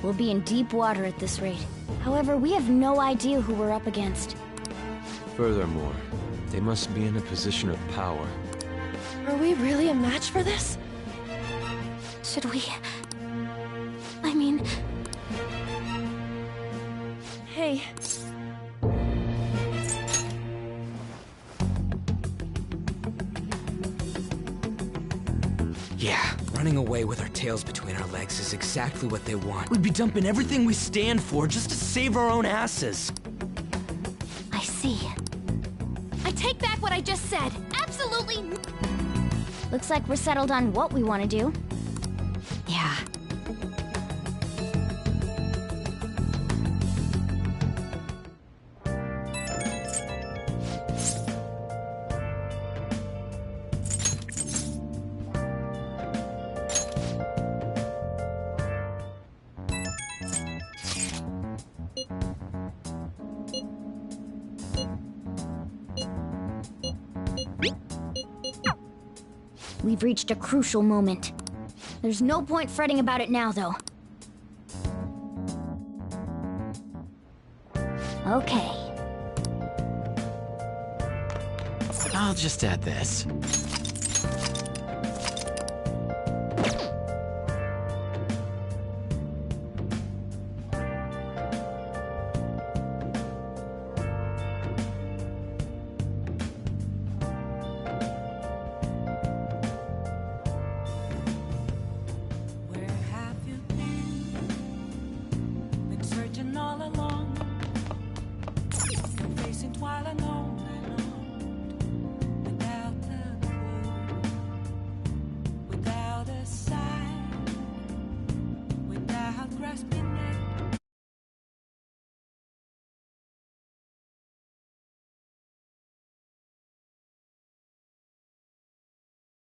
We'll be in deep water at this rate. However, we have no idea who we're up against. Furthermore, they must be in a position of power. Are we really a match for this? Should we... I mean... Hey. Yeah, running away with our tails between our legs is exactly what they want. We'd be dumping everything we stand for just to save our own asses. I see. I take back what I just said. Absolutely. Looks like we're settled on what we want to do. Yeah. We've reached a crucial moment. There's no point fretting about it now, though. Okay. I'll just add this. Where have you been? Been searching all along.